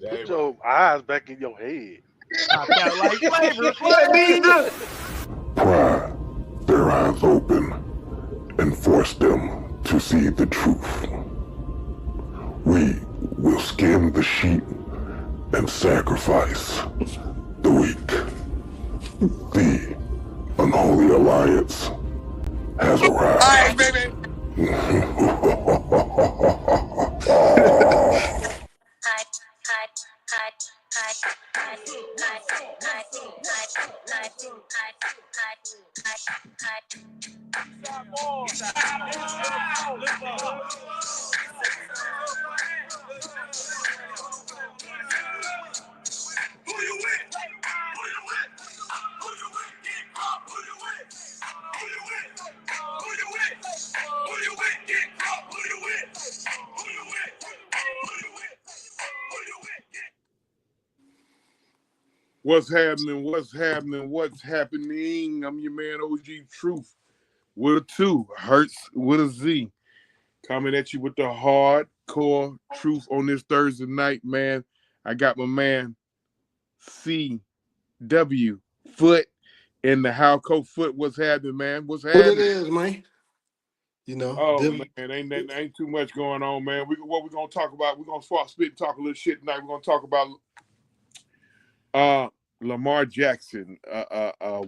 Put your eyes back in your head. I got like flavor. Pry their eyes open and force them to see the truth. We will skin the sheep and sacrifice the weak. The unholy alliance has arrived. All right, baby. What's happening? What's happening? What's happening? I'm your man, OG Truth, with a 2, Hurts with a Z. Coming at you with the hardcore truth on this Thursday night, man. I got my man, CW Foot in the Halco Foot. What's happening, man? What's happening? What it is, man. You know. Oh, man, ain't too much going on, man. What we're going to talk about, we're going to swap spit and talk a little shit tonight. We're going to talk about Lamar Jackson.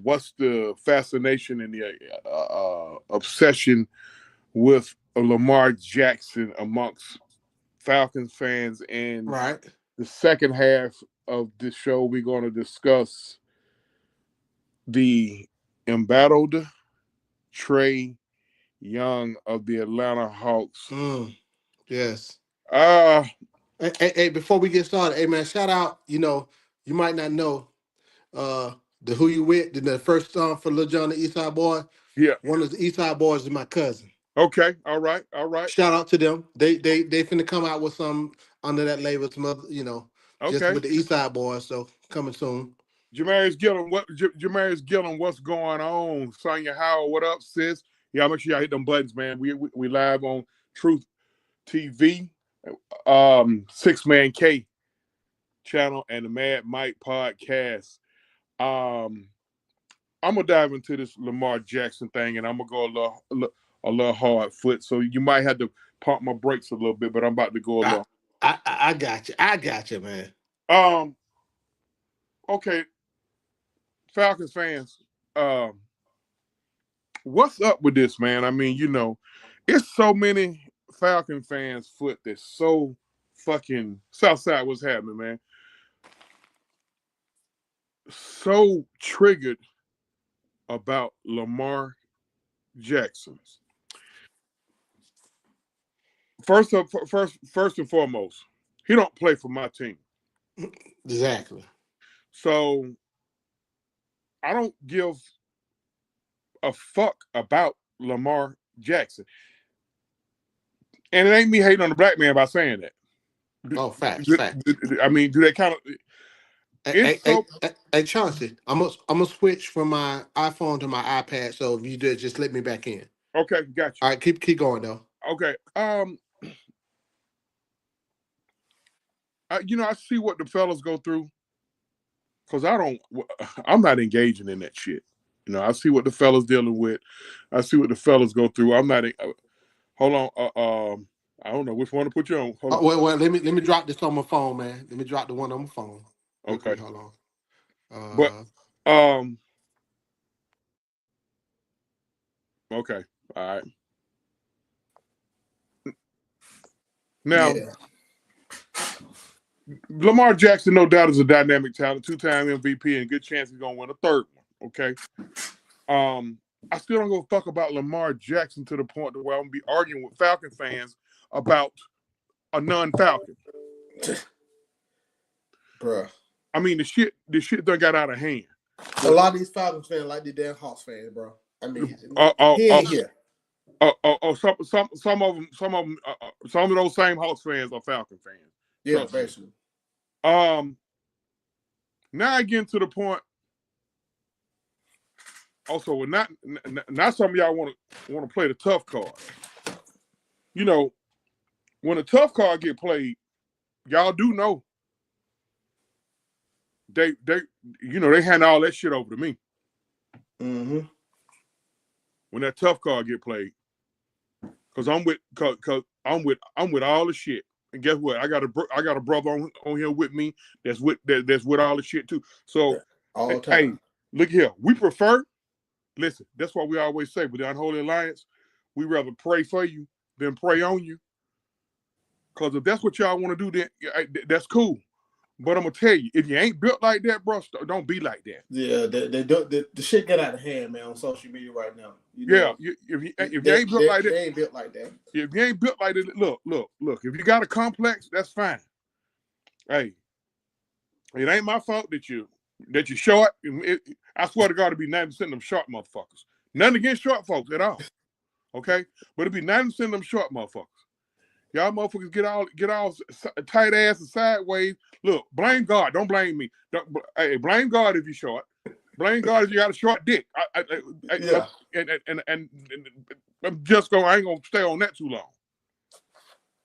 What's the fascination and the obsession with Lamar Jackson amongst Falcons fans? And right. The second half of the show, we're going to discuss the embattled Trae Young of the Atlanta Hawks. Yes. Hey, before we get started, hey man, shout out. You know, you might not know the Who You With, the first song for Lil Jon the Eastside Boy. Yeah. One of the Eastside Boys is my cousin. Okay, all right. Shout out to them. They finna come out with some under that label, some other, just with the Eastside Boys. So coming soon. Jamarius Gillum, what's going on? Sonya Howard, what up, sis? Yeah, make sure y'all hit them buttons, man. We live on Truth TV, 6Man K channel, and the Mad Mike podcast. I'm gonna dive into this Lamar Jackson thing, and I'm gonna go a little hard foot. So you might have to pump my brakes a little bit, but I'm about to go a little. I got you, man. Okay, Falcons fans, what's up with this, man? I mean, it's so many Falcon fans foot that's so fucking Southside. What's happening, man? So triggered about Lamar Jackson. First and foremost, he don't play for my team. Exactly. So I don't give a fuck about Lamar Jackson. And it ain't me hating on the black man by saying that. Oh, facts. I mean, do that kind of... Hey, Chauncey, I'm gonna switch from my iPhone to my iPad. So if you do, just let me back in. Okay, got you. All right, keep going though. Okay. I see what the fellas go through, because I'm not engaging in that shit. I see what the fellas dealing with. I see what the fellas go through. I'm not. Hold on. I don't know which one to put you on. Hold on. Wait. Let me drop this on my phone, man. Let me drop the one on my phone. Okay. Hold on. Okay. All right. Now, Lamar Jackson, no doubt, is a dynamic talent, 2-time MVP, and good chance he's gonna win a third one. Okay. I still don't give a fuck about Lamar Jackson to the point where I'm gonna be arguing with Falcon fans about a non-Falcon. Bruh. I mean, the shit done got out of hand. A lot of these Falcons fans like the damn Hawks fans, bro. I mean, he ain't here. Some of those same Hawks fans are Falcon fans. Yeah, basically. Now I get to the point. Also, not some of y'all want to play the tough card. When a tough card get played, y'all do know they they hand all that shit over to me. Mm-hmm. When that tough card get played, cause I'm with all the shit. And guess what? I got a brother on here with me that's with all the shit too. So all the hey, time. look here. We prefer. Listen, that's what we always say with the Unholy Alliance. We rather pray for you than pray on you. Cause if that's what y'all want to do, then that's cool. But I'm gonna tell you, if you ain't built like that, bro, don't be like that. Yeah, the shit get out of hand, man, on social media right now. You know, if you ain't built like that, they ain't built like that. If you ain't built like that, look. If you got a complex, that's fine. Hey, it ain't my fault that you're short. I swear to God, it'd be 90% of them short motherfuckers. Nothing against short folks at all. Okay, but it'd be 90% of them short motherfuckers. Y'all motherfuckers get all tight ass and sideways. Look, blame God. Don't blame me. Hey, blame God if you're short. Blame God if you got a short dick. Yeah. And I'm just I ain't gonna stay on that too long.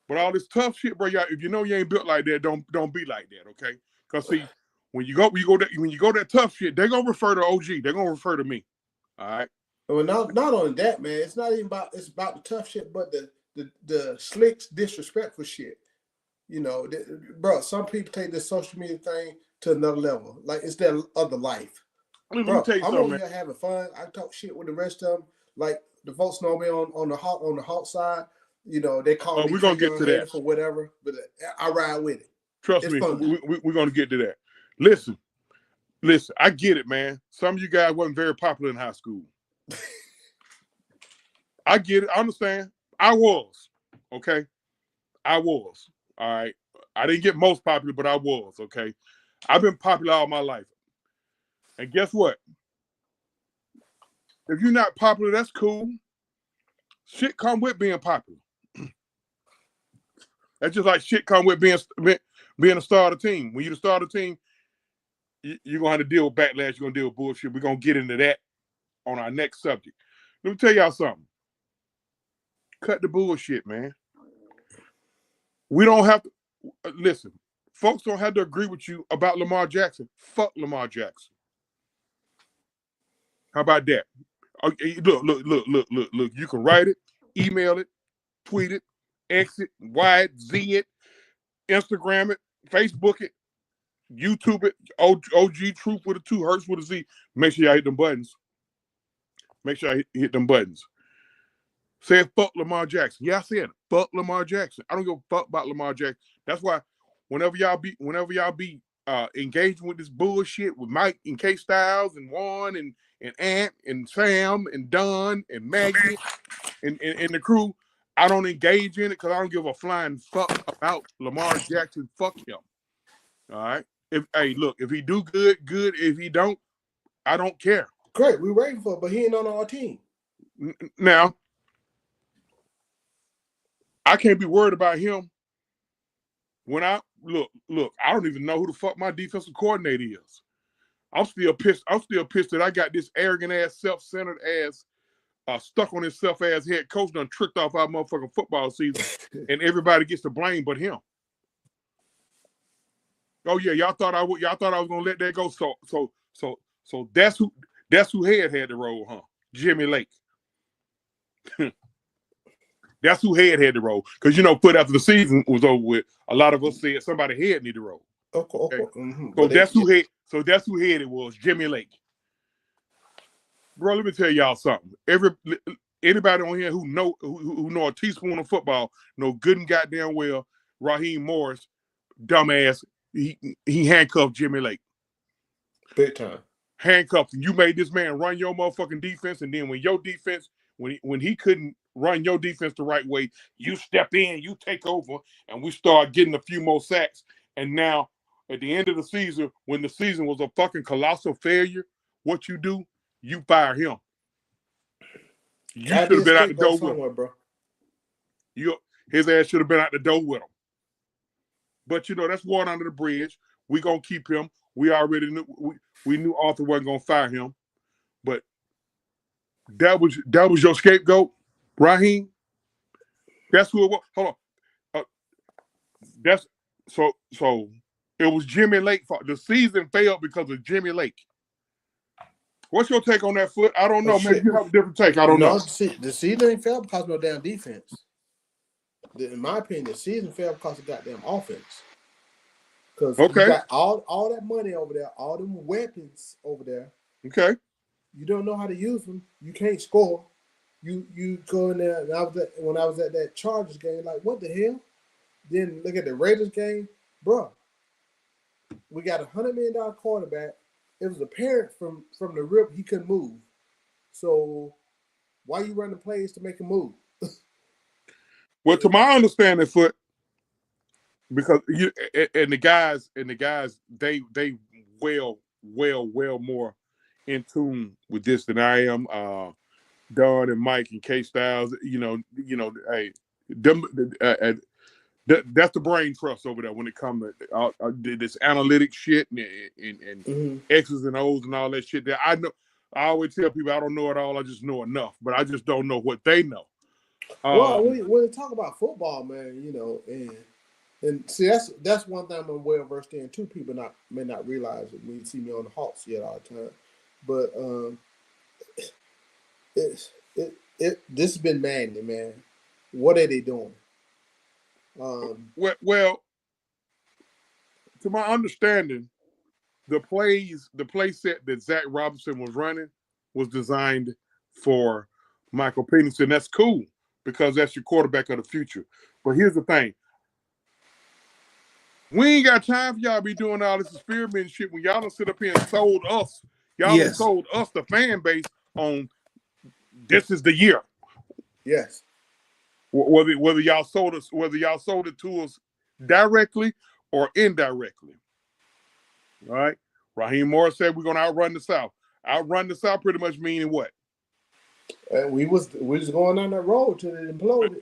But all this tough shit, bro. Y'all, if you know you ain't built like that, don't be like that, okay? Cause see, when you go that tough shit, they gonna refer to OG. They're gonna refer to me. All right. Well, not only that, man. It's not even about the tough shit, but the slick, disrespectful shit. You know, bro. Some people take this social media thing to another level. Like it's their other life. Let me Bro, tell you I'm something, over man. here having fun. I talk shit with the rest of them. Like the folks know me on the Hawk side. You know, they call me we're gonna get to that for whatever, but I ride with it. Trust me, we're gonna get to that. Listen, I get it, man. Some of you guys wasn't very popular in high school. I get it. I understand. I was. Okay. I was. All right. I didn't get most popular, but I was. Okay. I've been popular all my life. And guess what? If you're not popular, that's cool. Shit come with being popular. That's just like shit come with being a star of the team. When you're the star of the team, you're going to have to deal with backlash. You're going to deal with bullshit. We're going to get into that on our next subject. Let me tell y'all something. Cut the bullshit, man. We don't have to listen. Folks don't have to agree with you about Lamar Jackson. Fuck Lamar Jackson. How about that? Okay, look. You can write it, email it, tweet it, X it, Y it, Z it, Instagram it, Facebook it, YouTube it, OG Truth with a 2, Hurts with a Z. Make sure y'all hit them buttons. Make sure I hit them buttons. Say fuck Lamar Jackson. Yeah, I said it. Fuck Lamar Jackson. I don't give a fuck about Lamar Jackson. That's why whenever y'all be engaging with this bullshit with Mike and K Styles and Juan and Ant and Sam and Don and Maggie and the crew, I don't engage in it because I don't give a flying fuck about Lamar Jackson. Fuck him. All right. If he do good. If he don't, I don't care. Great, we're waiting for it, but he ain't on our team. Now, I can't be worried about him when I look, I don't even know who the fuck my defensive coordinator is. I'm still pissed that I got this arrogant ass, self-centered ass, stuck on himself ass head coach done tricked off our motherfucking football season, and everybody gets to blame but him. Oh yeah, y'all thought I was gonna let that go. So that's who had to roll, huh? Jimmy Lake. That's who had to roll. Because foot after the season was over with, a lot of us said somebody head need to roll. Okay. Mm-hmm. So that's who head it was, Jimmy Lake. Bro, let me tell y'all something. Anybody on here who know a teaspoon of football know good and goddamn well Raheem Morris, dumbass, he handcuffed Jimmy Lake. Big time. Handcuffed him. You made this man run your motherfucking defense, and then when your defense, when he couldn't run your defense the right way, you step in, you take over, and we start getting a few more sacks. And now, at the end of the season, when the season was a fucking colossal failure, what you do? You fire him. You should have been out the door with him. Bro. His ass should have been out the door with him. But that's water under the bridge. We gonna keep him. We already knew we knew Arthur wasn't gonna fire him. But that was your scapegoat, Raheem. That's who it was. Hold on. That's so It was Jimmy Lake fault. The season failed because of Jimmy Lake. What's your take on that, Foot? I don't know, man. You have a different take. I don't know. The season ain't failed because of no damn defense. In my opinion, the season failed because of goddamn offense. Because you got all that money over there, all them weapons over there. Okay. You don't know how to use them. You can't score. You go in there, and when I was at that Chargers game, like, what the hell? Then look at the Raiders game. Bro, we got a $100 million quarterback. It was apparent from the rip he couldn't move. So why you running plays to make him move? Well, to my understanding, Foot, because the guys, they well more in tune with this than I am. Don and Mike and K Styles, hey, that's the brain trust over there when it comes to this analytic shit and X's and O's and all that shit. That I know, I always tell people I don't know it all. I just know enough, but I just don't know what they know. Well, when we talk about football, man, and see that's one thing I'm well versed in. Two people may not realize it when you see me on the Hawks yet all the time, but this has been maddening, man. What are they doing? Well, to my understanding, the play set that Zach Robinson was running was designed for Michael Penix. That's cool because that's your quarterback of the future. But here's the thing. We ain't got time for y'all to be doing all this experiment shit when y'all done sit up here and sold us. Y'all done sold us, the fan base, on this is the year. Yes. Whether y'all sold it to us directly or indirectly. All right. Raheem Morris said we're gonna outrun the South. Outrun the South pretty much meaning what? We was going on that road till it imploded.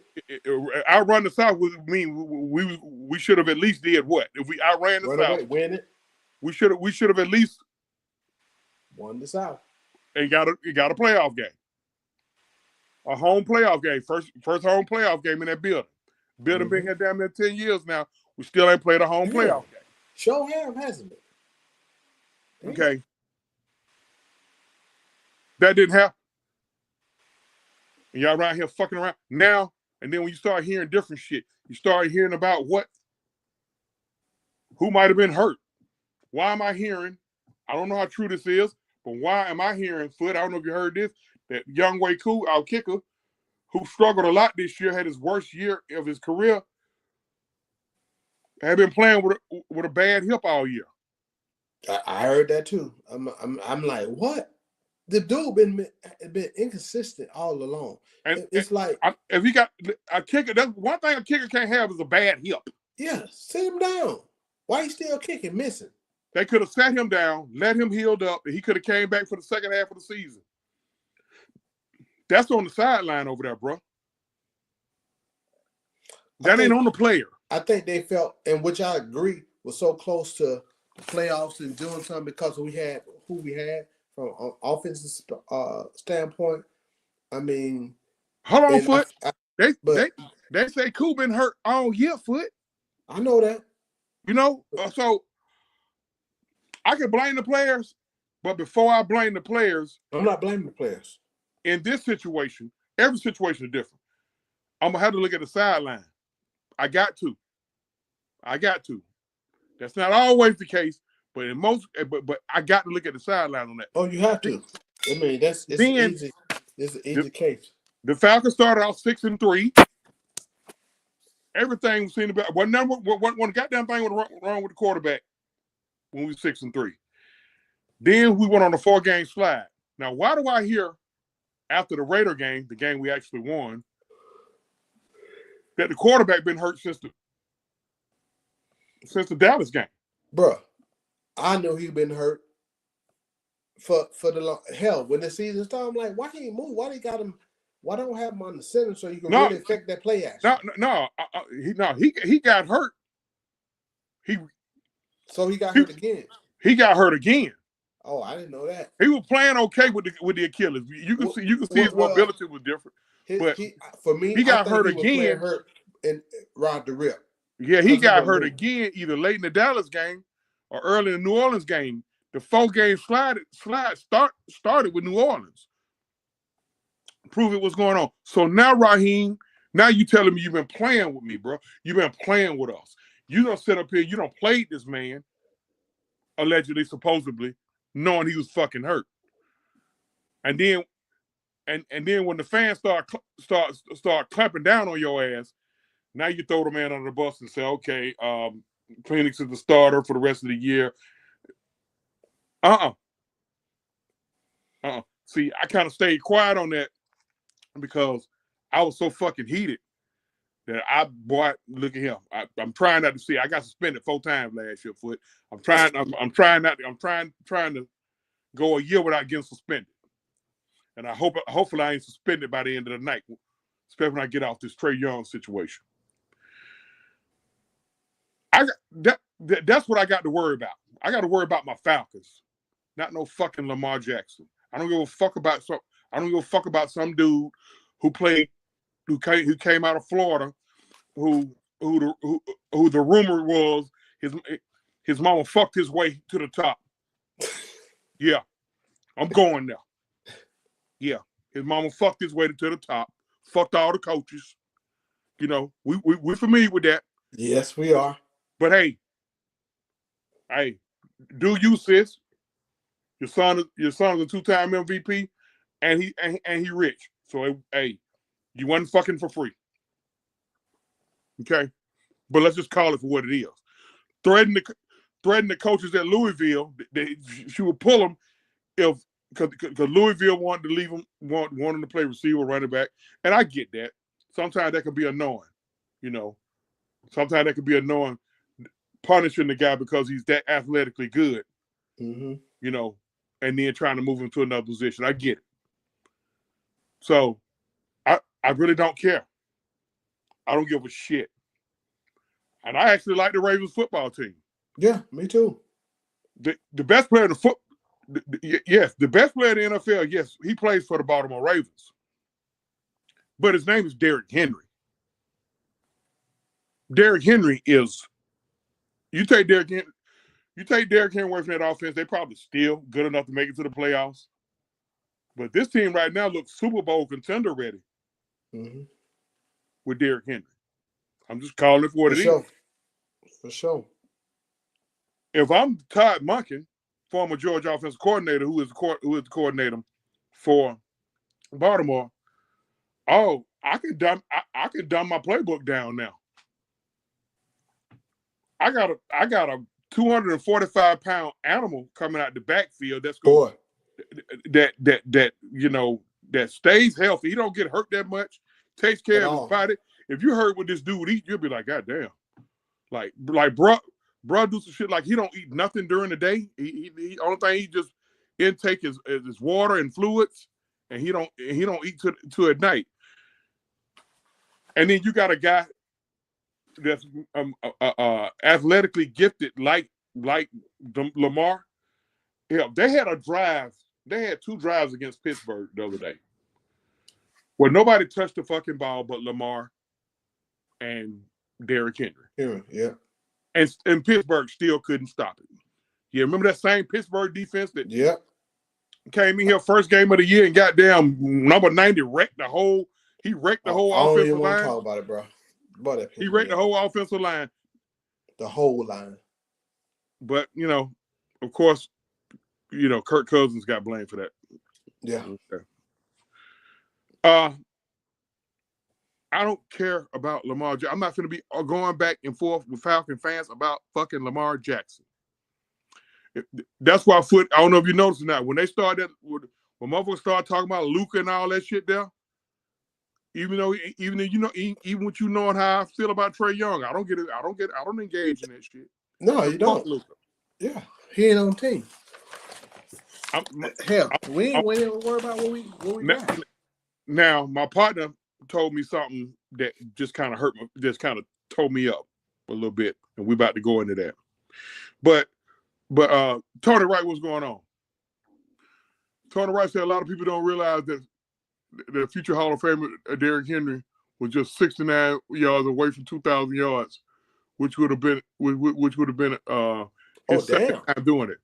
Outrun the South would mean we should have at least did what? If we outran the South, win it. We should have at least won the South and got a playoff game. A home playoff game. First home playoff game in that building. Building been here damn near 10 years now. We still ain't played a home playoff game. Sure have, hasn't it? Okay. That didn't happen. And y'all around here fucking around now, and then when you start hearing different shit, you start hearing about who might have been hurt. Why am I hearing? I don't know how true this is, but why am I hearing, Foot? I don't know if you heard this. That Young Way Cool, our kicker, who struggled a lot this year, had his worst year of his career, had been playing with a bad hip all year. I heard that too. I'm like, what? The dude been inconsistent all along. And it's like if he got a kicker, that's one thing a kicker can't have is a bad hip. Yeah, sit him down. Why he still kicking, missing? They could have sat him down, let him healed up, and he could have came back for the second half of the season. That's on the sideline over there, bro. That ain't on the player. I think they felt, and which I agree, was so close to the playoffs and doing something because we had who we had from an offensive standpoint. I mean, hold on, Foot. They say Cool been hurt all year, Foot. I know that. So I can blame the players, but before I blame the players, I'm not blaming the players. In this situation, every situation is different. I'm gonna have to look at the sideline. I got to. That's not always the case, but in most, but I got to look at the sideline on that. Oh, you have to. I mean, it's easy. It's an easy case. The Falcons started out 6-3. Everything was seen about one goddamn thing was wrong with the quarterback when we were 6-3. Then we went on a 4-game slide. Now, why do I hear after the Raider game, the game we actually won, that the quarterback been hurt since the Dallas game? Bruh, I know he been hurt for the hell. When the season started, I'm like, why can't he move? Why they got him? Why don't have him on the center so you can really affect that play action? He got hurt. So he got hurt again. He got hurt again. Oh, I didn't know that. He was playing okay with the Achilles. You can see his mobility was different. But for me, he got hurt again. Hurt and ride the rip. Yeah, he got hurt again, either late in the Dallas game or early in the New Orleans game. The 4-game started with New Orleans. Prove it what's going on. So now, Raheem, now you telling me you've been playing with me, bro. You've been playing with us. You don't sit up here, you don't play this man, allegedly, supposedly, knowing he was fucking hurt. And then when the fans start clamping down on your ass, now you throw the man under the bus and say, okay, Phoenix is the starter for the rest of the year. See, I kind of stayed quiet on that because I was so fucking heated that look at him. I'm trying not to see. I got suspended 4 times last year, Foot. I'm trying to go a year without getting suspended. And hopefully I ain't suspended by the end of the night, especially when I get off this Trae Young situation. That's what I got to worry about. I got to worry about my Falcons, not no fucking Lamar Jackson. I don't give a fuck about some dude who came out of Florida, who the rumor was his mama fucked his way to the top. Yeah, I'm going there. Yeah, his mama fucked his way to the top. Fucked all the coaches. You know, we're familiar with that. Yes, we are. But hey, do you, sis? Your son is a 2-time MVP, and he rich. So hey, you wasn't fucking for free. Okay, but let's just call it for what it is. Threatening the coaches at Louisville, she would pull them because Louisville wanted to leave him, wanting to play receiver, running back, and I get that. Sometimes that can be annoying, you know. Sometimes that can be annoying, punishing the guy because he's that athletically good, you know, and then trying to move him to another position. I get it. So I really don't care. I don't give a shit. And I actually like the Ravens football team. Yeah, me too. The best player in the foot, yes, the best player in the NFL, yes, he plays for the Baltimore Ravens. But his name is Derrick Henry. Derrick Henry is, you take Derrick Henry away from that offense, they're probably still good enough to make it to the playoffs. But this team right now looks Super Bowl contender ready with Derrick Henry. I'm just calling it for what it is. For sure. If I'm Todd Monken, former Georgia offensive coordinator, who is the coordinator for Baltimore, I could dumb my playbook down now. I got a 245-pound animal coming out the backfield that's going that you know that stays healthy. He don't get hurt that much. Takes care of his body. If you heard what this dude eat, you'll be like, God damn. Like bro do some shit like he don't eat nothing during the day. He only thing he just intake is water and fluids, and he don't eat to at night. And then you got a guy that's athletically gifted like Lamar. Yeah, they had a drive. They had 2 drives against Pittsburgh the other day where nobody touched the fucking ball but Lamar and Derrick Henry. Yeah. And Pittsburgh still couldn't stop it. You remember that same Pittsburgh defense that came in here first game of the year and goddamn number 90 wrecked the whole offensive line. I don't even want to talk about it, bro. He wrecked the whole offensive line. The whole line. But, you know, of course, you know, Kirk Cousins got blamed for that. Yeah. Okay. I don't care about Lamar Jackson. I'm not going to be going back and forth with Falcon fans about fucking Lamar Jackson. That's why I don't know if you noticed or not. When they started, when motherfuckers started talking about Luka and all that shit there, even with you knowing how I feel about Trae Young, I don't get it. I don't engage in that shit. No, you don't. Luka. Yeah, he ain't on the team. We ain't worry about what we got. Now, my partner told me something that just kind of hurt me, just kind of tore me up a little bit, and we're about to go into that. But Tony Wright, what's going on? Tony Wright said a lot of people don't realize that the future Hall of Famer Derrick Henry was just 69 yards away from 2,000 yards which would have been his second time doing it.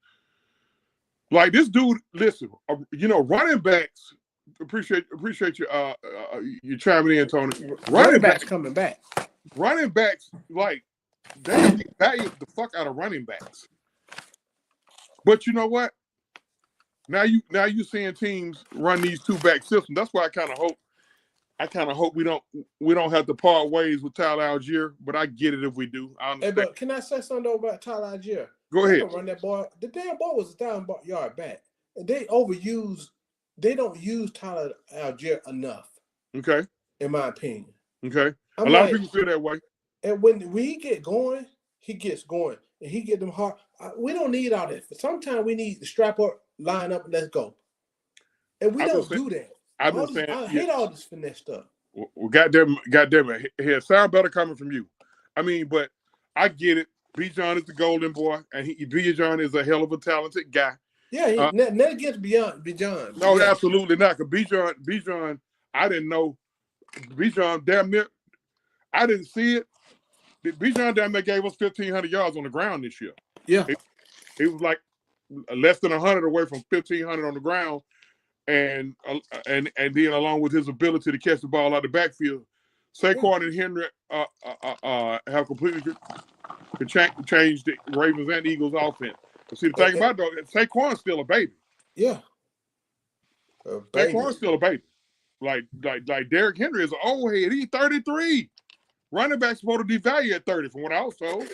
Like this dude, listen, running backs. Appreciate you chiming in, Tony. Running backs coming back. Running backs, like they value the fuck out of running backs. But you know what? Now you seeing teams run these two-back systems. That's why I kind of hope we don't have to part ways with Tyler Algier, but I get it if we do. I understand. Hey, but can I say something about Tyler Algier? Go ahead. Run that ball. The damn ball was 1,000-yard back. They overuse. They don't use Tyler Algier enough. Okay. In my opinion. Okay. A lot of people feel that way. And when we get going, he gets going, and he get them hard. We don't need all that. Sometimes we need the strap up, line up, and let's go. And we don't do that. I hate all this finesse stuff. Well, goddamn it. Here, sound better coming from you. I mean, but I get it. Bijan is the golden boy, and Bijan is a hell of a talented guy. Yeah, nothing against Bijan. No, absolutely not. Because Bijan, I didn't know. Bijan damn near, I didn't see it. Bijan damn near gave us 1,500 yards on the ground this year. Yeah. It was like less than 100 away from 1,500 on the ground. And then along with his ability to catch the ball out of the backfield, Saquon and Henry have completely changed the Ravens and Eagles offense. But see, the thing about it, though, Saquon's still a baby. Yeah. Saquon's still a baby. Like Derrick Henry is an old head. He's 33. Running back's supposed to devalue at 30 from what I was told.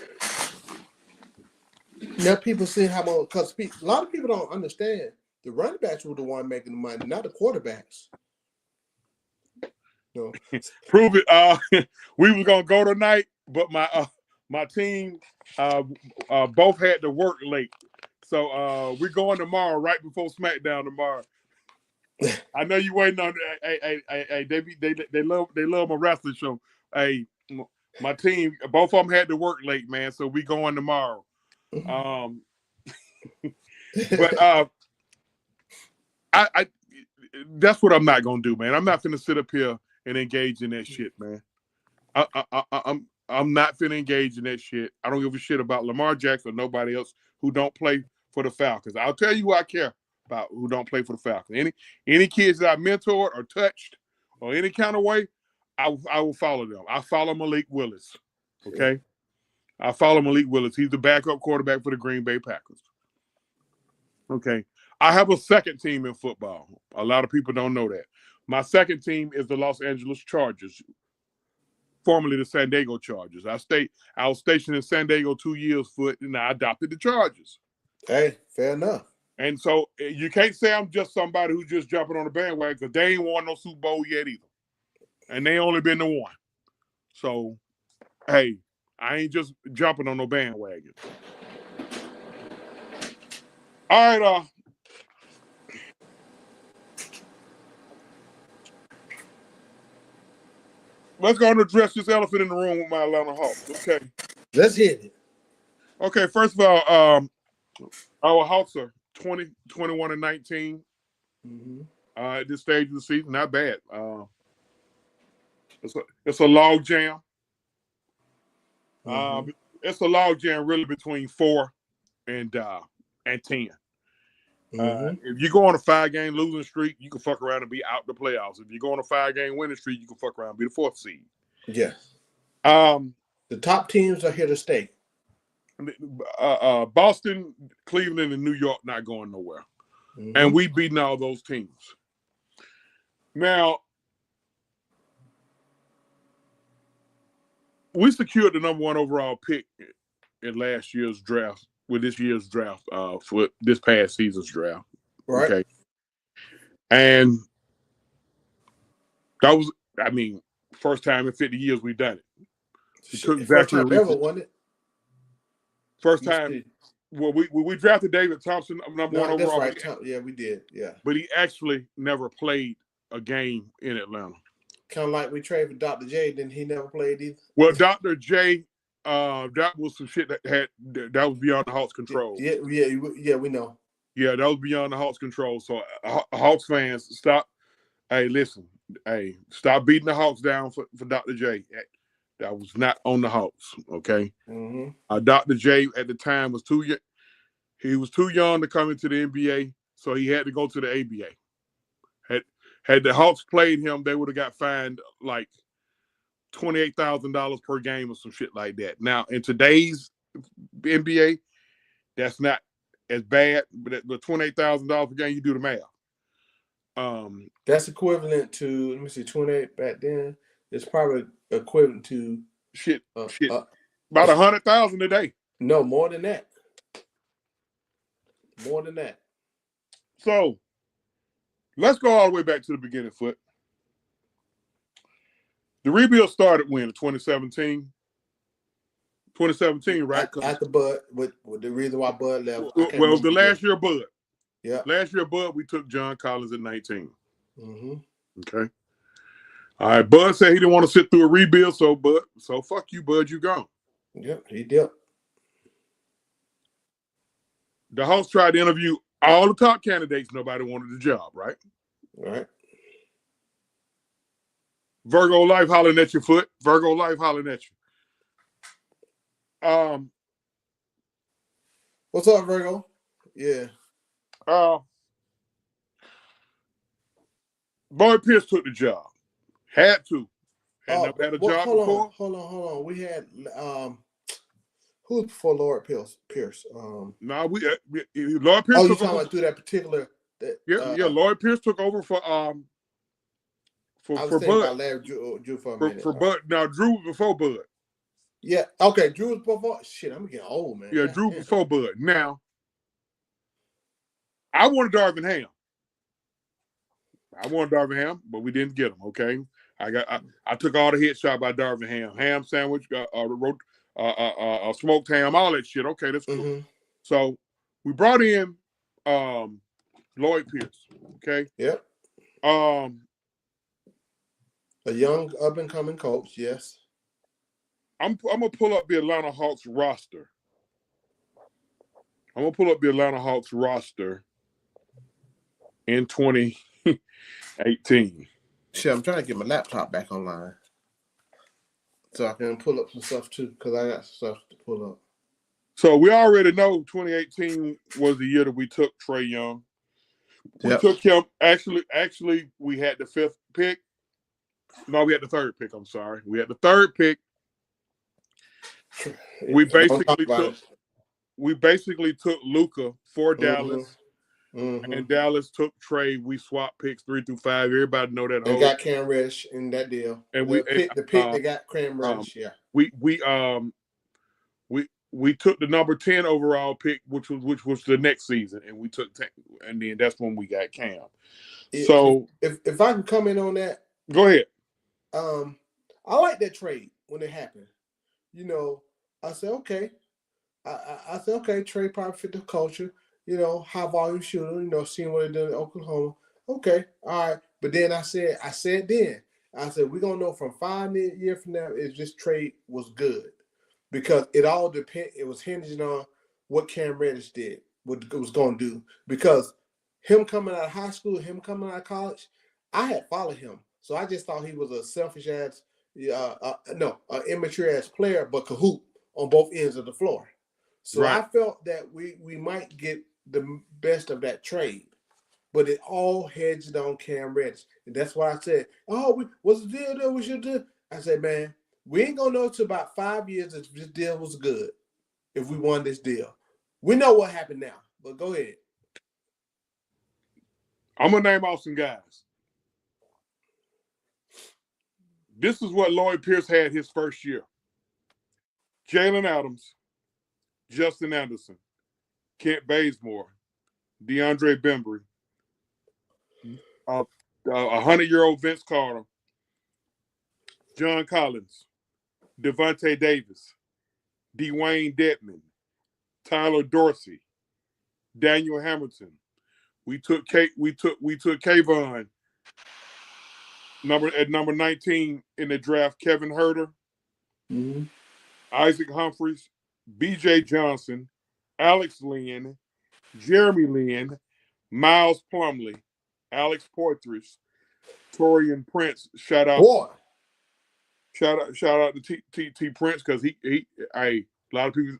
Now people see how much, because a lot of people don't understand. The running backs were the one making the money, not the quarterbacks. No. Prove it. We was gonna go tonight, but my team both had to work late, so we're going tomorrow, right before SmackDown tomorrow. I know you waiting on. Hey, they love my wrestling show. Hey, my team, both of them had to work late, man. So we going tomorrow. But I that's what I'm not gonna do, man. I'm not gonna sit up here and engage in that shit, man. I'm not finna engage in that shit. I don't give a shit about Lamar Jackson or nobody else who don't play for the Falcons. I'll tell you who I care about who don't play for the Falcons. Any kids that I mentored or touched or any kind of way, I will follow them. I follow Malik Willis. Okay? I follow Malik Willis. He's the backup quarterback for the Green Bay Packers. Okay. I have a second team in football. A lot of people don't know that. My second team is the Los Angeles Chargers, formerly the San Diego Chargers. I was stationed in San Diego 2 years and I adopted the Chargers. Hey, fair enough. And so you can't say I'm just somebody who's just jumping on the bandwagon because they ain't won no Super Bowl yet either. And they only been to one. So, hey, I ain't just jumping on no bandwagon. All right, let's go and address this elephant in the room with my Atlanta Hawks. Okay. Let's hit it. Okay, first of all, our Hawks are 20, 21, and 19 at this stage of the season. Not bad. It's a log jam. It's a log jam really between 4 and 10. If you go on a 5-game losing streak, you can fuck around and be out the playoffs. If you go on a 5-game winning streak, you can fuck around and be the 4th seed. Yeah. The top teams are here to stay. Boston, Cleveland, and New York not going nowhere. And we beating all those teams. Now, we secured the #1 overall pick in last year's draft, with this year's draft, for this past season's draft. Right. Okay. And that was, first time in 50 years we've done it. First time ever, wasn't it? First time. Well, we drafted David Thompson, #1 overall. That's right. Yeah, we did. Yeah. But he actually never played a game in Atlanta. Kind of like we traded for Dr. J, then he never played either. Well, Dr. J, that was some shit that was beyond the Hawks' control. Yeah, we know. Yeah, that was beyond the Hawks' control. So, Hawks fans, stop. Hey, listen. Hey, stop beating the Hawks down for Dr. J. that was not on the Hawks. Okay. Mm-hmm. Dr. J at the time was too young. He was too young to come into the NBA, so he had to go to the ABA. Had the Hawks played him, they would have got fined like $28,000 per game or some shit like that. Now, in today's NBA, that's not as bad, but $28,000 per game, you do the math. That's equivalent to, let me see, 28 back then. It's probably equivalent to about 100,000 a day. No, more than that. More than that. So let's go all the way back to the beginning, Foot. The rebuild started when? 2017? 2017, right? After Bud, with the reason why Bud left. Well, it was the last year Bud. Yeah. Last year Bud, we took John Collins at 19. Mm-hmm. Okay. All right. Bud said he didn't want to sit through a rebuild, so fuck you, Bud, you gone. Yep, he did. The Hawks tried to interview all the top candidates. Nobody wanted the job, right? Right. Virgo Life hollering at your Foot. Virgo Life hollering at you. What's up, Virgo? Yeah. Lloyd Pierce took the job. Had to. Had a job before. Hold on. We had who's before Lloyd Pierce? No, Lloyd Pierce. Oh, you talking about through that particular? Lloyd Pierce took over for I was for thinking Bud. about Larry Drew for a minute. For Bud. Now Drew was before Bud. Yeah. Okay. Drew was before. Shit, I'm getting old, man. Yeah, Drew before Bud. Now, I wanted Darvin Ham. But we didn't get him. Okay. I took all the headshot by Darvin ham sandwich, smoked ham, all that shit. Okay, that's cool. Mm-hmm. So we brought in Lloyd Pierce. Okay. Yep. A young up and coming coach. Yes. I'm gonna pull up the Atlanta Hawks roster. In 2018. Shit, I'm trying to get my laptop back online so I can pull up some stuff too, because I got stuff to pull up. So we already know 2018 was the year that we took Trae Young. We took him. Actually, we had the 5th pick. No, we had the 3rd pick. I'm sorry. We had the 3rd pick. We basically took Luka for Dallas. Mm-hmm. And Dallas took Trae. We swapped picks 3 through 5. Everybody know that. They got Cam Reddish in that deal. And the pick they got Cam Reddish. Yeah. We took the number 10 overall pick, which was the next season, and we took 10, and then that's when we got Cam. So if I can come in on that, go ahead. I like that trade when it happened. You know, I said okay. I said okay. Trae probably fit the culture. You know, high volume shooter, you know, seeing what they did in Oklahoma. Okay, all right. But then I said, we're going to know from 5 years from now if this trade was good. Because it all depends, it was hinging on what Cam Reddish did, what it was going to do. Because him coming out of high school, him coming out of college, I had followed him. So I just thought he was a selfish ass, immature ass player, but cahoot on both ends of the floor. So right. I felt that we might get the best of that trade, but it all hedged on Cam Reddish. And that's why I said, what's the deal that we should do? I said, man, we ain't going to know till about 5 years if this deal was good, if we won this deal. We know what happened now, but go ahead. I'm going to name off some guys. This is what Lloyd Pierce had his first year. Jalen Adams, Justin Anderson, Kent Bazemore, DeAndre Bembry, a 100-year-old Vince Carter, John Collins, Devontae Davis, Dwayne Dedman, Tyler Dorsey, Daniel Hamilton. We took Kayvon at number 19 in the draft. Kevin Huerter, Isaac Humphries, B.J. Johnson, Alex Lynn, Jeremy Lin, Miles Plumlee, Alex Poitras, Torian Prince. Shout out. Boy. Shout out to T Prince because a lot of people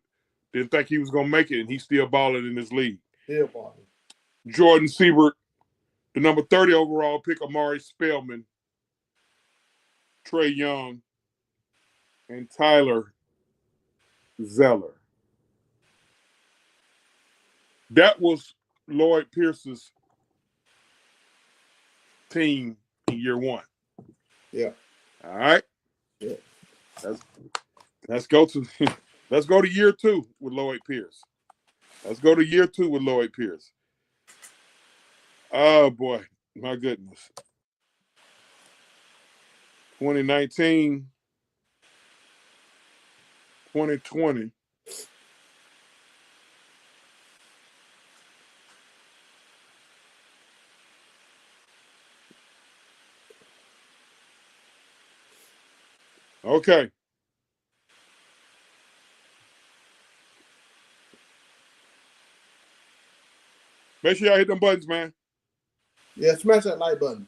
didn't think he was gonna make it, and he's still balling in this league. Still balling. Jordan Siebert, the number 30 overall pick, Amari Spellman, Trae Young, and Tyler Zeller. That was Lloyd Pierce's team in year one. Yeah. All right. Yeah. Let's go to year two with Lloyd Pierce. Let's go to year two with Lloyd Pierce. Oh boy, my goodness. 2019, 2020. Okay. Make sure y'all hit them buttons, man. Yeah, smash that like button.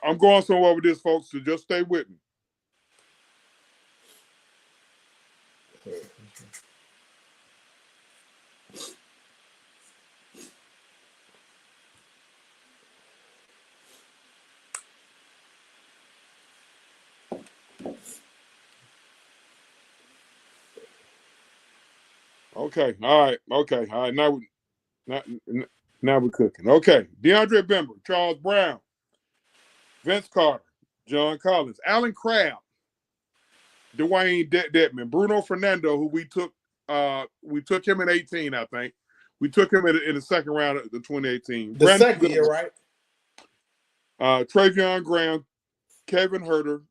I'm going somewhere with this, folks, so just stay with me. Okay, all right, okay, all right. Now we're cooking. Okay, DeAndre Bember, Charles Brown, Vince Carter, John Collins, Alan Crabb, Dwayne Dedman, Bruno Fernando, who we took him in 18, I think. We took him in the second round of the 2018. The second year, right? Travion Graham, Kevin Herter,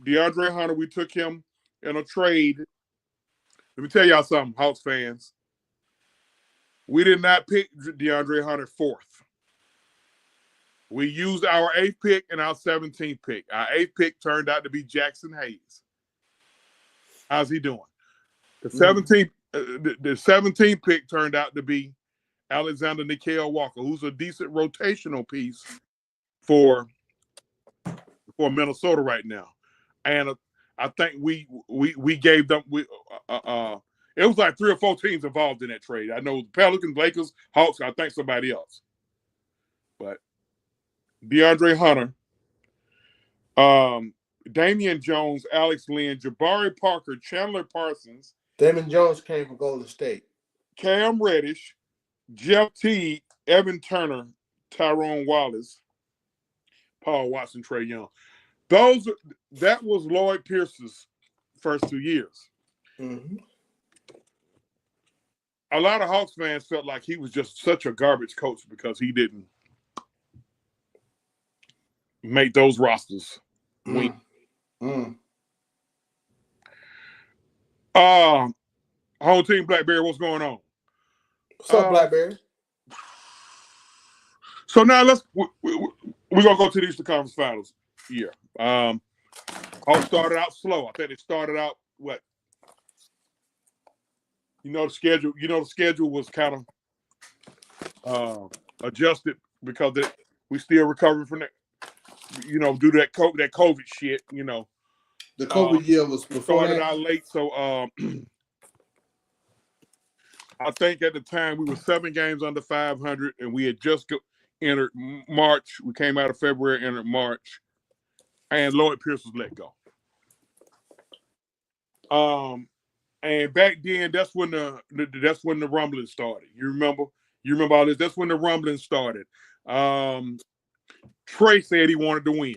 DeAndre Hunter. We took him in a trade. Let me tell y'all something, Hawks fans. We did not pick DeAndre Hunter fourth. We used our 8th pick and our 17th pick. Our 8th pick turned out to be Jackson Hayes. How's he doing? The 17th pick turned out to be Alexander Nickeil Walker, who's a decent rotational piece for Minnesota right now. And I think we gave them it was like 3 or 4 teams involved in that trade. I know Pelicans, Lakers, Hawks, I think somebody else. But DeAndre Hunter, Damian Jones, Alex Lynn, Jabari Parker, Chandler Parsons. Damian Jones came from Golden State. Cam Reddish, Jeff Teague, Evan Turner, Tyrone Wallace, Paul Watson, Trae Young. That was Lloyd Pierce's first 2 years. Mm-hmm. A lot of Hawks fans felt like he was just such a garbage coach because he didn't make those rosters win. Home team Blackberry, what's going on? What's up, Blackberry? So now we're gonna go to the Eastern Conference Finals here. Hawks started out slow. I think they started out what? The schedule was kind of adjusted because we still recovering from that. Due to that COVID shit. The COVID year was before started out late, so I think at the time we were 7 games under 500, and we had just entered March. We came out of February, entered March, and Lloyd Pierce was let go. And back then, that's when the rumbling started. You remember all this? That's when the rumbling started. Trae said he wanted to win.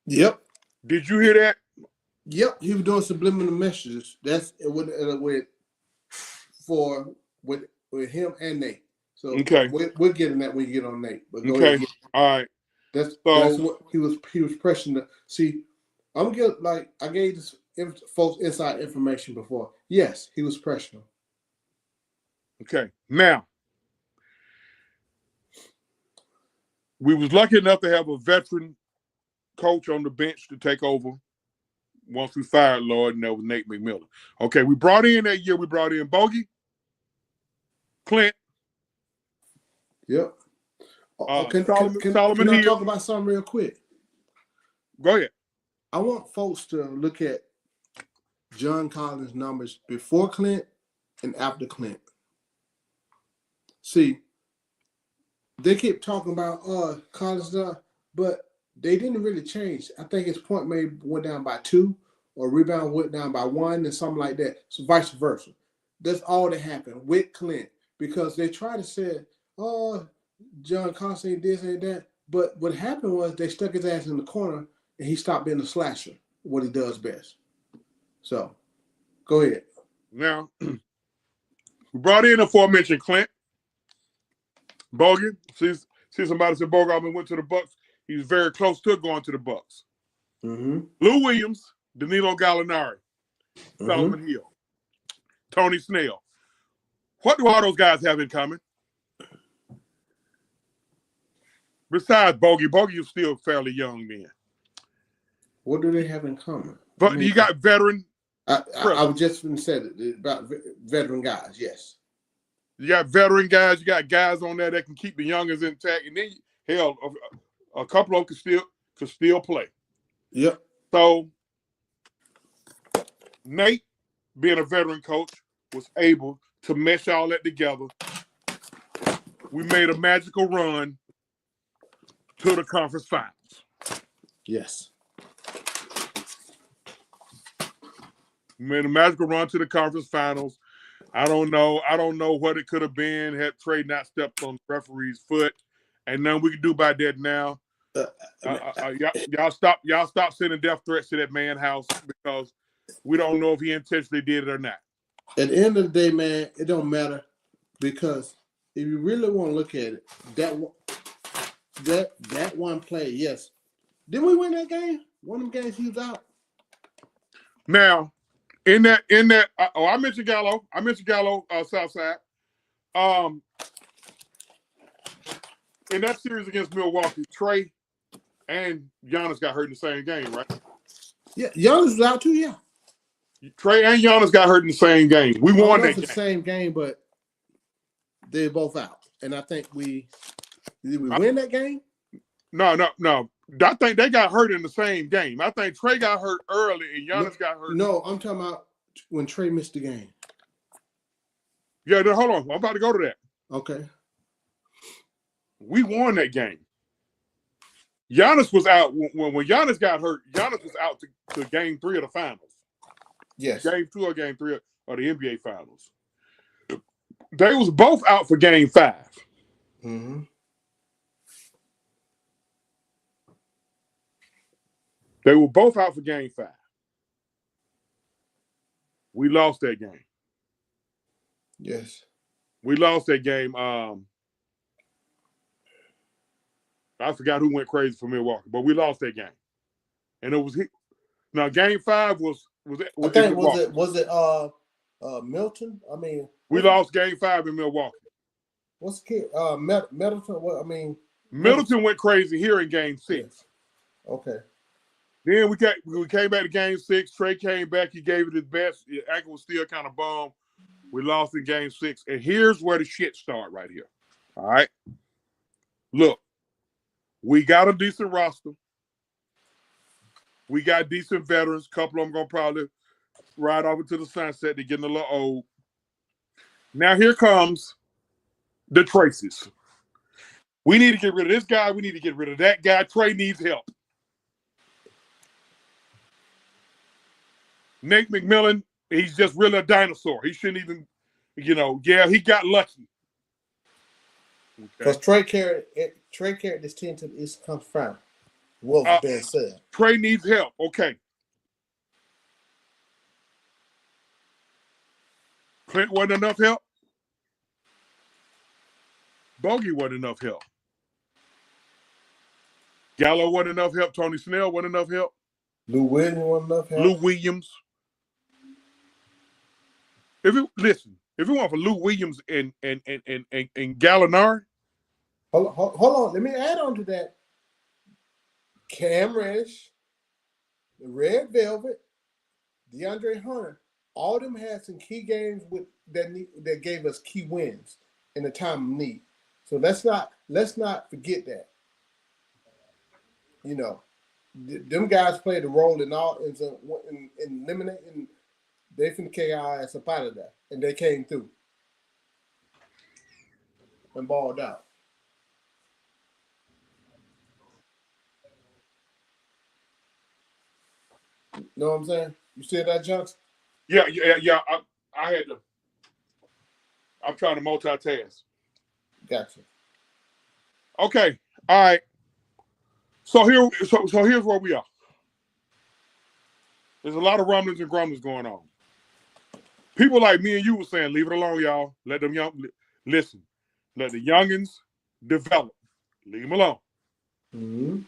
Yep. Did you hear that? Yep. He was doing subliminal messages. That's with him and Nate. So okay, we're getting that when you get on Nate. But go okay, ahead. all right. That's what he was pressing to see. I'm gonna get I gave this folks inside information before. Yes, he was pressuring. Okay, now we was lucky enough to have a veteran coach on the bench to take over once we fired Lloyd, and that was Nate McMillan. Okay, we brought in Bogey, Clint. Yep. Solomon I Hill. talk about something real quick? Go ahead. I want folks to look at John Collins' numbers before Clint and after Clint. See, they keep talking about Collins, but they didn't really change. I think his point maybe went down by 2, or rebound went down by 1, and something like that. So vice versa. That's all that happened with Clint, because they tried to say, "Oh, John Collins ain't this, ain't that." But what happened was they stuck his ass in the corner, and he stopped being a slasher, what he does best. So, go ahead. Now, we brought in aforementioned Clint. Bogey, see somebody said Bogey went to the Bucks. He was very close to going to the Bucks. Mm-hmm. Lou Williams, Danilo Gallinari, Solomon Hill, Tony Snell. What do all those guys have in common? Besides Bogey is still fairly young then. What do they have in common? But you got veteran. I was just going to say that about veteran guys, yes. You got veteran guys. You got guys on there that can keep the youngers intact, and then hell, a couple of them could still play. Yep. So Nate, being a veteran coach, was able to mesh all that together. We made a magical run to the conference finals. Yes. We made a magical run to the conference finals. I don't know what it could have been had Trae not stepped on the referee's foot, and nothing we can do about that now. Y'all stop sending death threats to that man's house, because we don't know if he intentionally did it or not. At the end of the day, man, it don't matter, because if you really want to look at it, that one play, yes. Didn't we win that game? One of them games he was out. Now, in that, I mentioned Gallo. Southside. In that series against Milwaukee, Trae and Giannis got hurt in the same game, right? Yeah, Giannis was out too. Yeah, Trae and Giannis got hurt in the same game. We won that game. The same game, but they're both out. And I think did we win that game? No. I think they got hurt in the same game. I think Trae got hurt early and Giannis got hurt. No, I'm talking about when Trae missed the game. Yeah, hold on. I'm about to go to that. Okay. We won that game. Giannis was out when Giannis got hurt. Giannis was out to game 3 of the finals. Yes. Game 2 or game 3 of the NBA finals. They was both out for game 5. Mm-hmm. They were both out for game 5. We lost that game. Yes. We lost that game. I forgot who went crazy for Milwaukee, but we lost that game. And it was now game 5 was Milton? I mean, we lost game 5 in Milwaukee. What's the kid? Middleton. What I mean, Middleton went crazy here in game 6. Okay. Then we came back to game 6. Trae came back. He gave it his best. His ankle was still kind of bummed. We lost in game 6. And here's where the shit started right here. All right. Look, we got a decent roster. We got decent veterans. A couple of them going to probably ride off into the sunset. They're getting a little old. Now here comes the Traces. We need to get rid of this guy. We need to get rid of that guy. Trae needs help. Nate McMillan, he's just really a dinosaur. He shouldn't even, he got lucky. Because Trae carried this team to the Eastern Conference Final. What being said. Trae needs help. Okay. Clint wasn't enough help. Bogey wasn't enough help. Gallo wasn't enough help. Tony Snell wasn't enough help. Lou Williams wasn't enough help. Lou Williams. If you want for Lou Williams and Gallinari. Hold on. Let me add on to that. Cam Reddish, the Red Velvet, DeAndre Hunter, all of them had some key games that gave us key wins in the time of need. So let's not forget that. You know, them guys played a role in all in eliminating. They finna kick our ass up out of there, and they came through and balled out. You know what I'm saying? You see that, Johnson? Yeah. I had to. I'm trying to multitask. Gotcha. Okay. All right. So here's where we are. There's a lot of rumblings and grumblings going on. People like me and you were saying, leave it alone, y'all. Let them listen. Let the youngins develop. Leave them alone. Mm-hmm.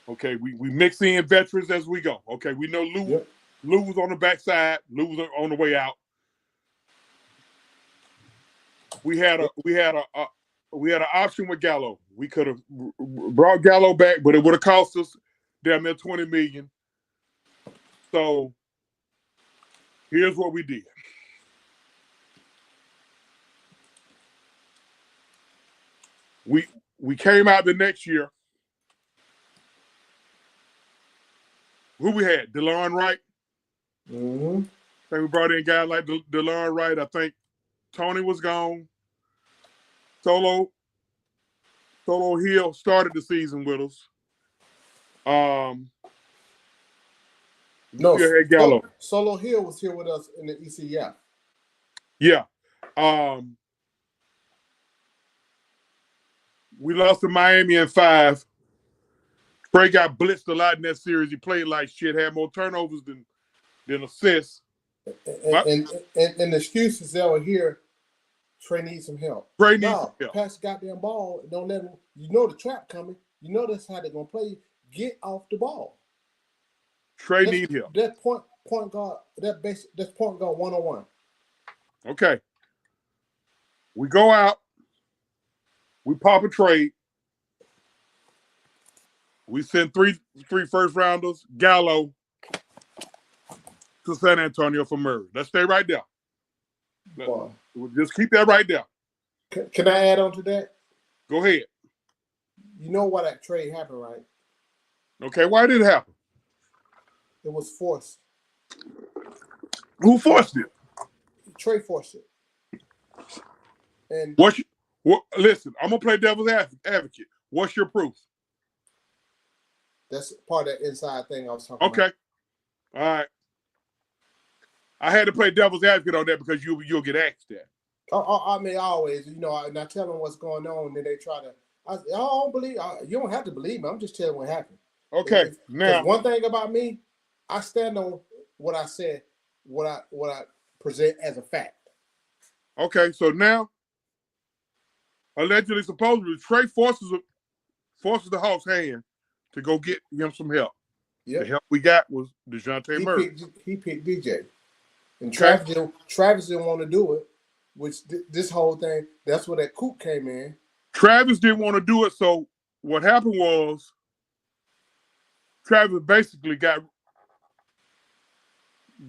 Okay, we mix in veterans as we go. Okay, we know Lou was on the backside. Lou was on the way out. We had an option with Gallo. We could have brought Gallo back, but it would have cost us damn near $20 million. So here's what we did. We came out the next year. Who we had? DeLon Wright. Mm-hmm. I think we brought in guys like DeLon Wright. I think Tony was gone. Solo Hill started the season with us. No, had Gallo. Solo Hill was here with us in the ECF. Yeah. We lost to Miami in 5. Trae got blitzed a lot in that series. He played like shit, had more turnovers than assists. And the excuses that were here, Trae needs some help. Trae needs some help. Pass the goddamn ball. Don't let him. You know the trap coming. You know that's how they're gonna play. Get off the ball. Trae needs help. That point guard. That's point guard 101. Okay. We go out. We pop a trade. We send three first rounders, Gallo, to San Antonio for Murray. Let's stay right there. We'll just keep that right there. Can I add on to that? Go ahead. You know why that trade happened, right? Okay, why did it happen? It was forced. Who forced it? Trae forced it. And listen, I'm gonna play devil's advocate. What's your proof? That's part of that inside thing I was talking about. Okay. All right. I had to play devil's advocate on that because you'll get asked that. I mean, always, and I tell them what's going on, and then they try to. I don't believe. You don't have to believe me. I'm just telling what happened. Okay. Now, one thing about me, I stand on what I said, what I present as a fact. Okay, so now, allegedly, supposedly, Trae forces the Hawks' hand to go get him some help. Yep. The help we got was DeJounte Murray. He picked DJ. And Travis didn't want to do it, which this whole thing, that's where that coup came in. Travis didn't want to do it, so what happened was Travis basically got,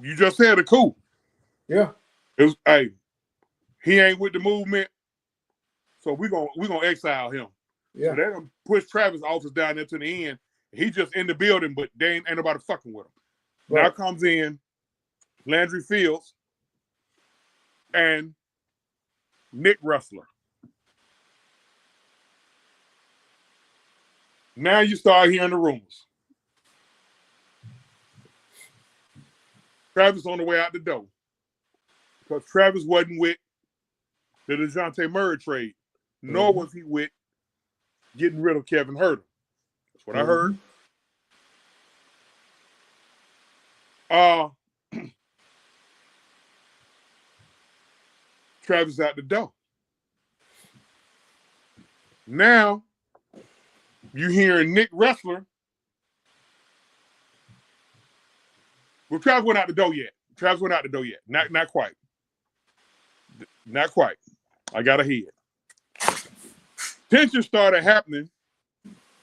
you just said, a coup. Yeah. It was, hey, he ain't with the movement, so we're gonna exile him. Yeah. So they're gonna push Travis' office down there to the end. He just in the building, but they ain't nobody fucking with him. Right. Now comes in Landry Fields and Nick Russell. Now you start hearing the rumors. Travis on the way out the door. Because Travis wasn't with the DeJounte Murray trade, nor was he with getting rid of Kevin Huerter. That's what I heard. Travis out the door. Now, you hearing Nick Russell. Well, Travis went out the door yet. Not quite. Not quite. I got ahead. Tension started happening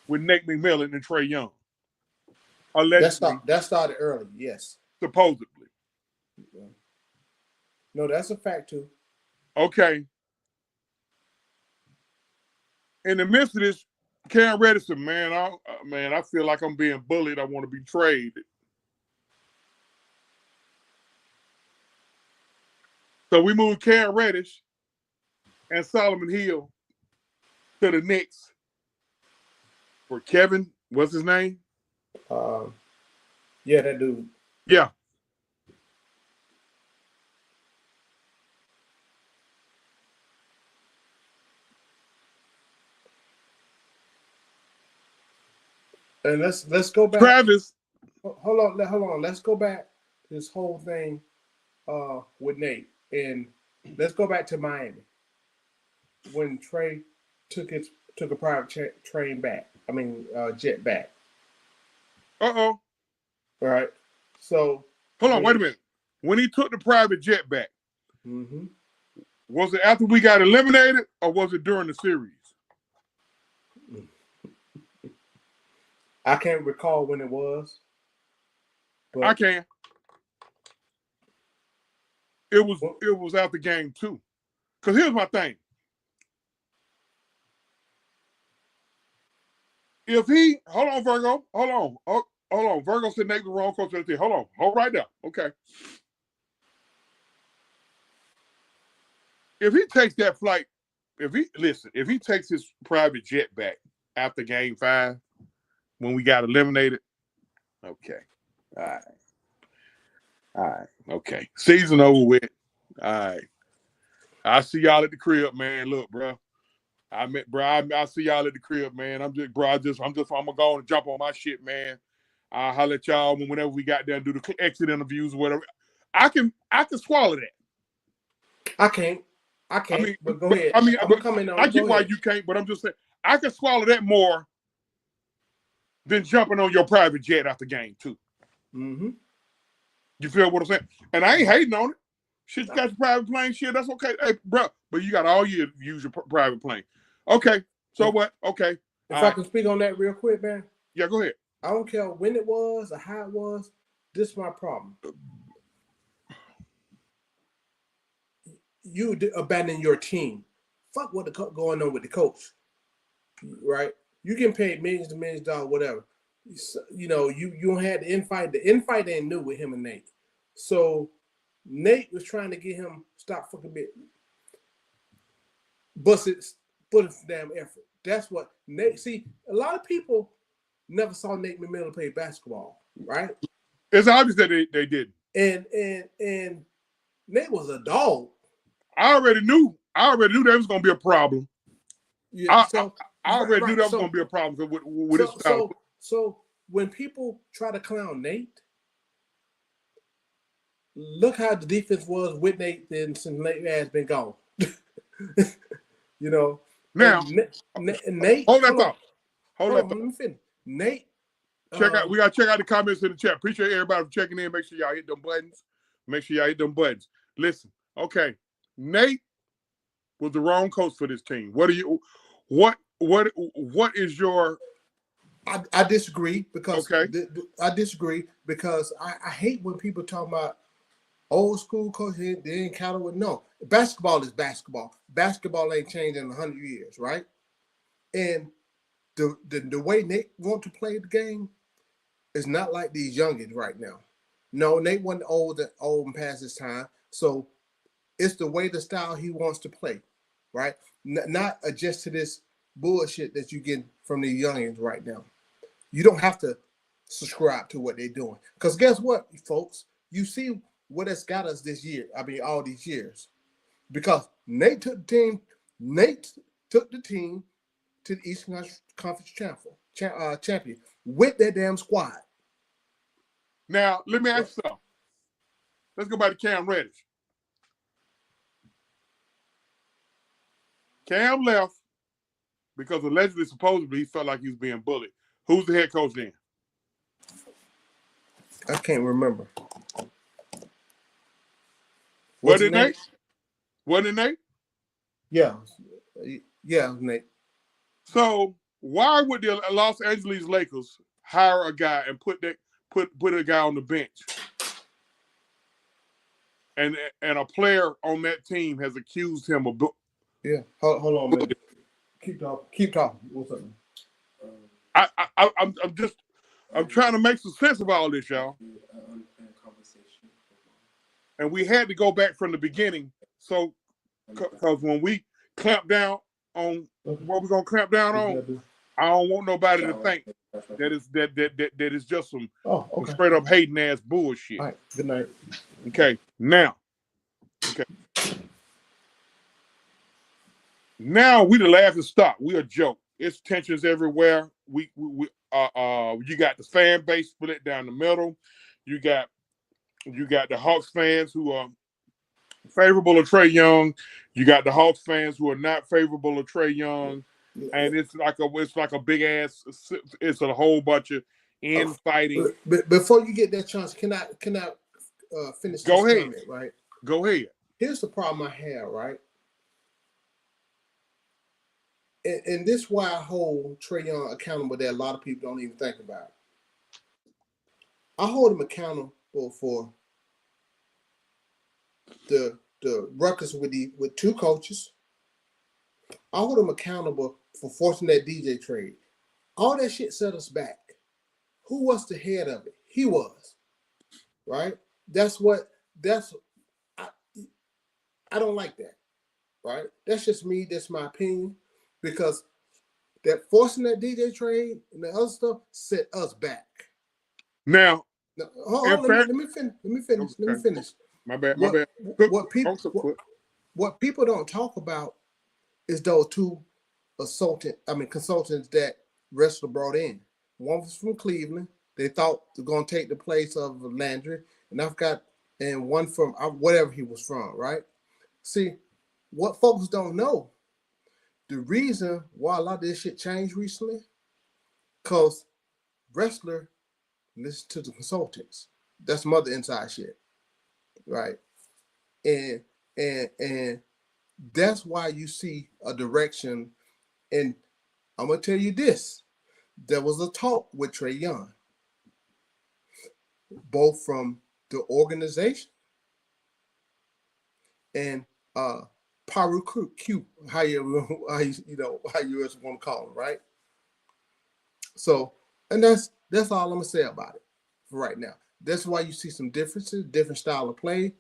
with Nate McMillan and Trae Young. Allegedly. That started early, yes. Supposedly. No, that's a fact too. Okay. in the midst of this, Cam Reddish said, man, I feel like I'm being bullied. I want to be traded. So we moved Cam Reddish and Solomon Hill to the Knicks for Kevin. What's his name? Yeah, that dude. Yeah. And let's go back. Travis. Hold on. Let's go back to this whole thing with Nate. And let's go back to Miami. When Trae took a private train back. Jet back. Uh-oh. All right. So hold on, wait a minute. When he took the private jet back, was it after we got eliminated or was it during the series? I can't recall when it was. But I can. It was after game 2. Because here's my thing. If he, hold on, Virgo, hold on. Virgo said Nate was wrong coach of the team. Hold right there. Okay. If he takes that flight, if he takes his private jet back after game 5, when we got eliminated, okay. All right. Okay. Season over with. All right. I see y'all at the crib, man. Look, bro. I see y'all at the crib, man. I'm gonna go and jump on my shit, man. I'll holler at y'all whenever we got there and do the exit interviews or whatever. I can swallow that. I can't. But go ahead. I get why you can't, but I'm just saying I can swallow that more than jumping on your private jet after game 2. Mm-hmm. You feel what I'm saying? And I ain't hating on it. Shit, you got your private plane, shit, that's okay. Hey, bro, but you got all year to use your private plane. Okay, so what? Okay. If I can speak on that real quick, man. Yeah, go ahead. I don't care when it was or how it was. This is my problem. You abandon your team. Fuck what going on with the coach, right? You can pay millions and millions of dollars, whatever. You know, you don't have the infight. The infight ain't new with him and Nate. So Nate was trying to get him stop fucking bit. Busted, put his damn effort. That's what Nate. See, a lot of people never saw Nate McMillan play basketball, right? It's obvious that they didn't. And Nate was a dog. I already knew that was going to be a problem. Yeah, I already knew that was going to be a problem with his style. So when people try to clown Nate, look how the defense was with Nate since Nate has been gone. You know. Now, Nate. Hold that thought. Let me finish. Nate. We got to check out the comments in the chat. Appreciate everybody for checking in. Make sure y'all hit them buttons. Listen, okay. Nate was the wrong coach for this team. What is your? I disagree because I disagree because I hate when people talk about old school coach. They didn't count with no. Basketball is basketball. Basketball ain't changed in 100 years, right? And the way Nate want to play the game is not like these youngins right now. No, Nate wasn't old and past his time. So it's the way, the style he wants to play, right? Not adjust to this bullshit that you get from the youngins right now. You don't have to subscribe to what they're doing. Because guess what, folks? You see what has got us this year. I mean, all these years. Because Nate took the team to the Eastern Conference champion with that damn squad. Now, let me ask you something. Let's go back to Cam Reddish. Cam left because allegedly, supposedly, he felt like he was being bullied. Who's the head coach then? I can't remember. Wasn't it Nate? Wasn't it Nate? Yeah. Yeah, it was Nate. So why would the Los Angeles Lakers hire a guy and put a guy on the bench? And a player on that team has accused him of Yeah. Hold on a minute. Keep talking. Keep talking. What's up? I'm trying to make some sense of all this, y'all. And we had to go back from the beginning. So, because when we clamp down on what we're gonna clamp down on, I don't want nobody to think that is just some straight up hating ass bullshit. All right. Good night. Okay. Now we the laughing stock. We a joke. It's tensions everywhere. You got the fan base split down the middle. You got the Hawks fans who are favorable of Trae Young. You got the Hawks fans who are not favorable of Trae Young, and it's like a big ass. It's a whole bunch of infighting. But before you get that chance, can I finish? Go this ahead. comment, right. Go ahead. Here's the problem I have, right. And this is why I hold Trae Young accountable that a lot of people don't even think about. I hold him accountable for the ruckus with two coaches. I hold him accountable for forcing that DJ trade. All that shit set us back. Who was the head of it? He was. Right? I don't like that. Right? That's just me. That's my opinion. Because that forcing that DJ trade and the other stuff set us back. Now, hold on, let me finish. My bad. What people don't talk about is those two consultants that wrestler brought in. One was from Cleveland. They thought they're going to take the place of Landry, and one from whatever he was from. Right? See, what folks don't know. The reason why a lot of this shit changed recently, because wrestler listen to the consultants. That's some other inside shit, right? And that's why you see a direction. And I'm gonna tell you this: there was a talk with Trae Young, both from the organization and Paru Q, how you want to call him, right? So, and that's all I'm gonna say about it for right now. That's why you see some differences, different style of play,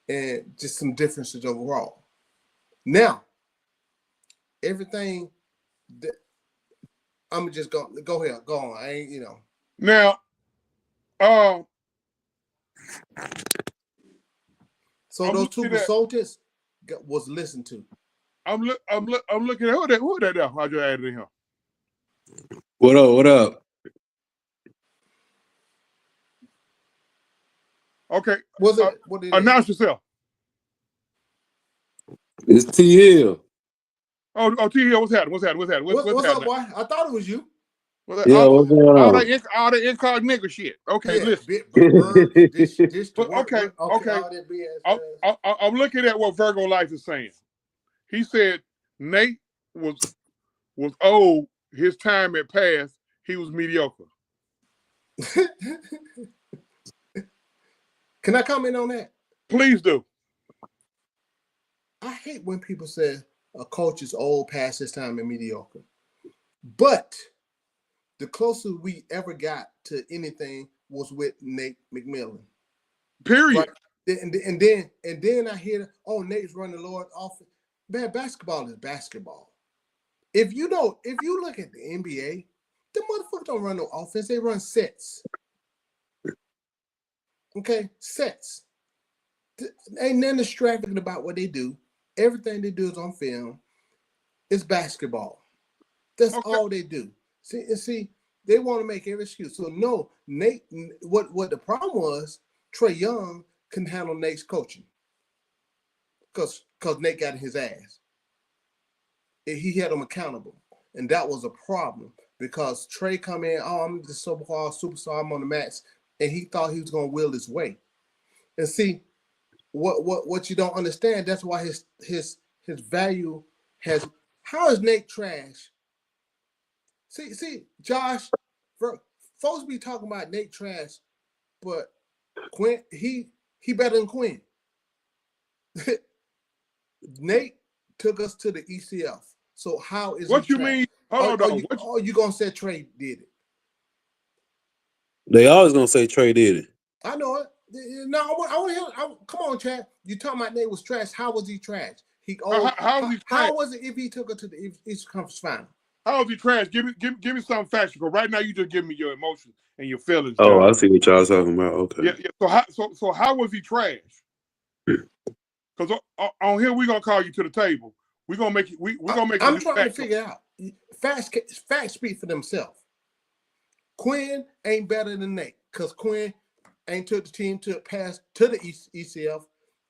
and just some differences overall. Now, everything that I'm just go ahead, go on. I ain't, Now, so those two consultants was listened to. I'm looking at who that there. I just added in here. What up? Okay. What announce yourself. It's T Hill. Oh, T Hill, what's happening? What's up, boy? I thought it was you. What's going on? All the incognito shit. Okay, listen. Okay. I'm looking at what Virgo Life is saying. He said Nate was old. His time had passed. He was mediocre. Can I comment on that? Please do. I hate when people say a coach is old, past his time, and mediocre. But the closest we ever got to anything was with Nate McMillan. Period. Right? And then I hear, Nate's running the Lord offense. Man, basketball is basketball. If you look at the NBA, the motherfuckers don't run no offense. They run sets. Okay, sets. Ain't nothing extravagant about what they do. Everything they do is on film. It's basketball. That's all they do. See, they want to make every excuse. So no, Nate. What the problem was? Trae Young couldn't handle Nate's coaching because Nate got in his ass. He had him accountable, and that was a problem because Trae come in. I'm the so-called superstar. I'm on the max, and he thought he was going to will his way. And see, what you don't understand. That's why his value has. How is Nate trash? See, Josh, folks be talking about Nate trash, but Quinn, he better than Quinn. Nate took us to the ECF. So how is what he you trash? mean? Hold on. Oh, you gonna say Trae did it? They always gonna say Trae did it. I know it. No, I want to hear. Come on, Chad. You talking about Nate was trash? How was he trash? How was he trash? How was it if he took her to the Eastern Conference Final? How was he trash? Give me some facts. Because right now you just give me your emotions and your feelings. Oh, John. I see what y'all talking about. Okay. Yeah. So how was he trash? Because on here we're gonna call you to the table. We're gonna make it. We're gonna make it. I'm trying to figure out. Facts speak for themselves. Quinn ain't better than Nate because Quinn ain't took the team to the ECF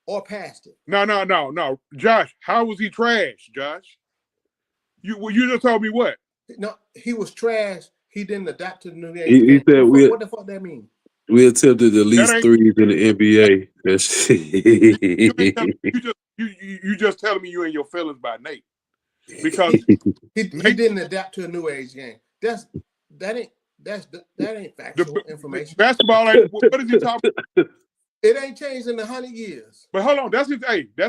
or past it. No. Josh, how was he trash, Josh? You just told me what? No, he was trash. He didn't adapt to the new age. He said what the fuck that mean? We attempted at least threes in the NBA. You just telling me you in your feelings by Nate because he didn't adapt to a new age game. That ain't factual information. Basketball ain't. What is he talking about? It ain't changed in 100 years. But hold on, that's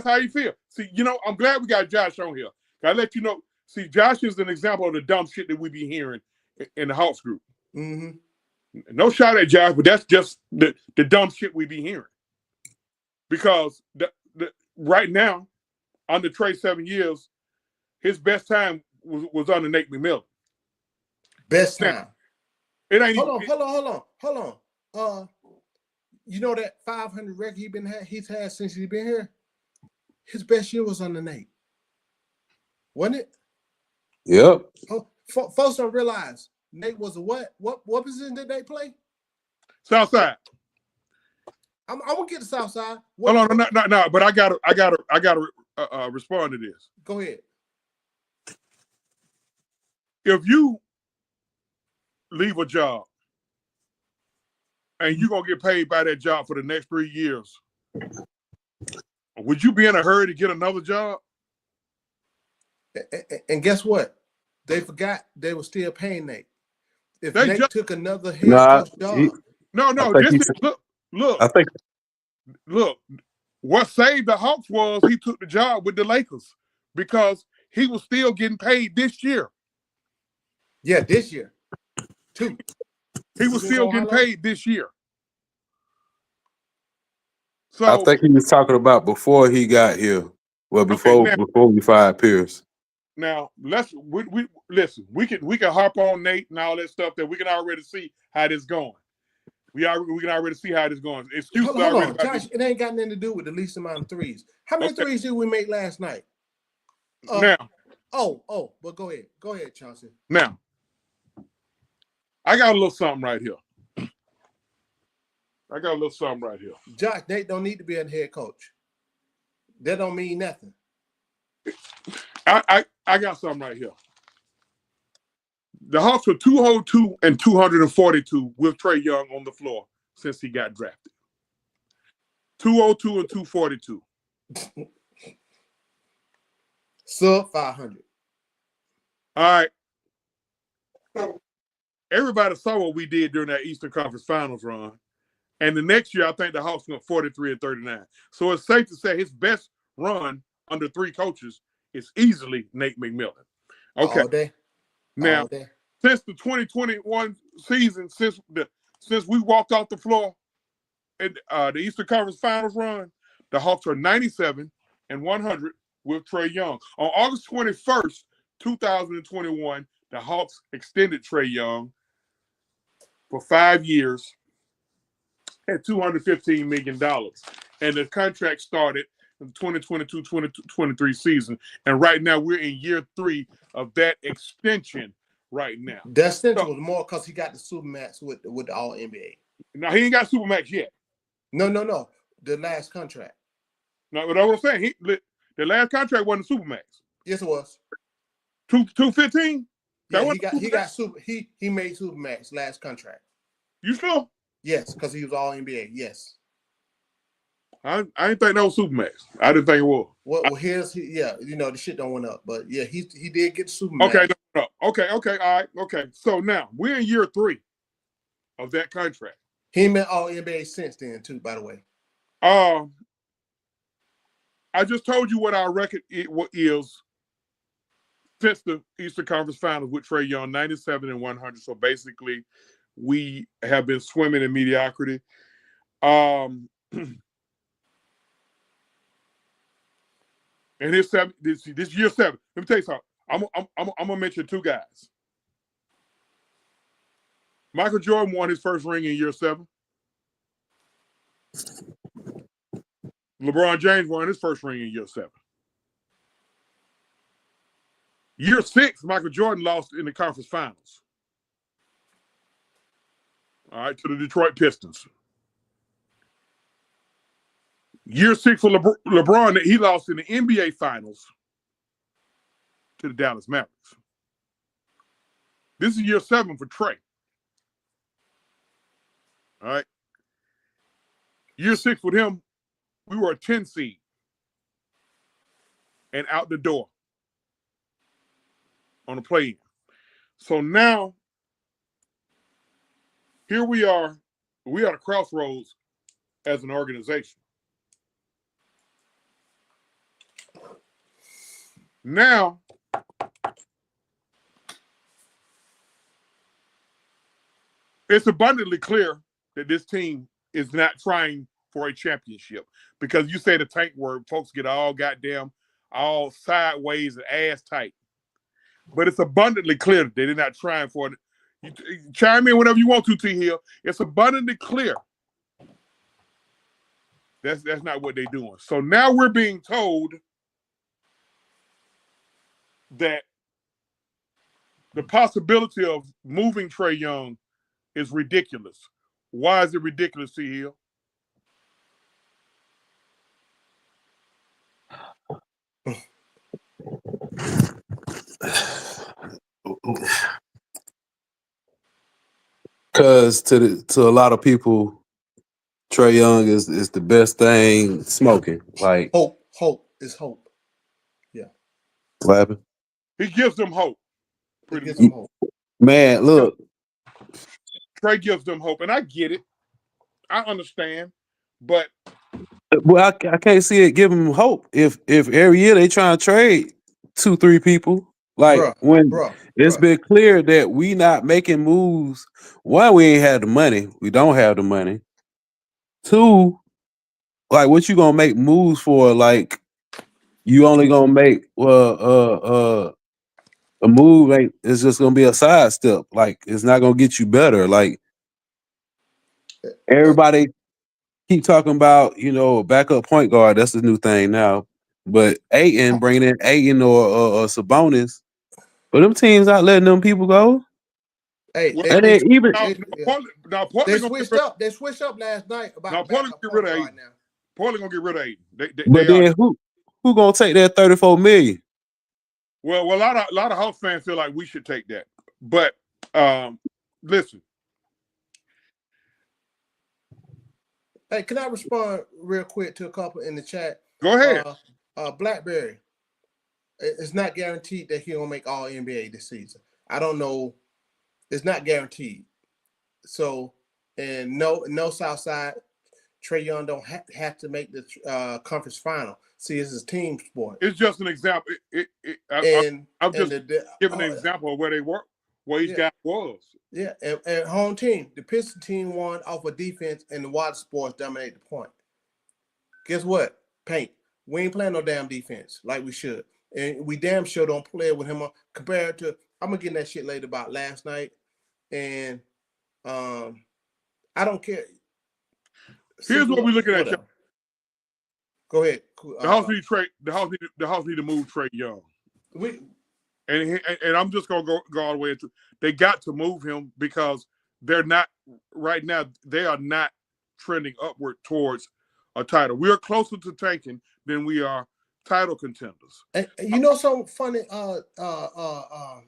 how you feel. See, I'm glad we got Josh on here. I let you know. See, Josh is an example of the dumb shit that we be hearing in the Hawks group. Mm-hmm. No shot at Josh, but that's just the dumb shit we be hearing. Because right now, under Trae 7 years, his best time was under Nate McMillan. Best time. It ain't. Hold on. You know that 500 record he's had since he's been here? His best year was under Nate. Wasn't it? Yep. Oh, folks don't realize Nate was a what? What position did they play? Southside. I'm gonna get the Southside. Hold on, no. But I gotta respond to this. Go ahead. If you leave a job and you're gonna get paid by that job for the next 3 years, would you be in a hurry to get another job? And guess what? They forgot they were still paying Nate. If Nate took another head coach job. Look. What saved the Hawks was he took the job with the Lakers because he was still getting paid this year. Yeah, this year. Too. He was still getting paid this year. So I think he was talking about before he got here. Well, before we fired Pierce. Now listen. We can harp on Nate and all that stuff that we can already see how this going. We can already see how this going. Excuses hold on, Josh. It ain't got nothing to do with the least amount of threes. How many threes did we make last night? Now. But go ahead, Chauncey. Now, I got a little something right here. Josh, Nate don't need to be a head coach. That don't mean nothing. I got something right here. The Hawks were 202 and 242 with Trae Young on the floor since he got drafted. 202 and 242. Sub 500. All right. Everybody saw what we did during that Eastern Conference Finals run. And the next year, I think the Hawks went 43 and 39. So it's safe to say his best run under 3 coaches is easily Nate McMillan. Okay. All day. Now, since the 2021 season, since we walked off the floor in the Eastern Conference Finals run, the Hawks are 97 and 100 with Trae Young. On August 21st, 2021, the Hawks extended Trae Young for 5 years at $215 million. And the contract started in the 2022-2023 season. And right now, we're in year 3 of that extension right now. That extension was more because he got the Supermax with the All-NBA. Now, he ain't got Supermax yet. No. The last contract. No, but what I'm saying, the last contract wasn't Supermax. Yes, it was. 215? Yeah, he made Supermax last contract. You sure? Yes, because he was All-NBA. Yes. I didn't think that was Supermax. I didn't think it was. Well, the shit don't went up, but yeah, he did get Supermax. Okay, no. Okay, all right, okay. So now we're in year 3 of that contract. He been All-NBA since then too, by the way. I just told you what our record is since the Eastern Conference Finals with Trae Young, 97 and 100. So basically, we have been swimming in mediocrity. And this year 7. Let me tell you something. I'm gonna mention 2 guys. Michael Jordan won his first ring in year 7. LeBron James won his first ring in year 7. Year 6, Michael Jordan lost in the conference finals. All right, to the Detroit Pistons. Year 6 for LeBron, he lost in the NBA finals to the Dallas Mavericks. This is year 7 for Trae. All right. Year 6 with him, we were a 10 seed and out the door on the play-in. So now, here we are. We are at a crossroads as an organization. Now, it's abundantly clear that this team is not trying for a championship, because you say the tank word, folks get all goddamn, all sideways and ass tight. But it's abundantly clear that they're not trying for it. You chime in whenever you want to, T. Hill. It's abundantly clear that's not what they're doing. So now we're being told that the possibility of moving Trae Young is ridiculous. Why is it ridiculous, T. Hill? Because to a lot of people, Trae Young is the best thing smoking. Like hope is hope. Yeah. What happened? He gives them hope. Pretty much. Hope. Man, look. Trae gives them hope, and I get it. I understand, but well, I can't see it giving them hope if every year they try to trade 2-3 people. Like it's been clear that we not making moves. One, we ain't had the money. We don't have the money. 2, like what you gonna make moves for? Like you only gonna make a move like it's just gonna be a sidestep. Like it's not gonna get you better. Like everybody keep talking about, a backup point guard. That's the new thing now. But Ayton, bringing in Ayton or Sabonis, but them teams not letting them people go. Hey, they switched up. They switched up last night about Portland get rid of Ayton. Now. Portland gonna get rid of Ayton. But then who gonna take that $34 million? Well, a lot of Hawks fans feel like we should take that. But listen. Hey, can I respond real quick to a couple in the chat? Go ahead. Blackberry. It's not guaranteed that he'll make all NBA this season. I don't know. It's not guaranteed. So, and no Southside, Trae Young don't have to make the conference final. See, it's a team sport. It's just an example. I'm just giving an example of where they were, where each guy was. Yeah, and home team. The Pistons team won off of defense, and the Water Sports dominate the point. Guess what? Paint. We ain't playing no damn defense like we should. And we damn sure don't play with him compared to, I'm going to get in that shit later about last night. And I don't care. Here's what we're looking at. Go ahead. The Hawks need to move Trae Young. And I'm just gonna go all the way into. They got to move him because they're not right now. They are not trending upward towards a title. We are closer to tanking than we are title contenders. And you know something funny,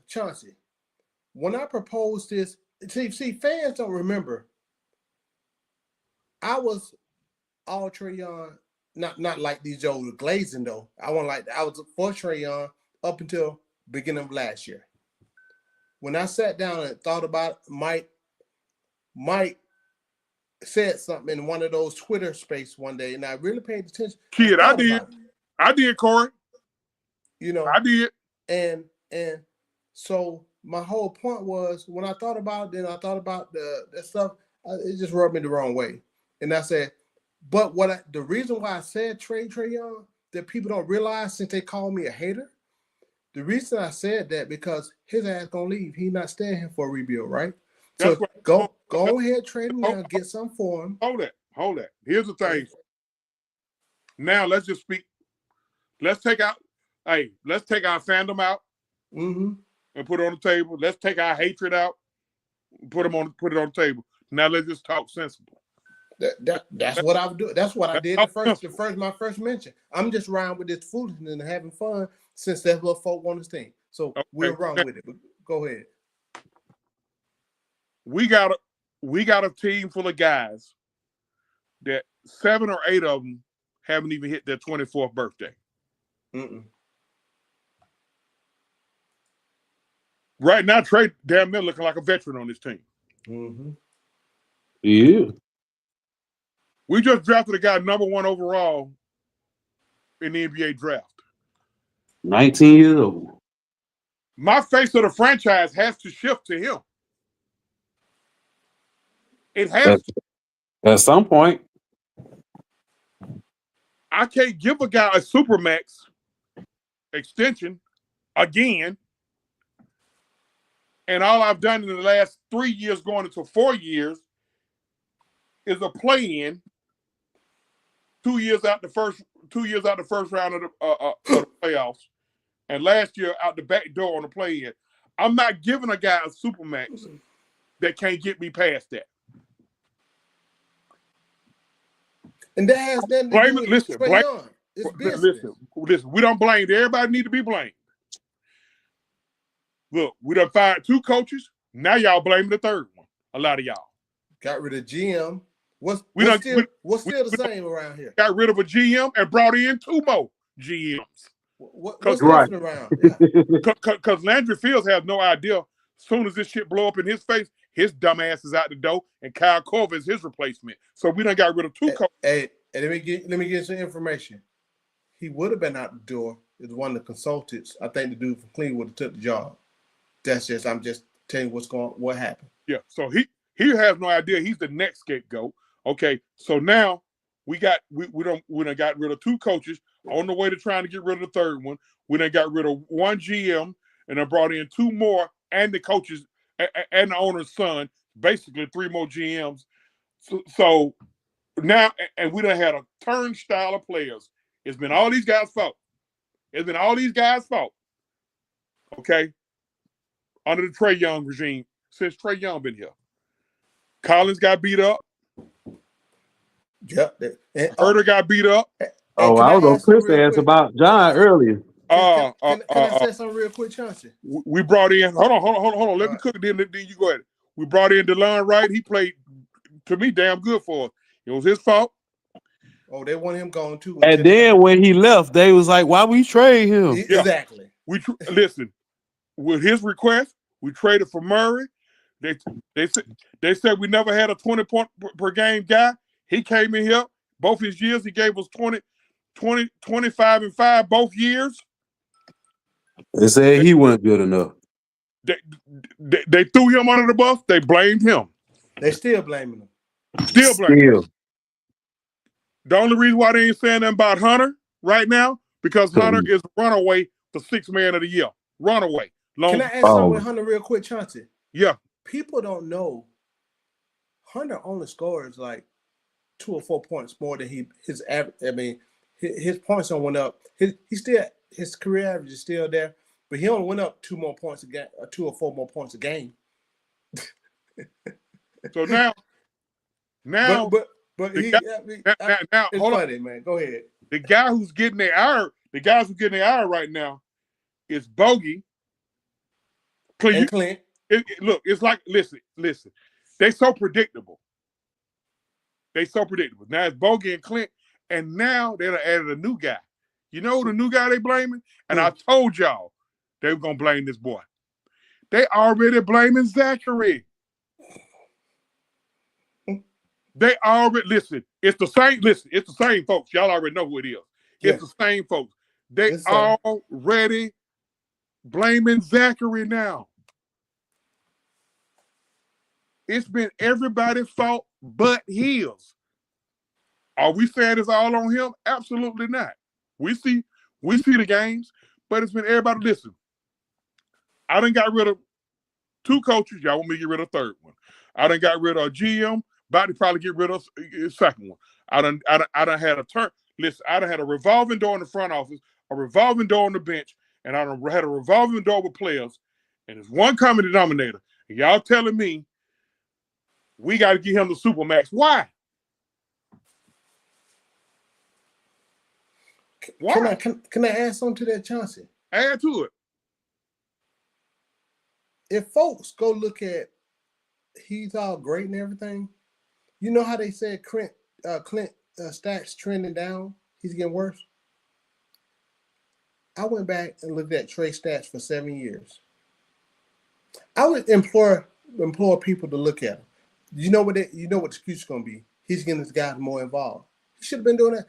Chauncey? When I proposed this, see, fans don't remember. I was all Trae Young, not like these Joe Glazing though. I was for Trae Young up until beginning of last year. When I sat down and thought about it, Mike said something in one of those Twitter space one day, and I really paid attention. I did, Corey. You know, I did. And And so my whole point was when I thought about it, then I thought about that stuff. It just rubbed me the wrong way. And I said, but the reason why I said Trae Young that people don't realize since they call me a hater, the reason I said that because his ass gonna leave. He not staying here for a rebuild, right? So go ahead, trade him now, get some for him. Hold that. Here's the thing. Now let's just speak. Let's take our fandom out and put it on the table. Let's take our hatred out, put it on the table. Now let's just talk sensible. That's what I would do. That's what I did my first mention. I'm just around with this foolishness and having fun since that's what folk want to think. So we're wrong with it. But go ahead. We got a team full of guys that 7 or 8 of them haven't even hit their 24th birthday. Right now, Trae damn near looking like a veteran on this team. Yeah. We just drafted a guy #1 overall in the NBA draft. 19 years old. My face of the franchise has to shift to him. It has to. At some point. I can't give a guy a Supermax extension again. And all I've done in the last 3 years, going into 4 years, is a play-in. 2 years out the first round of the playoffs, and last year out the back door on the play-in. I'm not giving a guy a Supermax that can't get me past that. And that has nothing to do with Trae Young. It's business. Listen, we don't blame. Everybody need to be blamed. Look, we done fired 2 coaches. Now y'all blaming the third one. A lot of y'all. Got rid of GM. What's still the same around here? Got rid of a GM and brought in 2 more GMs. What's different around? Because Landry Fields has no idea. As soon as this shit blow up in his face, his dumb ass is out the door, and Kyle Korver is his replacement. So we done got rid of 2 coaches. Hey, let me get some information. He would have been out the door as one of the consultants. I think the dude from Cleveland would have took the job. I'm just telling you what happened. Yeah, so he has no idea. He's the next scapegoat. Okay, so now we done got rid of 2 coaches on the way to trying to get rid of the third one. We done got rid of 1 GM and then brought in 2 more and the coaches and the owner's son, basically 3 more GMs. So now, and we done had a turnstile of players. It's been all these guys' fault. Okay, under the Trae Young regime since Trae Young been here. Collins got beat up. Yep. Herder got beat up. I was on Chris asked about John earlier. Can I say something real quick, Chauncey? We brought in. Hold on. Let me cook it. Then you go ahead. We brought in DeLon Wright. He played, to me, damn good for us. It was his fault. Oh, they want him gone too. And then when he left, they was like, "Why we trade him?" Exactly. Listen. With his request, we traded for Murray. They said we never had a 20-point per game guy. He came in here both his years. He gave us 20, 25, and 5 both years. They said he wasn't good enough. They threw him under the bus. They blamed him. They still blaming him. Still blaming him. The only reason why they ain't saying nothing about Hunter right now, because Hunter is runaway for 6th man of the year. Runaway. Can I ask something with Hunter real quick, Chauncey? Yeah. People don't know Hunter only scores like 2 or 4 points more than his average. I mean, his points don't went up. His career average is still there, but he only went up 2 more points a game, 2 or 4 more points a game. So now, it's funny, man. Go ahead. The guys who's getting their ire right now is Bogey. Clint. Look, it's like listen. They so predictable. Now it's Bogey and Clint, and now they done added a new guy. You know the new guy they blaming? And I told y'all they were gonna blame this boy. They already blaming Zachary. They already It's the same folks. Y'all already know who it is. It's the same folks. They already blaming Zachary now. It's been everybody's fault but his. Are we saying it's all on him? Absolutely not. We see the games, but it's been everybody. Listen, I done got rid of 2 coaches. Y'all want me to get rid of a 3rd one. I done got rid of a GM. About to probably get rid of a 2nd one. I done had a turn. Listen, I done had a revolving door in the front office, a revolving door on the bench, and I done had a revolving door with players. And there's one common denominator. And y'all telling me we got to give him the Supermax. Why? Why? Can I add something to that, Chauncey? Add to it. If folks go look at he's all great and everything, you know how they said Clint stats trending down? He's getting worse. I went back and looked at Trae stats for 7 years. I would implore people to look at him. You know what the excuse is going to be? He's getting his guys more involved. He should have been doing that.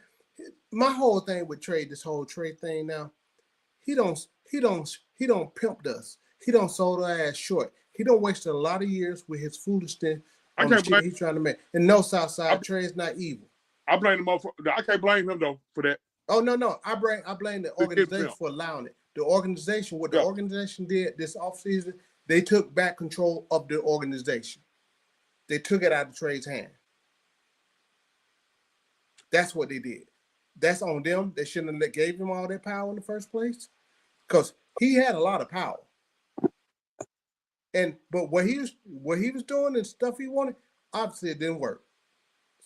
My whole thing with Trae, this whole Trae thing now, he don't pimped us. He don't sold our ass short. He don't wasted a lot of years with his foolishness on the shit he's trying to make. And no, Southside, Trae is not evil. I blame him I can't blame him though for that. Oh no. I blame the organization for allowing it. The organization, what the organization did this offseason, they took back control of the organization. They took it out of Trae's hand. That's what they did. That's on them. They shouldn't have gave him all that power in the first place. Because he had a lot of power. But what he was doing and stuff he wanted, obviously it didn't work.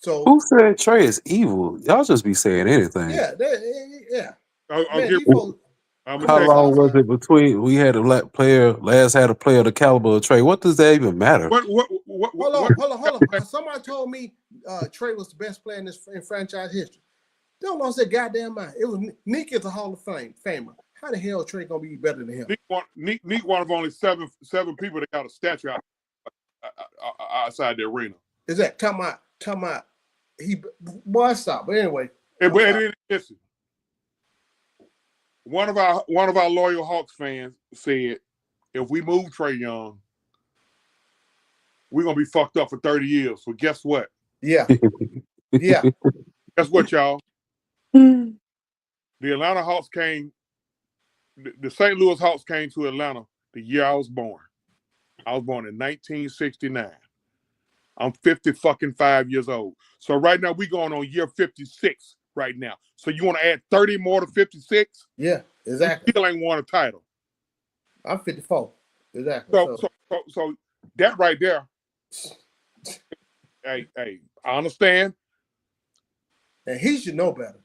So who said Trae is evil? Y'all just be saying anything. Yeah. How long was it between we had a player the caliber of Trae? What does that even matter? Hold on. Somebody told me Trae was the best player in franchise history. Don't lost that goddamn mind. It was Nick is a Hall of Famer. How the hell Trae gonna be better than him? Nick one of only seven people that got a statue outside the arena. Is that talking about he boy stop? But anyway. Listen. One of our loyal Hawks fans said, if we move Trae Young, we're gonna be fucked up for 30 years. So guess what? Yeah. Yeah. Guess what, y'all? The Atlanta Hawks came. The St. Louis Hawks came to Atlanta the year I was born. I was born in 1969. I'm 55 years old. So right now we going on year 56 right now. So you want to add 30 more to 56? Yeah, exactly. You still ain't won a title. I'm 54. Exactly. So that right there. Hey, I understand. And he should know better.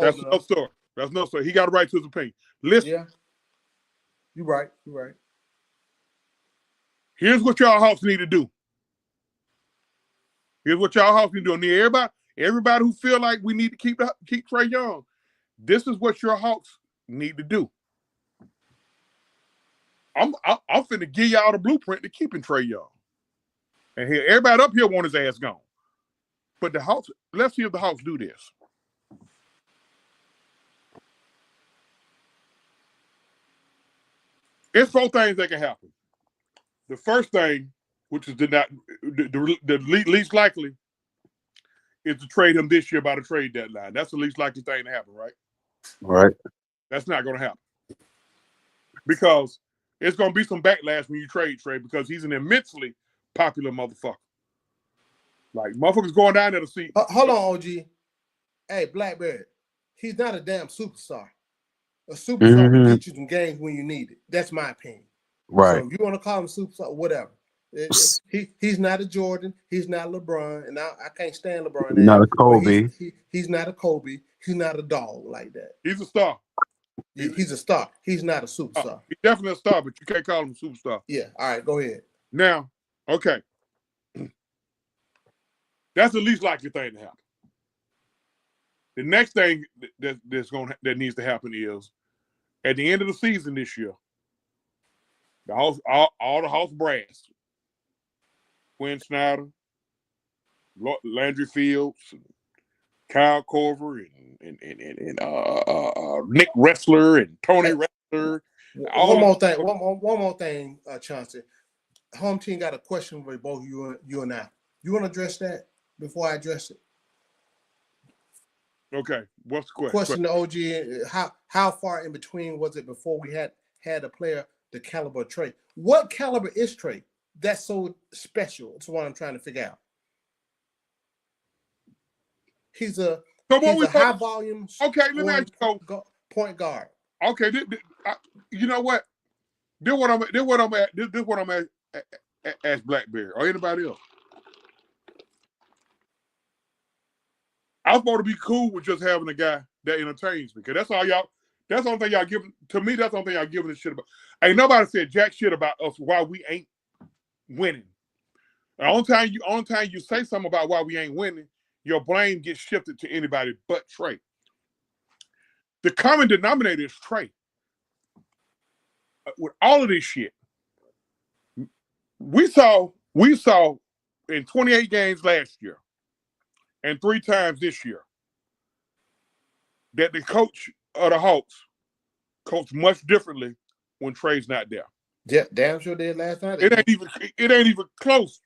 That's no story. That's no story. He got a right to his opinion. Listen. Yeah. You're right. Here's what y'all Hawks need to do. Here's what y'all Hawks need to do. Everybody who feel like we need to keep Trae Young, this is what your Hawks need to do. I'm finna give y'all the blueprint to keeping Trae Young. And here, everybody up here want his ass gone. But the Hawks, let's see if the Hawks do this. It's 4 things that can happen. The first thing, which is the least likely, is to trade him this year by the trade deadline. That's the least likely thing to happen, right? Right. That's not going to happen. Because it's going to be some backlash when you trade Trae because he's an immensely popular motherfucker. Like, motherfuckers going down there to see. Hold on, OG. Hey, Blackbird. He's not a damn superstar. A superstar will get you some games when you need it. That's my opinion. Right. So if you want to call him superstar, whatever. He's not a Jordan. He's not LeBron. And I can't stand LeBron. Not a Kobe. He's not a Kobe. He's not a dog like that. He's a star. He's a star. He's not a superstar. He's definitely a star, but you can't call him a superstar. Yeah. All right. Go ahead. Now, okay. That's the least likely thing to happen. The next thing that needs to happen is at the end of the season this year, the House, all the House brass, Quinn Snyder, Landry Fields, Kyle Korver, and Nick Wrestler and Tony Wrestler One more thing, Chauncey. Home team got a question for both you and I. You want to address that before I address it? Okay. What's the question? Question to OG: How far in between was it before we had a player the caliber of Trae? What caliber is Trae? That's so special. That's what I'm trying to figure out. He's a high volume. Okay, let me ask you. Point guard. Okay, you know what? This what I'm at. Ask Blackberry or anybody else. I'm supposed to be cool with just having a guy that entertains me, because that's all y'all. That's the only thing y'all give to me. That's the only thing y'all giving a shit about. Ain't nobody said jack shit about us why we ain't winning. The only time you say something about why we ain't winning, your blame gets shifted to anybody but Trae. The common denominator is Trae. With all of this shit, we saw in 28 games last year and 3 times this year that the coach of the Hawks coached much differently when Trae's not there. Yeah, damn sure did last night. It ain't even close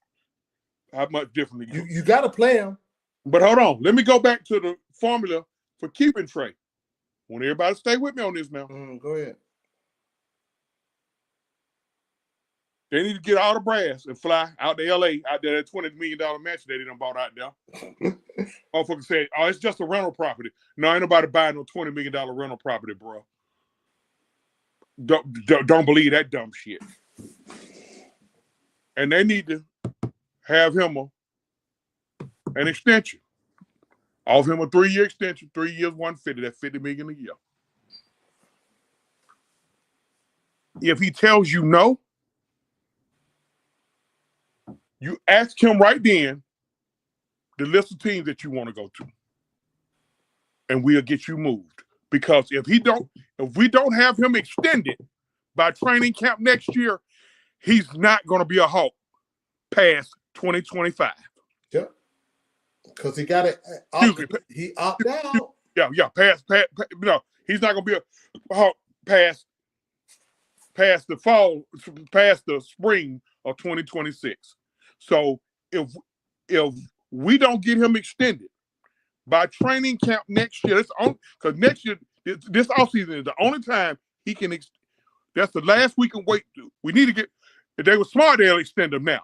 how much differently. You got to play him. But hold on. Let me go back to the formula for keeping Trae. I want everybody to stay with me on this now. Go ahead. They need to get all the brass and fly out to LA, out there, that $20 million match that they done bought out there. Motherfuckers say, oh, it's just a rental property. No, ain't nobody buying no $20 million rental property, bro. Don't believe that dumb shit. And they need to have him an extension. Offer him a 3-year extension, 3 years, 150. That's $50 million a year. If he tells you no, you ask him right then the list of teams that you want to go to, and we'll get you moved. Because if we don't have him extended by training camp next year, he's not going to be a Hawk past 2025. Yep. Because he got it. He opted out. Yeah. Past. No, he's not going to be a Hawk past the fall, past the spring of 2026. So if we don't get him extended by training camp next year, because next year, this offseason is the only time he can. That's the last we can wait to. We need to get. If they were smart, they'll extend him now.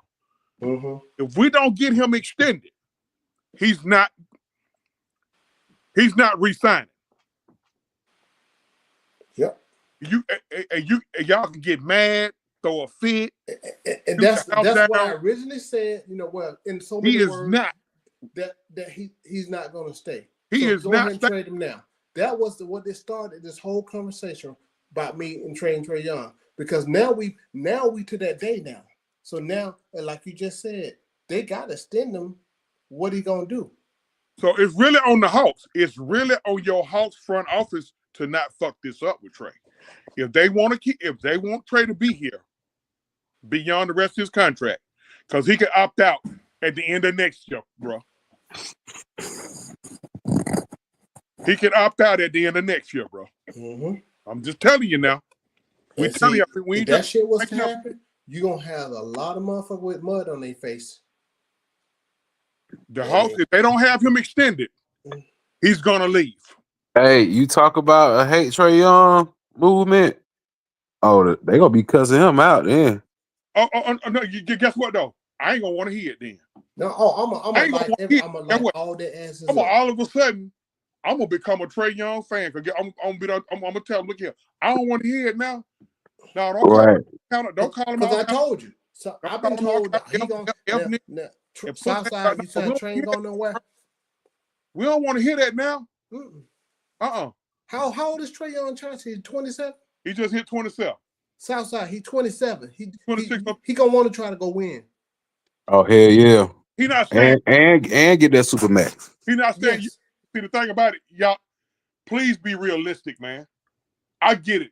Mm-hmm. If we don't get him extended, he's not re-signing. Yep. Y'all can get mad, throw a fit, and that's what I originally said. In so many words, not that he's not going to stay. He is go not. ahead and trade him now. That was what they started this whole conversation about me and trading Trae Young, because now we to that day now. So now, like you just said, they got to extend him. What he gonna do? So it's really on the Hawks. It's really on your Hawks front office to not fuck this up with Trae. If they want Trae to be here beyond the rest of his contract, because he can opt out at the end of next year, bro. He can opt out at the end of next year, bro. Mm-hmm. I'm just telling you now. If that shit was to happen, you're going to have a lot of motherfuckers with mud on their face. The Hawks, if they don't have him extended, he's going to leave. Hey, you talk about a hate Trae Young movement. Oh, they going to be cussing him out then. Oh, no, guess what, though? I ain't going to want to hear it then. No, I'm going to like all their asses. All of a sudden, I'm gonna become a Trae Young fan because I'm gonna tell him, look here, I don't want to hear it now. No, don't call him. Because I told you. So I've been told that he gonna Southside. You said Trae going nowhere. We don't want to hear that now. How old is Trae Young? He's 27. He just hit 27. Southside, he's 27. He 26. He gonna want to try to go win. Oh hell yeah. He not saying and get that super max. He not saying. Yes. See, the thing about it, y'all, please be realistic, man. I get it.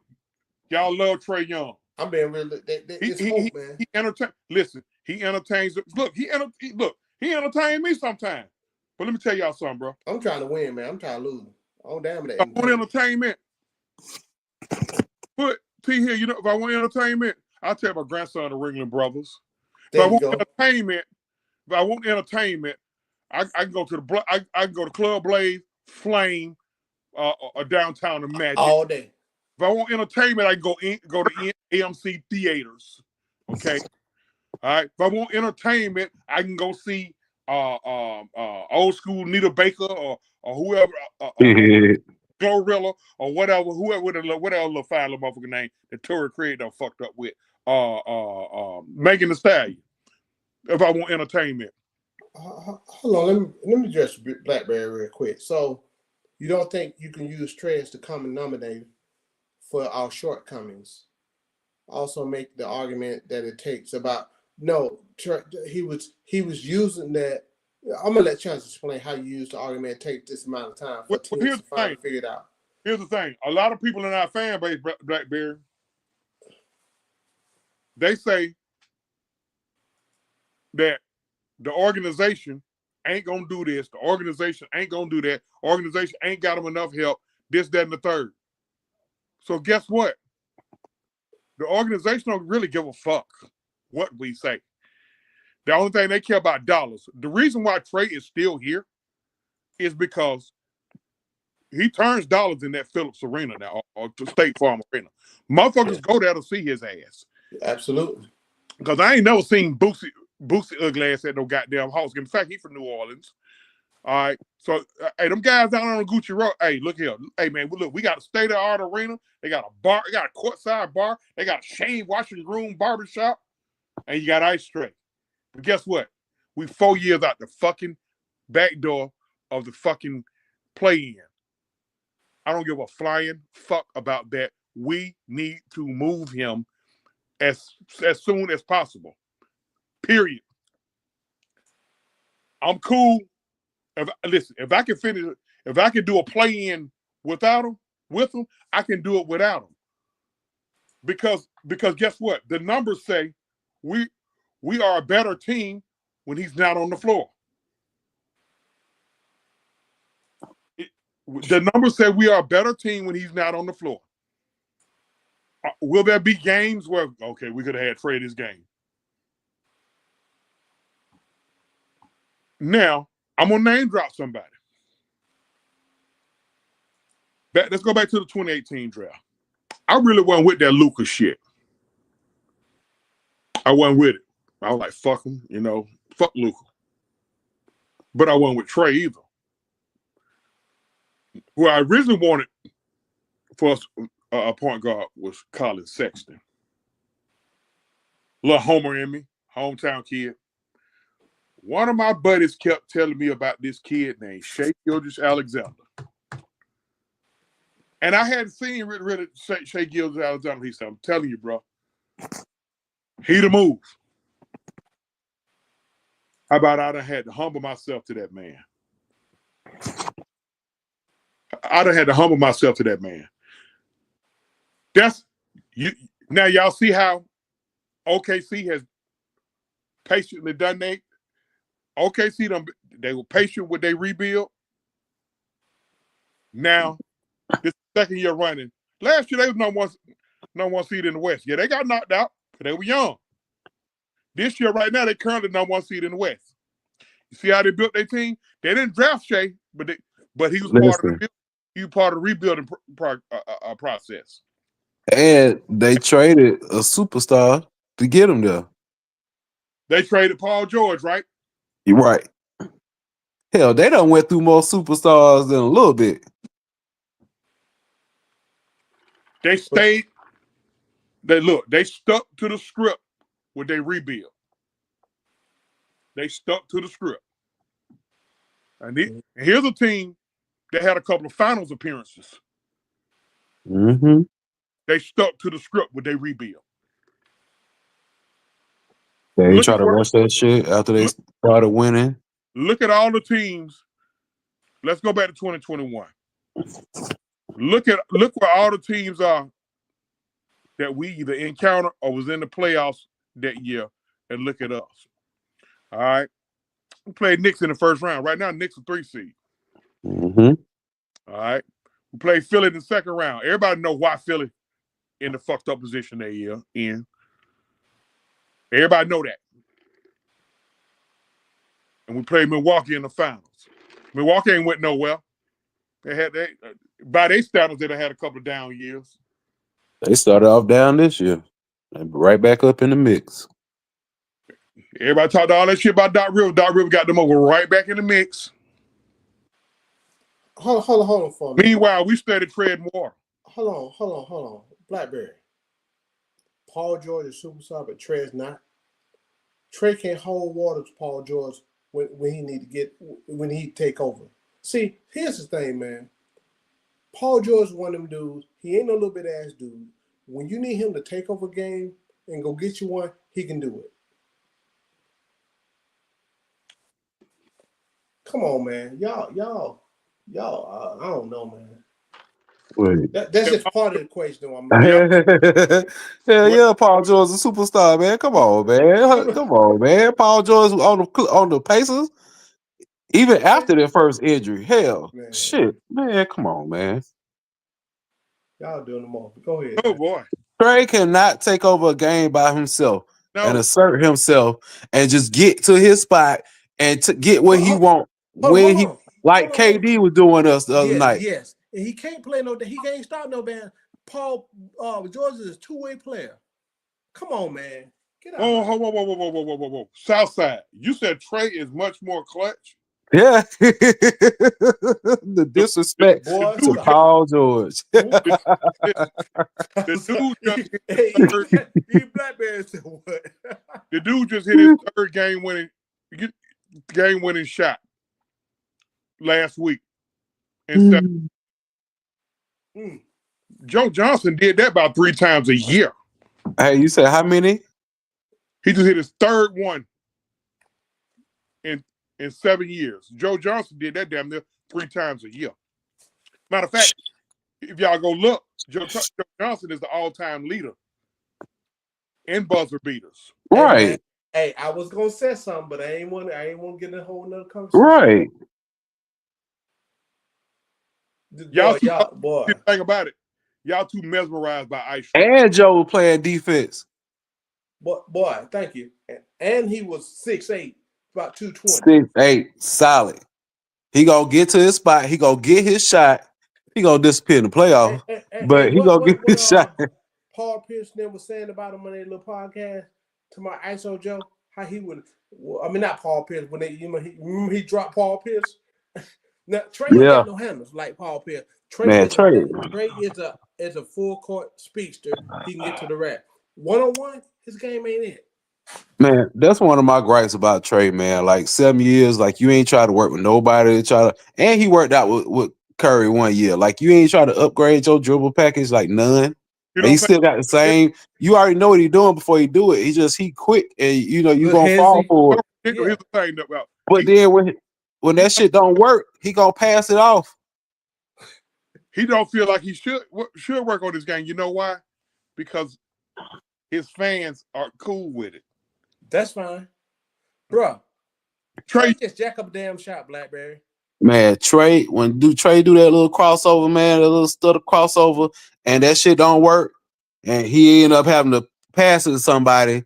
Y'all love Trae Young. I'm being realistic. Man. He entertains. Listen, he entertains. Look, he entertained me sometimes. But let me tell y'all something, bro. I'm trying to win, man. I'm trying to lose. Oh, damn it. On entertainment. T here, if I want entertainment, I'll tell my grandson the Ringling Brothers. There if I you want entertainment, I can go to I can go to Club Blaze, Flame, or downtown and Magic all day. If I want entertainment, I can go to AMC theaters. Okay. All right. If I want entertainment, I can go see old school Nita Baker or whoever, Glorilla or whatever little fine little motherfucker name that Tory Craig done fucked up with. Megan Thee Stallion. If I want entertainment. Hold on, let me address Blackberry real quick. So you don't think you can use Trae as the common denominator for our shortcomings? Also make the argument that it takes about he was using that. I'm gonna let Chance explain how you use the argument. Take this amount of time for teams to finally figure it out. Here's the thing: a lot of people in our fan base, Blackberry, they say that the organization ain't gonna do this. The organization ain't gonna do that. Organization ain't got them enough help. This, that, and the third. So guess what? The organization don't really give a fuck what we say. The only thing they care about dollars. The reason why Trae is still here is because he turns dollars in that Phillips Arena now, or to State Farm Arena. Motherfuckers go there to see his ass. Absolutely. Because I ain't never seen Boosie ugly ass at no goddamn house. In fact, he from New Orleans. All right. So, hey, them guys down on the Gucci Road. Hey, look here. Hey, man, look, we got a state-of-the-art arena. They got a bar. They got a courtside bar. They got a shave washing room, barbershop. And you got Ice Trae. But guess what? We 4 years out the fucking back door of the fucking play-in. I don't give a flying fuck about that. We need to move him as soon as possible. Period. I'm cool. If I can do a play-in with him, I can do it without him. Because guess what? The numbers say we are a better team when he's not on the floor. The numbers say we are a better team when he's not on the floor. Will there be games where, okay, we could have had Trae this game? Now, I'm going to name drop somebody. Let's go back to the 2018 draft. I really wasn't with that Luka shit. I wasn't with it. I was like, fuck him, fuck Luka. But I wasn't with Trae either. Who I originally wanted for a point guard was Colin Sexton. Little homer in me, hometown kid. One of my buddies kept telling me about this kid named Shai Gilgeous-Alexander. And I hadn't seen really Shai Gilgeous-Alexander. He said, I'm telling you, bro, he the move. How about I done had to humble myself to that man? I done had to humble myself to that man. That's you. Now y'all see how OKC has patiently done that. OKC they were patient with their rebuild. Now, this second year running. Last year they was number one seed in the West. Yeah, they got knocked out because they were young. This year, right now, they currently number one seed in the West. You see how they built their team? They didn't draft Shai, but he was part of the rebuilding process. And they traded a superstar to get him there. They traded Paul George, right? You're right. Hell, they done went through more superstars than a little bit. They stayed. They stuck to the script when they rebuild. They stuck to the script. And here's a team that had a couple of finals appearances. Mm-hmm. They stuck to the script when they rebuild. They try to rush that shit after they started winning. Look at all the teams. Let's go back to 2021. Look where all the teams are that we either encountered or was in the playoffs that year, and look at us. All right. We played Knicks in the first round. Right now, Knicks are 3 seed. Mm-hmm. All right. We played Philly in the second round. Everybody know why Philly in the fucked up position they are in. Everybody know that. And we played Milwaukee in the finals. Milwaukee ain't went nowhere. By their standards, they had a couple of down years. They started off down this year. And right back up in the mix. Everybody talked all that shit about Doc Rivers. Doc Rivers got them over right back in the mix. Hold on for me. Meanwhile, we studied Trae and water. Hold on. Blackberry. Paul George is superstar, but Trae is not. Trae can't hold water to Paul George when he take over. See, here's the thing, man. Paul George is one of them dudes. He ain't no little bit ass dude. When you need him to take over a game and go get you one, he can do it. Come on, man. Y'all, I don't know, man. Wait. That's just part of the equation, though. Yeah, Paul George is a superstar, man. Come on, man. Paul George on the Pacers, even after their first injury. Hell, man. Shit, man. Come on, man. Y'all doing them all. Go ahead. Oh, boy. Trae cannot take over a game by himself and assert himself and just get to his spot and to get what he want when he like KD was doing us the other night. Yes, and he can't play he can't stop no band. Paul George is a two-way player. Come on, man. Get out. Oh, whoa. Southside, you said Trae is much more clutch? Yeah. The disrespect to Paul George. The dude just hit his Blackberry said what? The dude just hit his third game winning shot last week. And Joe Johnson did that about 3 times a year. Hey, you said how many? He just hit his third one in 7 years. Joe Johnson did that damn near 3 times a year. Matter of fact, if y'all go look, Joe Johnson is the all-time leader in buzzer beaters. Right. Hey, I was gonna say something, but I ain't want to get in a whole nother conversation. Right. Boy. Think about it. Y'all too mesmerized by ice. And Joe was playing defense. Boy, thank you. And he was 6'8", about 220. 6'8", solid. He gonna get to his spot. He gonna get his shot. He gonna disappear in the playoff. But he gonna get his shot. Paul Pierce was saying about him on their little podcast to my ISO Joe, how he would. I mean, not Paul Pierce. When he dropped Paul Pierce. Now Trae don't got no handles like Paul Pierce. Trae is a full court speedster. He can get to the rack. 1-on-1, his game ain't it. Man, that's one of my gripes about Trae, man. Like 7 years, like you ain't try to work with nobody. And he worked out with Curry 1 year. Like you ain't try to upgrade your dribble package, like none. And he still got the same. You already know what he's doing before he do it. He quick, and you gonna fall for it. Here's the thing about. But then when that shit don't work, he gonna pass it off. He don't feel like he should work on this game. You know why? Because his fans are cool with it. That's fine. Bro. Trae just jack up a damn shot, Blackberry. Man, Trae, when Trae do that little crossover, man, that little stutter crossover, and that shit don't work, and he end up having to pass it to somebody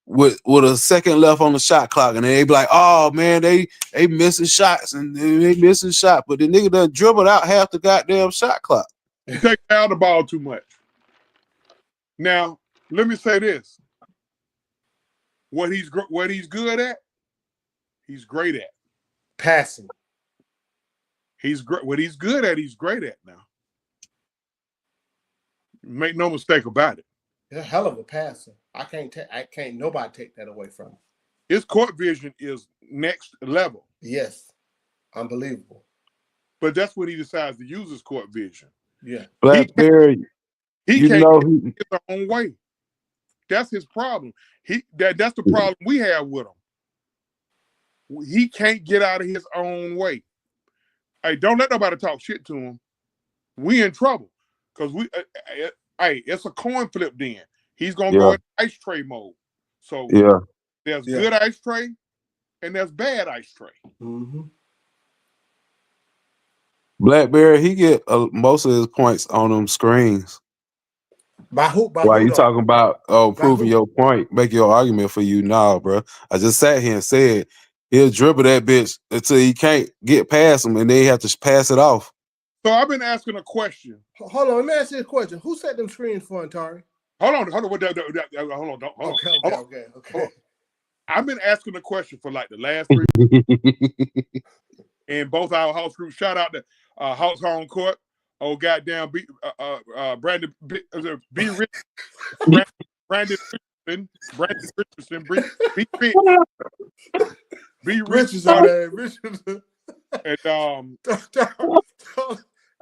with a second left on the shot clock, and they be like, oh man, they missing shots and they missing shot, but the nigga done dribbled out half the goddamn shot clock. He take out the ball too much. Now, let me say this. What he's good at, he's great at. Passing. What he's good at, he's great at now. Make no mistake about it. He's a hell of a passer. I can't nobody take that away from him. His court vision is next level. Yes. Unbelievable. But that's when he decides to use his court vision. Yeah. Blackberry. He can't get his own way. That's his problem. That's the problem we have with him. He can't get out of his own way. Hey, don't let nobody talk shit to him. We in trouble. Because it's a coin flip then. He's going to go in ice tray mode. So there's good ice tray and there's bad ice tray. Mm-hmm. Blackberry, he get most of his points on them screens. By who? Why you talking about proving your point, make your argument for you? Nah, bro. I just sat here and said he'll dribble that bitch until he can't get past him, and then he have to pass it off. So I've been asking a question. Hold on, let me ask you a question. Who set them screens for Atari? Hold on. Okay. I've been asking a question for like the last 3 weeks. In both our house groups. Shout out to House Home Court. Oh goddamn, Brandon B. Brandon Richardson, B. Richardson. And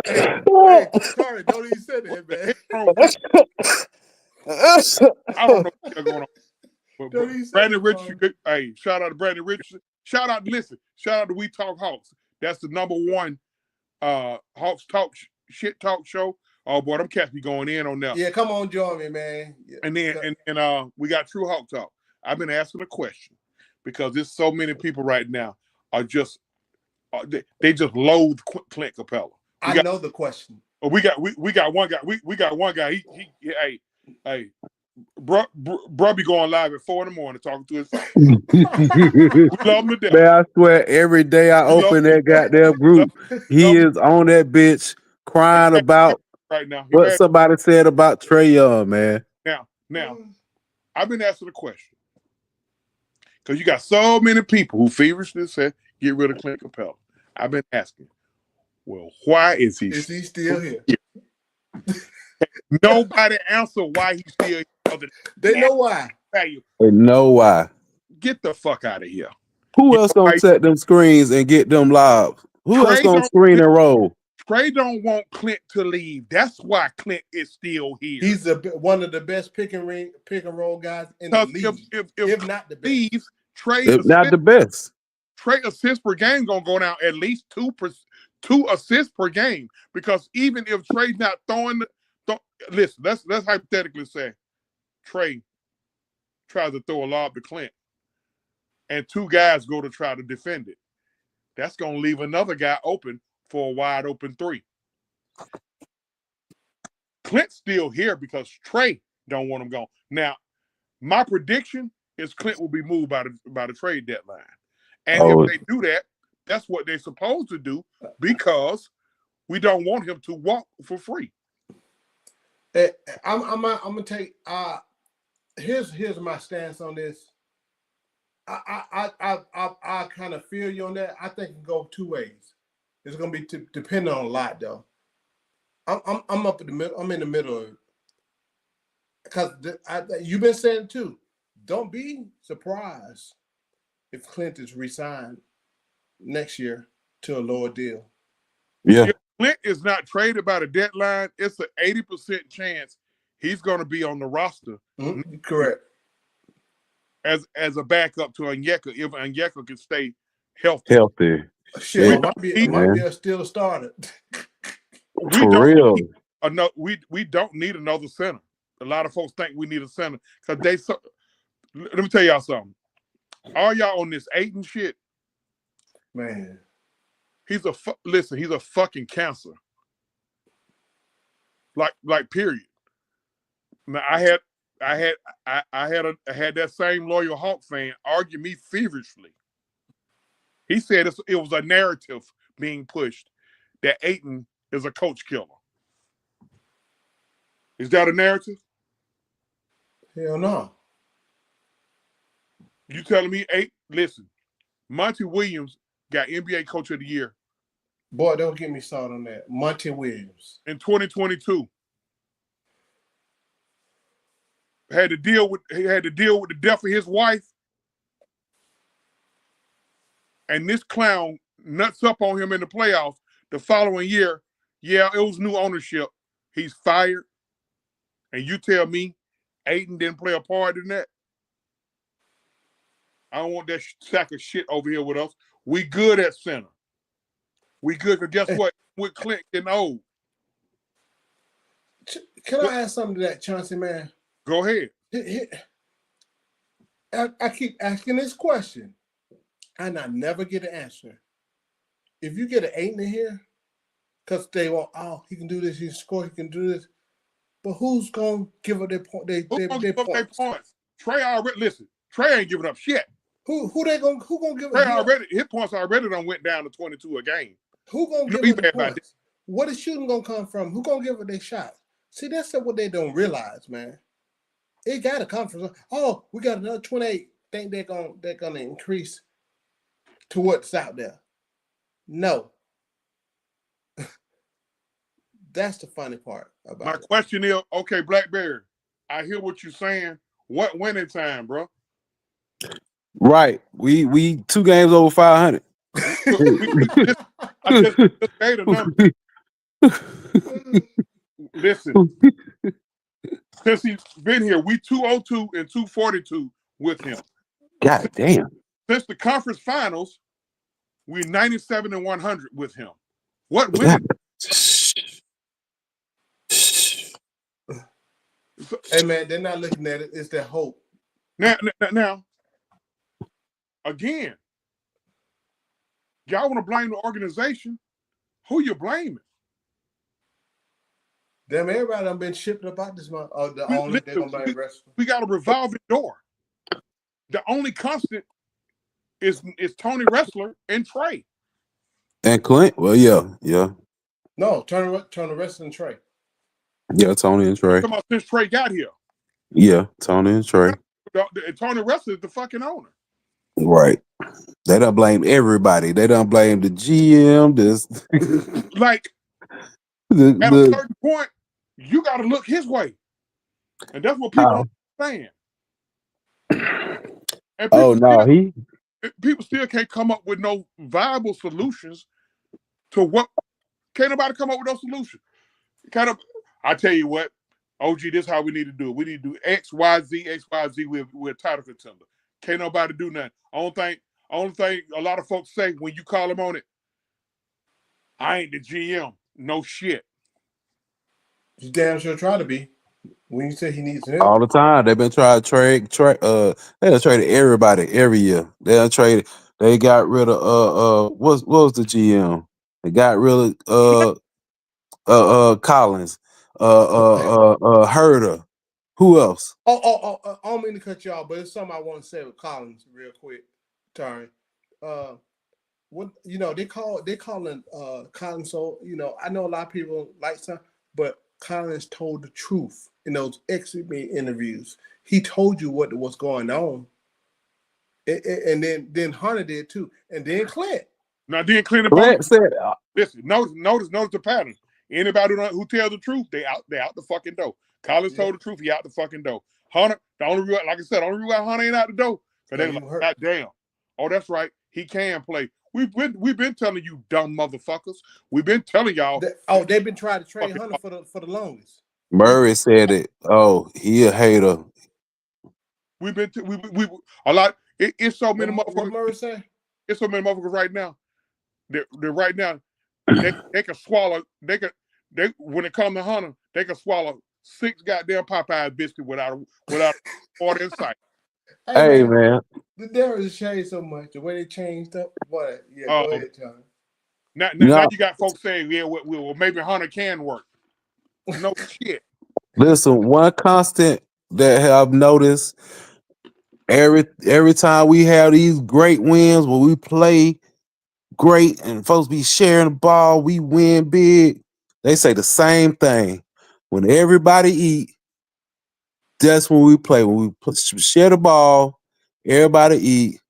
hey, sorry, don't even say that, man. I don't know what's going on. But Brandon Richardson, hey, shout out to Brandon Richardson. Shout out to We Talk Hawks. That's the #1 Hawks shit talk show. Oh boy, them cats be going in on that. Yeah, come on, join me, man. Yeah. And then we got True Hawk Talk. I've been asking a question because there's so many people right now are just they just loathe Clint Capella. I know the question. We got one guy. We got one guy. Hey, bro, be going live at 4 a.m. talking to his phone. We love him to death. Man, I swear every day I open that goddamn group, he is on that bitch crying about right now what somebody said about Trae Young, man. Now, I've been asking a question because you got so many people who feverishly said get rid of Clint Capella. I've been asking, well, why is he still here? Nobody answer why he's still here. They know why. They know why. Get the fuck out of here. Who else gonna set them screens and get them live? Who else gonna screen and roll? Trae don't want Clint to leave. That's why Clint is still here. He's one of the best pick and roll guys in the league. If not the best. Trae not the best. Trae assists per game gonna go down at least 2 assists per game, because even if Trae's not throwing listen, let's hypothetically say Trae tries to throw a lob to Clint and 2 guys go to try to defend it. That's gonna leave another guy open for a wide open 3. Clint's still here because Trae don't want him gone. Now, my prediction is Clint will be moved by the trade deadline. And if they do that, that's what they're supposed to do, because we don't want him to walk for free. I'm gonna take here's my stance on this. I kind of feel you on that. I think it can go 2 ways. It's gonna be depending on a lot though. I'm up in the middle. I'm in the middle of it. Because you've been saying too. Don't be surprised if Clint is re-signed next year to a lower deal. Yeah. If Clint is not traded by the deadline, it's an 80% chance he's going to be on the roster. Mm-hmm. Correct. As a backup to Onyeka, if Onyeka can stay healthy. Shit, it might be still a starter. We don't need another center. A lot of folks think we need a center because let me tell y'all something. All y'all on this Ayton shit, man. He's a fucking cancer. Like period. Now I had that same loyal Hawk fan argue me feverishly. He said it was a narrative being pushed that Ayton is a coach killer. Is that a narrative? Hell no. You telling me listen, Monty Williams got NBA Coach of the Year. Boy, don't get me started on that. Monty Williams. In 2022. He had to deal with the death of his wife. And this clown nuts up on him in the playoffs the following year. Yeah, it was new ownership. He's fired. And you tell me Ayton didn't play a part in that? I don't want that sack of shit over here with us. We good at center. We good, because guess what? With Clint getting old. Can I add something to that, Chauncey, man? Go ahead. I keep asking this question, and I never get an answer. If you get an 8 in here, because they want, he can do this, he can score, he can do this. But who's gonna give up their point? Their points? Trae already listen. Trae ain't giving up shit. Who gonna give Trae already? His points already done went down to 22 a game. Who gonna give up the points? What is shooting gonna come from? Who gonna give up their shot? See, that's what they don't realize, man. It gotta come from. Oh, we got another 28. Think they're gonna increase to what's out there? No. That's the funny part about My question is, okay, Blackberry, I hear what you're saying. What winning time, bro? Right. We 2 games over 500. I just gave a number. Listen, since he's been here, we 202 and 242 with him. God damn. Since the conference finals, we're 97 and 100 with him. What winning? Hey man, they're not looking at it. It's their hope. Now, again, y'all want to blame the organization? Who you blaming? Damn, everybody done been shipped about this month. Oh, they're gonna blame wrestling. We got a revolving door. The only constant is Tony Wrestler and Trae. And Clint? Well, yeah. No, Tony Wrestler and Trae. Yeah, Tony and Trae. Come on, since Trae got here. Yeah, Tony and Trae. Tony Wrestler is the fucking owner. Right. They don't blame everybody. They don't blame the GM. This like at a certain point, you got to look his way, and that's what people don't understand. And people still can't come up with no viable solutions to what. Can't nobody come up with no solution. I tell you what, OG, this is how we need to do it. We need to do X, Y, Z, X, Y, Z. We're a title contender. Can't nobody do nothing. Only thing a lot of folks say when you call them on it, I ain't the GM. No shit. You damn sure try to be. When you say he needs help. All the time. They've been trying to trade they done traded everybody every year. They done traded. They got rid of what was the GM? They got rid of Collins. Herder. Who else? I don't mean to cut you off, but it's something I want to say with Collins real quick. Sorry. What they calling Collins, so I know a lot of people like some, but Collins told the truth in those exit interviews. He told you what was going on. And then Hunter did too. And then Clint. Now then Clint said, listen, notice the pattern. Anybody who tells the truth, they out the fucking door. Collins told the truth, he out the fucking door. Hunter, the only reason why Hunter ain't out the door, because they like, God damn. Oh, that's right. He can play. We've been telling you dumb motherfuckers. We've been telling y'all. They've been trying to trade Hunter for the longest. Murray said it. Oh, he a hater. We've been a lot. It's so many motherfuckers. What Murray say? It's so many motherfuckers right now. They're right now. They can swallow. They when it comes to Hunter, they can swallow 6 goddamn Popeye biscuits without water in sight. Hey man. The narrative changed so much. The way they changed up. What? Yeah, go ahead, John. Now you got folks saying, yeah, well, maybe Hunter can work. No shit. Listen, one constant that I've noticed every time we have these great wins where we play great and folks be sharing the ball, we win big. They say the same thing. When everybody eat, that's when we play. When we share the ball, everybody eat.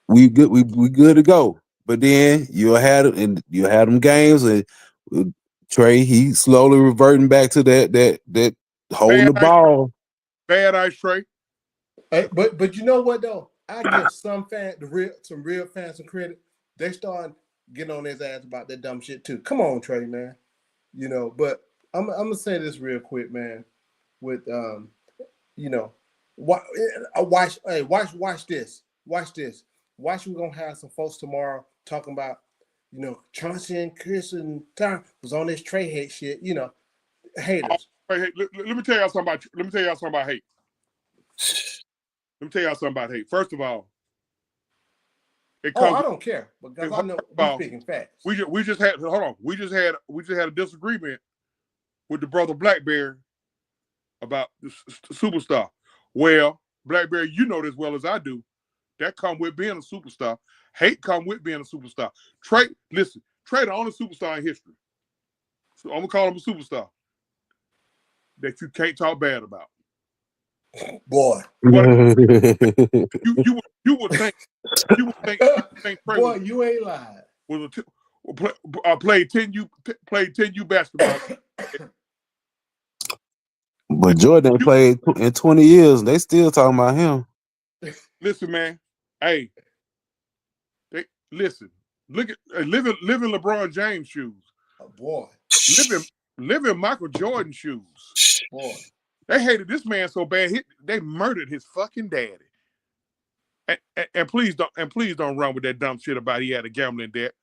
We good to go. But then you'll have them games and Trae, he slowly reverting back to that holding the ball. Bad ice Trae. Hey, but you know what though? I give some real fans some credit. They start getting on his ass about that dumb shit too. Come on, Trae, man. But I'm gonna say this real quick, man. With watch this. Watch this. Watch, we're gonna have some folks tomorrow talking about, Chauncey and Chris and Tom was on this Trae hate shit. Haters. Hey, let me tell y'all something about hate. Let me tell y'all something about hate. First of all, I don't care because I know we're speaking facts. We just had a disagreement with the brother Blackberry about the superstar. Well, Blackberry, you know this well as I do. That come with being a superstar. Hate come with being a superstar. Trae, listen, Trae the only superstar in history. So I'm gonna call him a superstar that you can't talk bad about. Boy, you would think Trae boy, you ain't lying. Played 10U basketball. But Jordan played in 20 years, and they still talking about him. Listen, man. Hey, listen. Look at living LeBron James shoes. Oh, boy. Living Michael Jordan shoes. Boy. They hated this man so bad. They murdered his fucking daddy. And please don't run with that dumb shit about he had a gambling debt.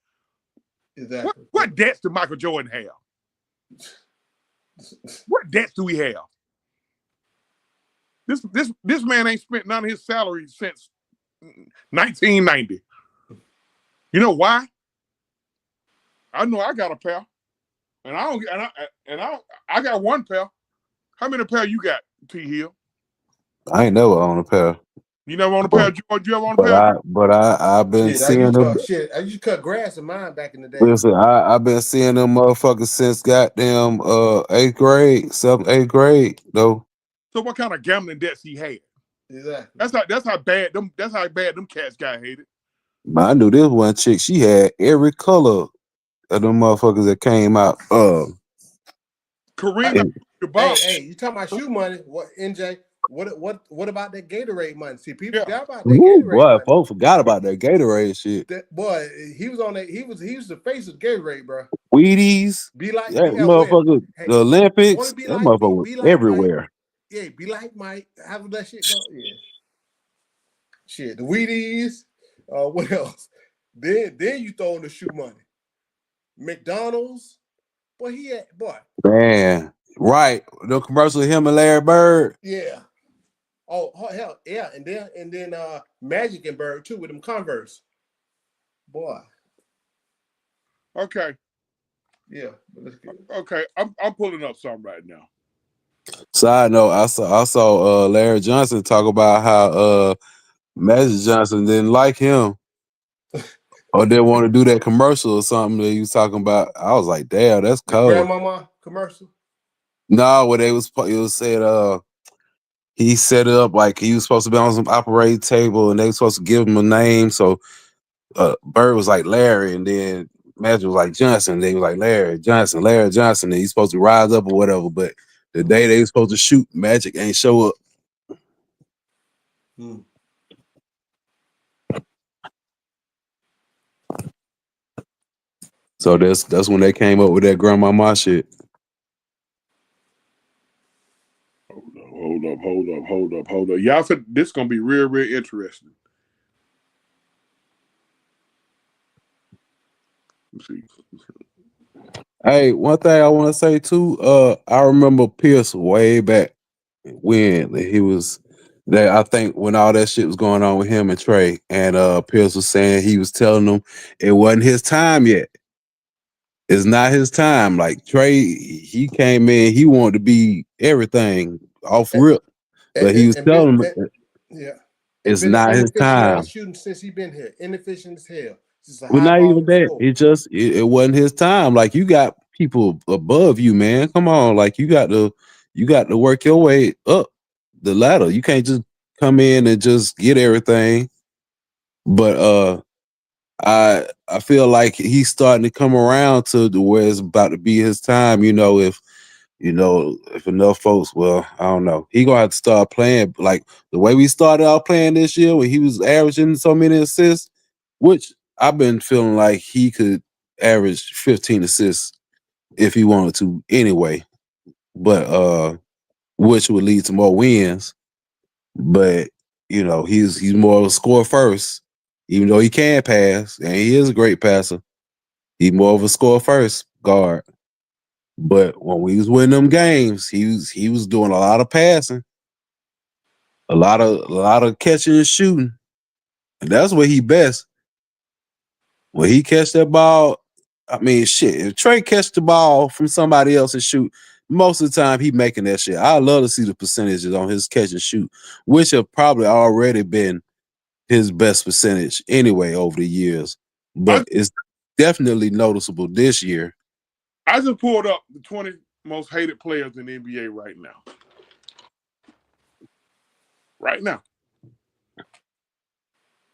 Exactly. What debts did Michael Jordan have? What debts do he have? This man ain't spent none of his salary since 1990. You know why? I know I got a pair, and I got one pair. How many pair you got, T Hill? I ain't never owned a pair. You never owned a pair, George? You ever owned a pair? But I've been seeing them. I used to cut grass in mine back in the day. Listen, I've been seeing them motherfuckers since goddamn 8th grade, 7th, 8th grade though. So what kind of gambling debts he had? Exactly. That's how bad them cats got hated. I knew this one chick. She had every color of them motherfuckers that came out. Kareem, hey, you talking about shoe money? What, NJ? What about that Gatorade money? See, people forgot about that Gatorade money. Folks forgot about that Gatorade shit. Boy, he was on that. He was the face of Gatorade, bro. Wheaties, be like that motherfucker. Hey, the Olympics, that like motherfucker was everywhere. Mike. Yeah, be like Mike. How would that shit go? Yeah, shit. The Wheaties. What else? Then you throw in the shoe money. McDonald's. Boy, man, right? The commercial of him and Larry Bird. Yeah. Oh hell yeah, and then Magic and Bird too with them Converse. Boy. Okay. Yeah. Okay, I'm pulling up something right now. Side note, I saw Larry Johnson talk about how Magic Johnson didn't like him. Or didn't want to do that commercial or something that he was talking about. I was like, damn, that's cold. Grandmama commercial? No, what it was said he set it up like he was supposed to be on some operating table and they were supposed to give him a name. So Bird was like Larry, and then Magic was like Johnson. They was like Larry Johnson, and he's supposed to rise up or whatever. But the day they were supposed to shoot, Magic ain't show up. So that's when they came up with that grandmama shit. Hold up. Y'all said this is gonna be real interesting. Let's see. Hey, one thing I want to say too, I remember Pierce way back when he was there. I think when all that shit was going on with him and Trae, and Pierce was saying he was telling them it wasn't his time yet. It's not his time. Like Trae, he came in, he wanted to be everything off rip, but he was telling them, it's not his time. Shooting since he been here, inefficient as hell. Well, not even that. It wasn't his time. Like you got people above you, man. Come on, like you got to work your way up the ladder. You can't just come in and just get everything. But I feel like he's starting to come around to where it's about to be his time. If enough folks, well, I don't know. He gonna have to start playing like the way we started out playing this year when he was averaging so many assists, which I've been feeling like he could average 15 assists if he wanted to anyway. But which would lead to more wins. But he's more of a score first, even though he can pass, and he is a great passer. He's more of a score first guard. But when we was winning them games, he was doing a lot of passing, a lot of catching and shooting, and that's where he best. When he catch that ball, I mean, shit. If Trae catch the ball from somebody else and shoot, most of the time he making that shit. I love to see the percentages on his catch and shoot, which have probably already been his best percentage anyway over the years. But it's definitely noticeable this year. I just pulled up the 20 most hated players in the NBA right now. Right now.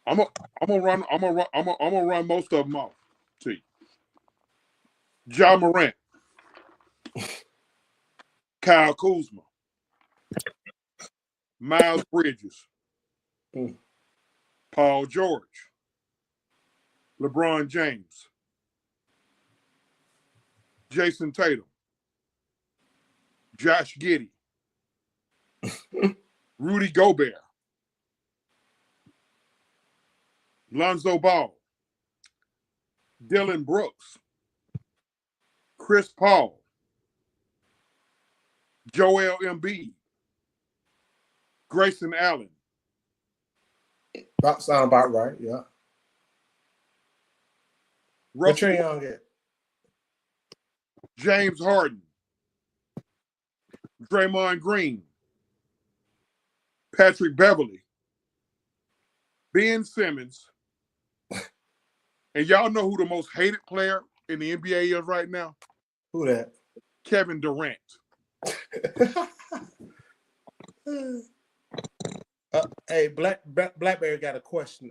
I'm gonna run most of them off to you. Ja Morant, Kyle Kuzma, Miles Bridges, Paul George, LeBron James, Jason Tatum, Josh Giddey, Rudy Gobert, Lonzo Ball, Dylan Brooks, Chris Paul, Joel Embiid, Grayson Allen. That sound about right, yeah. What Trae Young get? James Harden, Draymond Green, Patrick Beverly, Ben Simmons, and y'all know who the most hated player in the NBA is right now? Who that? Kevin Durant. Hey, Blackberry got a question.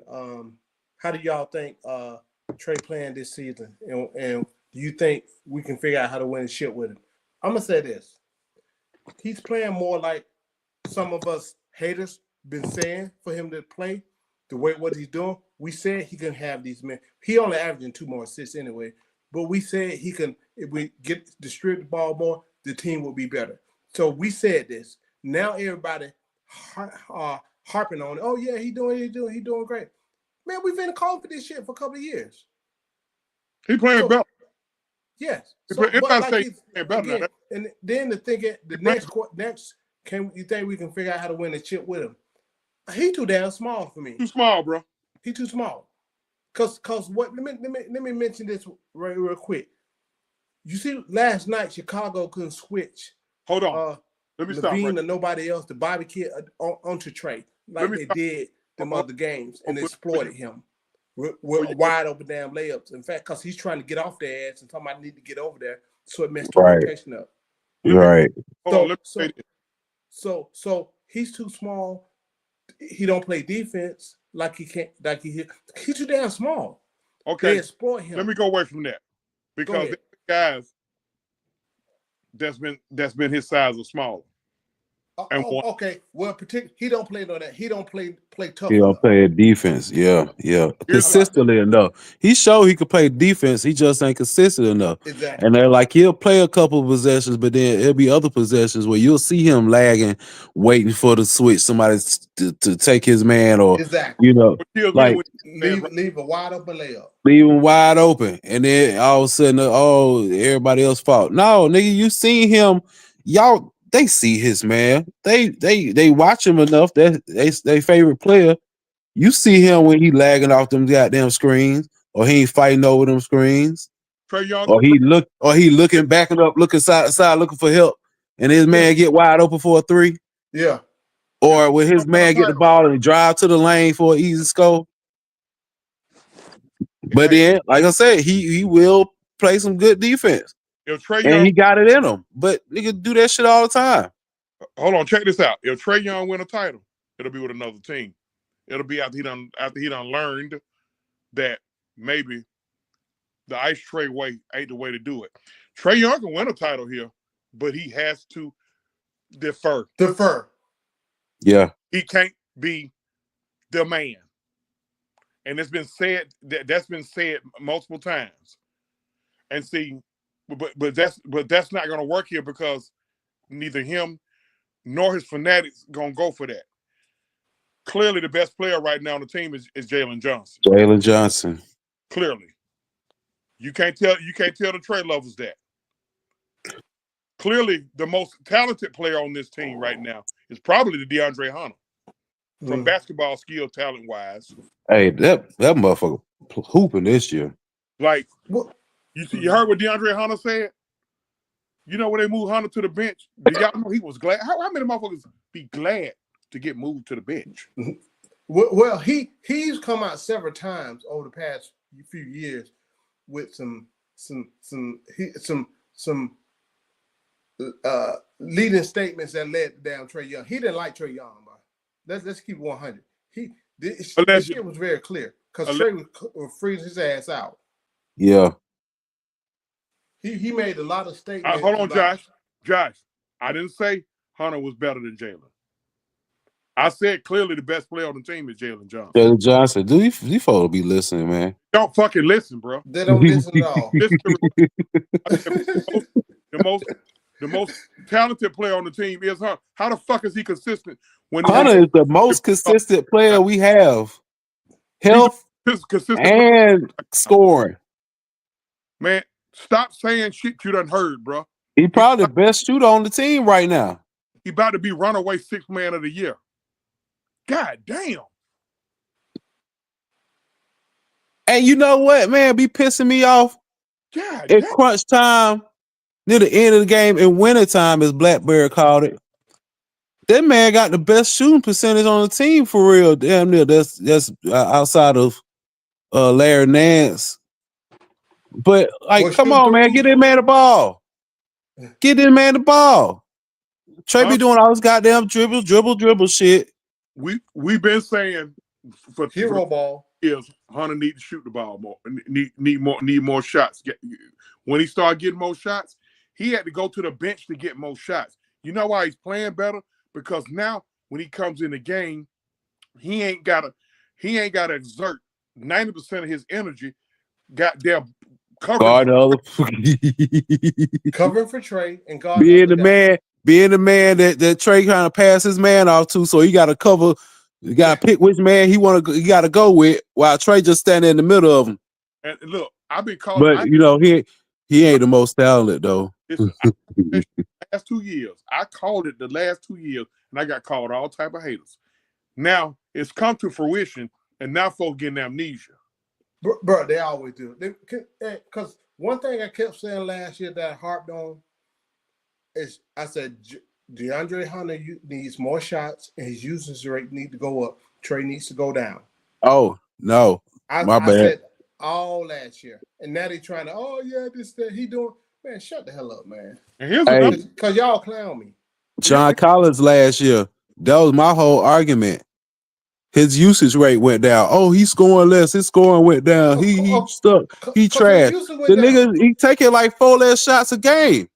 How do y'all think Trae playing this season, and do you think we can figure out how to win shit with him? I'm gonna say this: he's playing more like some of us haters been saying for him to play. The way what he's doing, we said he can have these men. He only averaging 2 more assists anyway, but we said he can. If we distribute the ball more, the team will be better. So we said this. Now everybody harping on it. Oh yeah, he doing great. Man, we've been calling for this shit for a couple of years. He playing better. Yes. Better. And then the next, can you think we can figure out how to win the chip with him? He too damn small for me. Too small, bro. He too small. Cause what? Let me mention this real quick. You see, last night Chicago couldn't switch. Hold on. Let me stop. Levine or nobody else, the Bobby kid onto Trae like they did them other games and exploited him with wide open damn layups. In fact, because he's trying to get off their ass and talking about need to get over there, so it messed the rotation up. Right. So he's too small. He don't play defense like he can't. He's too damn small. Okay. They exploit him. Let me go away from that because guys that's been his size or smaller. Okay. Well, he don't play on that. He don't play tough. He don't play defense. Yeah. Consistently enough. He showed he could play defense. He just ain't consistent enough. Exactly. And they're like, he'll play a couple of possessions, but then there'll be other possessions where you'll see him lagging, waiting for the switch, somebody to take his man, or like leave a wide open layup. Leave him wide open, and then all of a sudden, everybody else fault. No, nigga, you seen him, y'all. They see his man. They watch him enough. That they favorite player. You see him when he lagging off them goddamn screens, or he ain't fighting over them screens, Trae Young, or he looking backing up, looking side to side, looking for help, and his man get wide open for a 3. Yeah. Or when his man get the ball and drive to the lane for an easy score. But then, like I said, he will play some good defense. And he got it in him, but nigga do that shit all the time. Hold on, check this out. If Trae Young win a title, it'll be with another team. It'll be after he done learned that maybe the Ice Trae way ain't the way to do it. Trae Young can win a title here, but he has to defer. Yeah. He can't be the man. And it's been said that's been said multiple times. And see, but that's not going to work here because neither him nor his fanatics going to go for that. Clearly, the best player right now on the team is Jalen Johnson. Jalen Johnson. Clearly, you can't tell the Trae lovers that. Clearly, the most talented player on this team right now is probably the DeAndre Hunter from basketball skill talent wise. Hey, that motherfucker hooping this year. Like, you heard what DeAndre Hunter said? You know when they moved Hunter to the bench? Do y'all know he was glad? How many motherfuckers be glad to get moved to the bench? Well, he's come out several times over the past few years with some leading statements that led down Trae Young. He didn't like Trae Young, bro. Let's keep 100. This shit was very clear because Trae was freezing his ass out. Yeah. He made a lot of statements. Hold on, Josh. Josh, I didn't say Hunter was better than Jalen. I said clearly the best player on the team is Jalen Johnson. Jalen Johnson. Do you folks be listening, man? Don't fucking listen, bro. They don't listen at all. The most talented player on the team is Hunter. How the fuck is he consistent? Hunter is the most consistent player we have. Health and scoring. Man, stop saying shit you done heard, bro. He probably the best shooter on the team right now. He about to be runaway sixth man of the year. God damn. And you know what, man? Be pissing me off. God at crunch time, near the end of the game, in winter time, as Blackberry called it. That man got the best shooting percentage on the team for real. Damn near. That's outside of Larry Nance. But like, come on, man, get that man the ball. Get that man the ball. Trae be doing all this goddamn dribble shit. We've been saying for hero ball is Hunter need to shoot the ball more. Need more shots. When he started getting more shots, he had to go to the bench to get more shots. You know why he's playing better? Because now when he comes in the game, he ain't gotta exert 90% of his energy. Goddamn covering for Trae and guarding being the man that Trae kind of pass his man off to, so he got to cover. You got to pick which man he got to go with, while Trae just standing in the middle of them. And look, I've been calling, but he ain't the most talented though. Last 2 years, I called it the last 2 years, and I got called all type of haters. Now it's come to fruition, and now folks getting amnesia. Bro, they always do. Because one thing I kept saying last year that I harped on is I said DeAndre Hunter needs more shots, and his usage rate needs to go up. Trae needs to go down. Oh no, my bad. I said all last year, and now they trying to this that he doing. Man, shut the hell up, man. And here's because y'all clown me. John Collins last year. That was my whole argument. His usage rate went down. Oh, he's scoring less. His scoring went down. He stuck. He trash. The nigga, he taking like 4 less shots a game.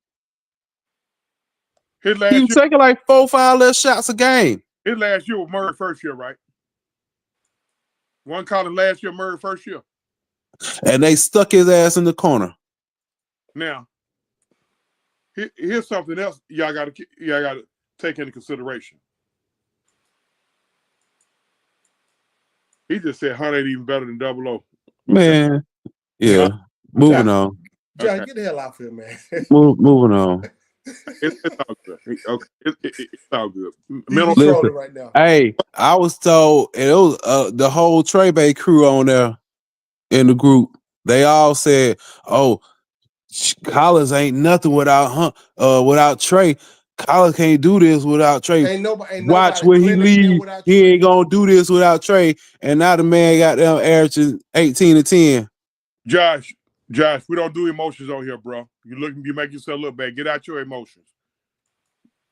He was taking like 4 or 5 less shots a game. His last year was Murray first year, right? One Collins last year, Murray first year. And they stuck his ass in the corner. Now, here's something else y'all got to take into consideration. He just said Hunter ain't even better than 00. Man, yeah. Moving on. John, get the hell out of here, man. Moving on. It's all good. Okay. It's all good. Listen, right now. Hey, I was told, and it was the whole Trae Bay crew on there in the group. They all said, "Oh, Collins ain't nothing without Trae. Collins can't do this without Trae. Ain't Watch when he leave, he ain't gonna do this without Trae." And now the man got them averaging 18 and 10. Josh, we don't do emotions on here, bro. You make yourself look bad. Get out your emotions.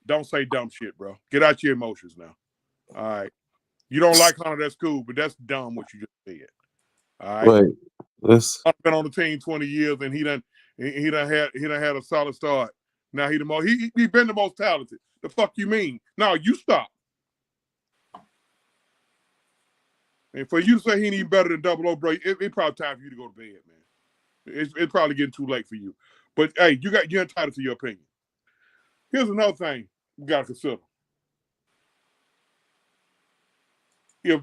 Don't say dumb shit, bro. Get out your emotions now. All right. You don't like Hunter, that's cool, but that's dumb what you just said. All right. Wait, let's. Hunter's been on the team 20 years, and he done had a solid start. Now he been the most talented. The fuck you mean? No, you stop. And for you to say he ain't even better than 00, bro, it's probably time for you to go to bed, man. It's probably getting too late for you. But hey, you're entitled to your opinion. Here's another thing we gotta consider. If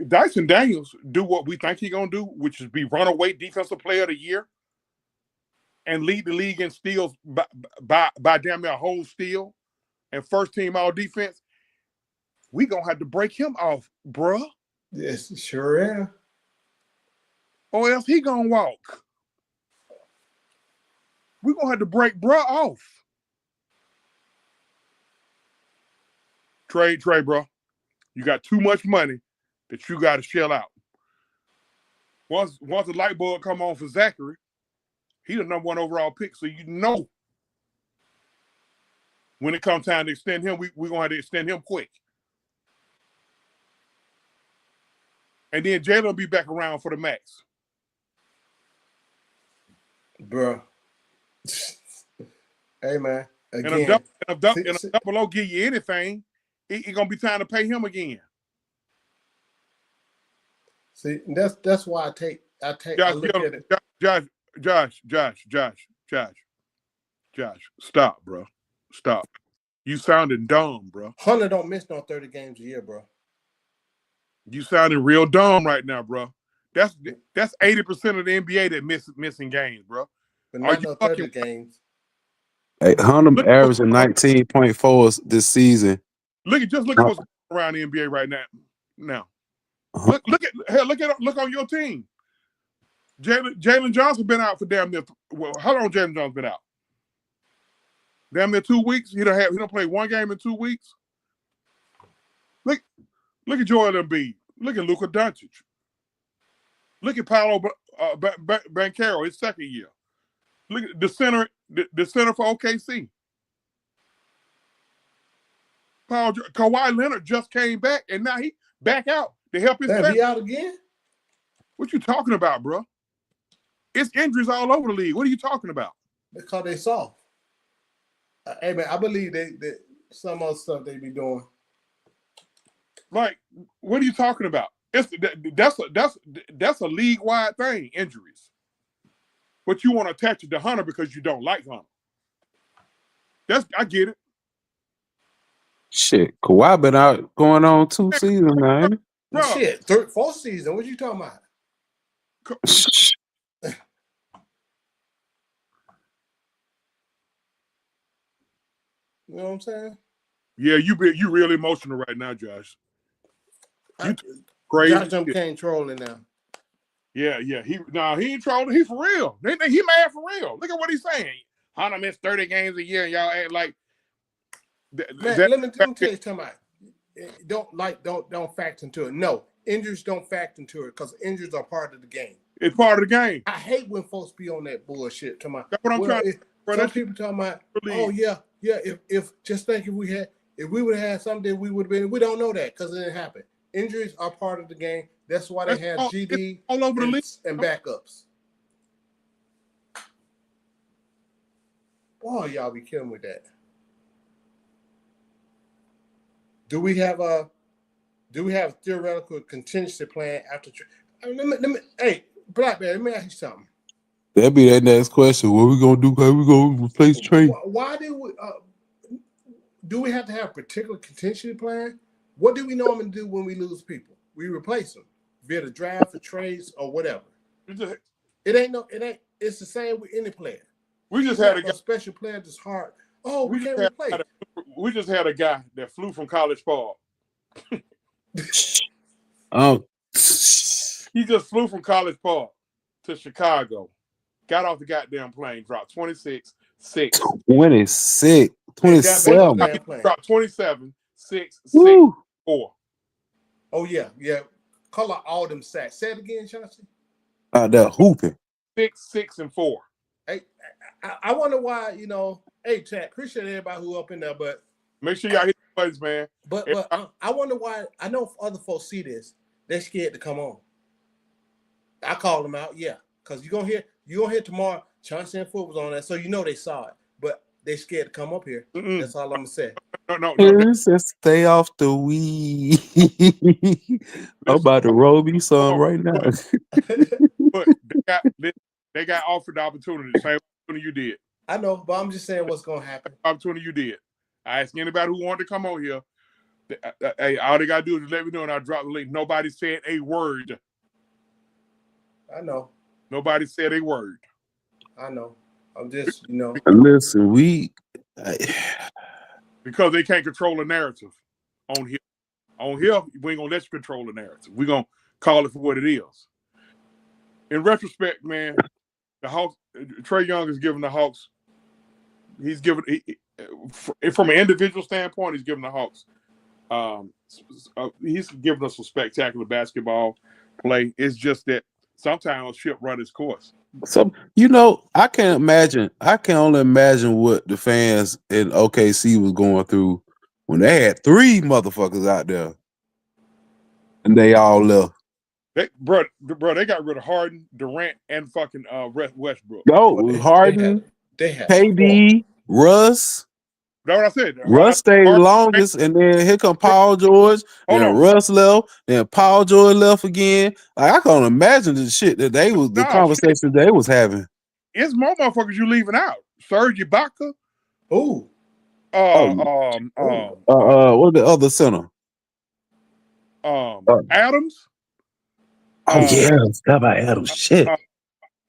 Dyson Daniels do what we think he's gonna do, which is be runaway defensive player of the year and lead the league in steals by damn near a whole steal and first team all defense, we gonna have to break him off, bruh. Yes, sure am. Or else he gonna walk. we're gonna have to break bruh off. Trae, bro. You got too much money that you got to shell out. Once the light bulb come on for Zachary, he the number 1 overall pick, so you know when it comes time to extend him, we're gonna have to extend him quick. And then Jalen will be back around for the max. Bro. Hey, man. Again. And if Double give you anything, it's going to be time to pay him again. See, that's why I look at it. Josh, stop, bro. Stop. You sounding dumb, bro. Hunter don't miss no 30 games a year, bro. You sounding real dumb right now, bro. That's 80% of the NBA that missing games, bro. But not no 30 games. Hey, Hunter averaging 19.4 this season. Look at what's going around the NBA right now. Look on your team. Jalen Johnson been out for damn near. Well, how long Jalen Johnson been out? Damn near 2 weeks. He don't play 1 game in 2 weeks. Look at Joel Embiid. Look at Luka Doncic. Look at Paolo Banchero, his 2nd year. Look at the center for OKC. Kawhi Leonard just came back, and now he back out to help his family. He out again? What you talking about, bro? It's injuries all over the league. What are you talking about? Because they soft. Hey, man, I believe that some of the stuff they be doing. Like, what are you talking about? That's a league-wide thing, injuries. But you want to attach it to Hunter because you don't like Hunter. I get it. Shit, Kawhi been out going on 2 seasons now, ain't it? Shit, 3rd, 4th season. What you talking about? You know what I'm saying? Yeah, you real emotional right now, Josh. Crazy. Josh became trolling now. Yeah. He ain't trolling. He for real. He mad for real. Look at what he's saying. Hunter missed 30 games a year, and y'all act like. Man, let me tell you something. Don't factor into it. No, injuries don't factor into it because injuries are part of the game. It's part of the game. I hate when folks be on that bullshit. That's what I'm trying to. Some people talking about, oh yeah. If just think if we would have had something, we would have been. We don't know that because it didn't happen. Injuries are part of the game. That's why they have GD all over the league and backups. Boy, y'all be killing with that. Do we have a theoretical contingency plan after? Hey, Blackberry, let me ask you something. That'd be that next question. What we gonna do? How we gonna replace Trae? Why do we have to have a particular contingency plan? What do we normally do when we lose people? We replace them via the draft or trades or whatever. It's the same with any player. We just had a special player that's hard. Oh, we can't replace. We just had a guy that flew from College Park. Oh, he just flew from College Park to Chicago. Got off the goddamn plane, dropped 26, 6. 26, 27. Dropped 27, 6, 6, 4. Oh, yeah. Call out all them sacks. Say it again, Chauncey. They're hooping. 6, 6, and 4. Hey, I wonder why, hey, Chad, appreciate everybody who up in there, but make sure y'all hit the buttons, man. But I wonder why. I know if other folks see this, they're scared to come on. I call them out, because you're gonna hear tomorrow. Chauncey and Foot was on that, so they saw it, but they scared to come up here. Mm-mm. That's all I'm gonna say. No. Just stay off the weed. I'm about to roll me some right now. But they got offered the opportunity. The same opportunity you did. I know, but I'm just saying what's gonna happen. Opportunity you did. I ask anybody who wanted to come on here. Hey, all they gotta do is just let me know, and I'll drop the link. Nobody said a word. I know. Nobody said a word. I know. I'm just, Listen, because they can't control the narrative on here. On here, we ain't gonna let you control the narrative. We're gonna call it for what it is. In retrospect, man, the Hawks, Trae Young is giving the Hawks He's given from an individual standpoint, he's given the Hawks. He's given us some spectacular basketball play. It's just that sometimes ship run its course. So I can't imagine. I can only imagine what the fans in OKC was going through when they had 3 motherfuckers out there, and they all left. They got rid of Harden, Durant, and fucking Westbrook. Harden, they had KD, Russ. That's what I said. Russ stayed the longest, and then here come Paul George. Then Russ left. Then Paul George left again. Like, I can't imagine the shit that the conversations they was having. It's more motherfuckers you leaving out. Serge Ibaka. Ooh. What's the other center? Adams. Yeah, how about Adams? Shit.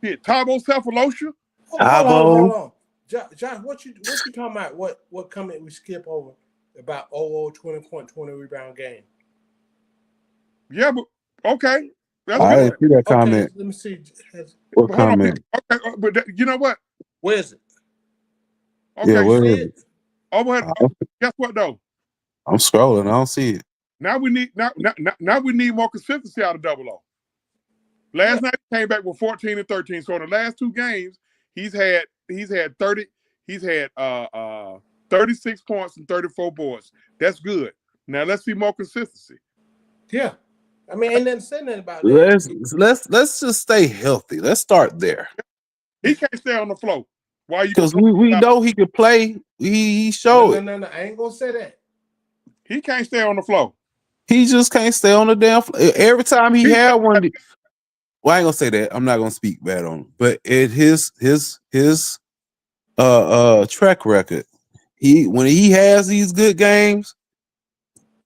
Thabo Sefolosha. Hold on. Josh, what you talking about? What comment we skip over about 20-point, 20 rebound game? Yeah, but okay. That's I good. didn't see that comment. Let me see. What comment? Okay, but you know what? Where is it? Okay, yeah, where is it? Guess what though? I'm scrolling. I don't see it. Now we need more consistency out of Double O. Last night he came back with 14 and 13. So in the last 2 games, he's had 36 points and 34 boards. That's good. Now let's see more consistency. Yeah. I mean, ain't nothing saying nothing about that. Let's just stay healthy. Let's start there. He can't stay on the floor. Why you? Because we know he can play. He showed it. No. I ain't gonna say that. He can't stay on the floor. He just can't stay on the damn floor. Every time he had one. Well, I ain't gonna say that. I'm not gonna speak bad on him. But at his track record, when he has these good games,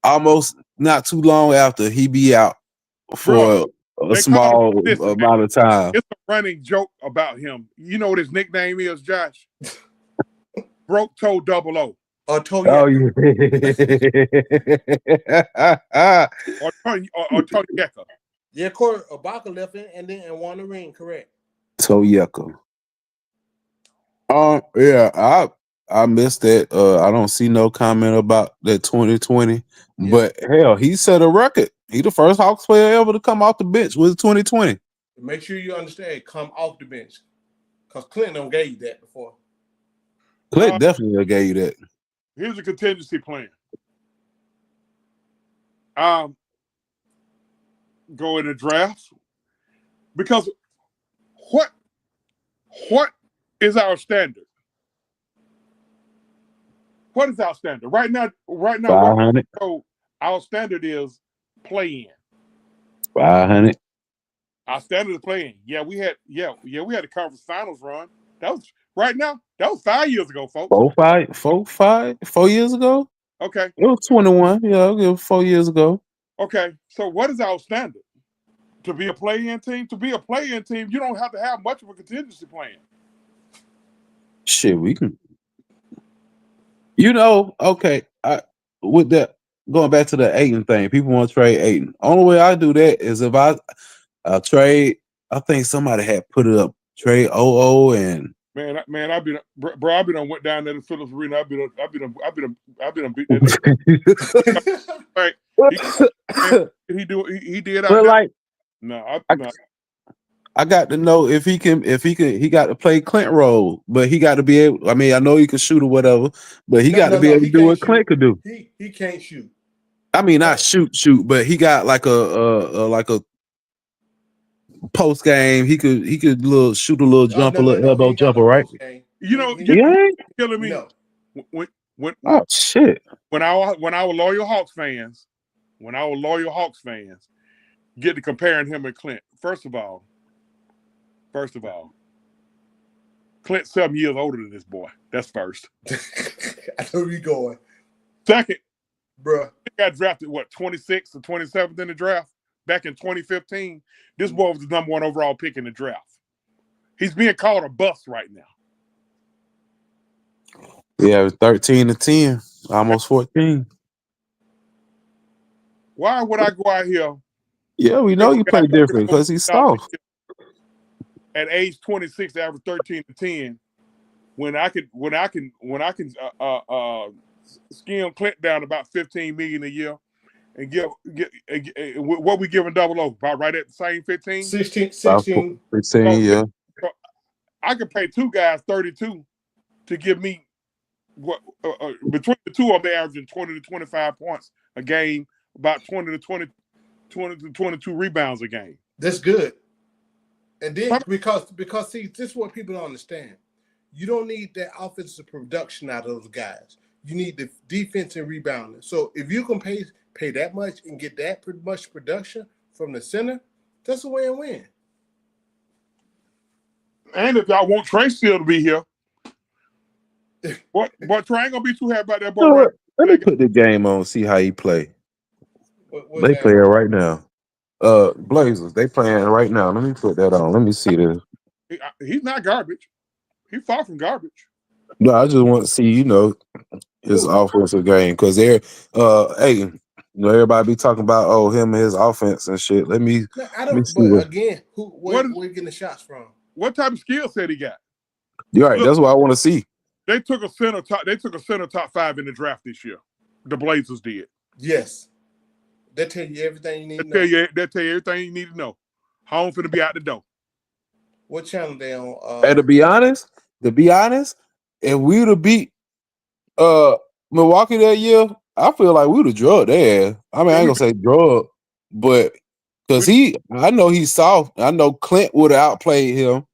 almost not too long after he be out for a small amount of time. It's a running joke about him. You know what his nickname is, Josh? Broke Toe Double O. Or Toe yeah. or Tony Yecker. Yeah, Corey Ibaka left in and then won the ring, correct? Toyeka. Yeah, I missed that. I don't see no comment about that 2020. Yeah. But hell, he set a record. He the first Hawks player ever to come off the bench with 2020. Make sure you understand, come off the bench. Because Clinton don't gave you that before. Clinton definitely gave you that. Here's a contingency plan. Go in the draft. Because what is our standard? What is our standard? Right now, 500. Our standard is play in. 500. Our standard is play in. Yeah, we had a conference finals run. That was right now. That was 5 years ago, folks. 4 years ago? Okay. It was 21. Yeah, it was 4 years ago. Okay. So what is our standard? To be a play-in team? To be a play-in team, you don't have to have much of a contingency plan. Shit, we can. Okay. With that, going back to the Ayton thing, people want to trade Ayton. Only way I do that is if I trade. I think somebody had put it up. Trade OO and man, I've been went down there to Phillips Arena. I've been beat that. Right. He did. But like, no, I got to know if he can. He got to play Clint role, but he got to be able. I mean, I know he can shoot or whatever, but he got to be able to do what Clint could do. He can't shoot. I mean, not shoot, but he got like a post game. He could shoot a little jumper, a little elbow jumper, right? You're killing me. No. When oh shit! When our loyal Hawks fans get to comparing him and Clint. First of all, Clint's 7 years older than this boy. That's first. I know where you're going. Second, bruh, he got drafted 26th or 27th in the draft back in 2015. This boy was the number 1 overall pick in the draft. He's being called a bust right now. Yeah, 13 to 10, almost 14. Why would I go out here? Yeah, we know you play different because he's soft. At age 26, average 13 to 10, when I can skim Clint down about 15 million a year and get what we giving Double O about right at the same 15? 16. 15, So, yeah. so I could pay two guys 32 to give me what between the two of them, averaging 20 to 25 points a game, about 20 to 22 rebounds a game. That's good. And then because see, this is what people don't understand. You don't need that offensive production out of those guys. You need the defense and rebounding. So if you can pay that much and get that much production from the center, that's a win-win. And if y'all want Trae still to be here, what Trae ain't gonna be too happy about that boy. Right? Let me put the game on, see how he play. They playing right now. Blazers, they playing right now. Let me put that on. Let me see this. He's not garbage. He's far from garbage. No, I just want to see, his offensive game because they're everybody be talking about him and his offense and shit. Let me see. But again, where you getting the shots from? What type of skill set he got? You're right. Look, that's what I want to see. They took a center top 5 in the draft this year. The Blazers did. Yes. They tell you everything you need to know. They tell you everything you need to know. Home finna be out the door. What channel they on? And to be honest, if we would have beat Milwaukee that year, I feel like we would have drugged their ass. I mean, I ain't gonna say drug, but because I know he's soft. I know Clint would have outplayed him.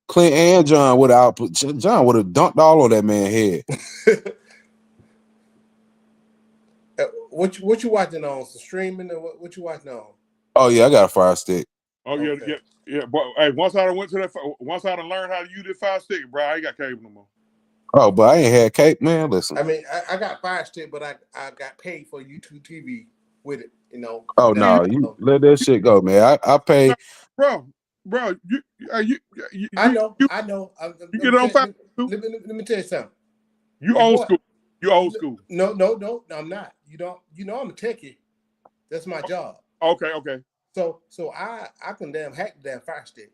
Clint and John would have John would have dunked all on that man's head. What you watching on? The streaming or what you watching on? Oh yeah, I got a Fire Stick. Oh yeah. But hey, once I learned how to use this Fire Stick, bro, I ain't got cable no more. Oh, but I ain't had cable, man. Listen. I mean, I got Fire Stick, but I got paid for YouTube TV with it. Oh no, you let that shit go, man. I pay. Bro, you I know. You get on Fire. Let me tell you something. You old school. You old school. No, I'm not. I'm a techie. That's my job. Okay. So I can damn hack the damn Fire Stick,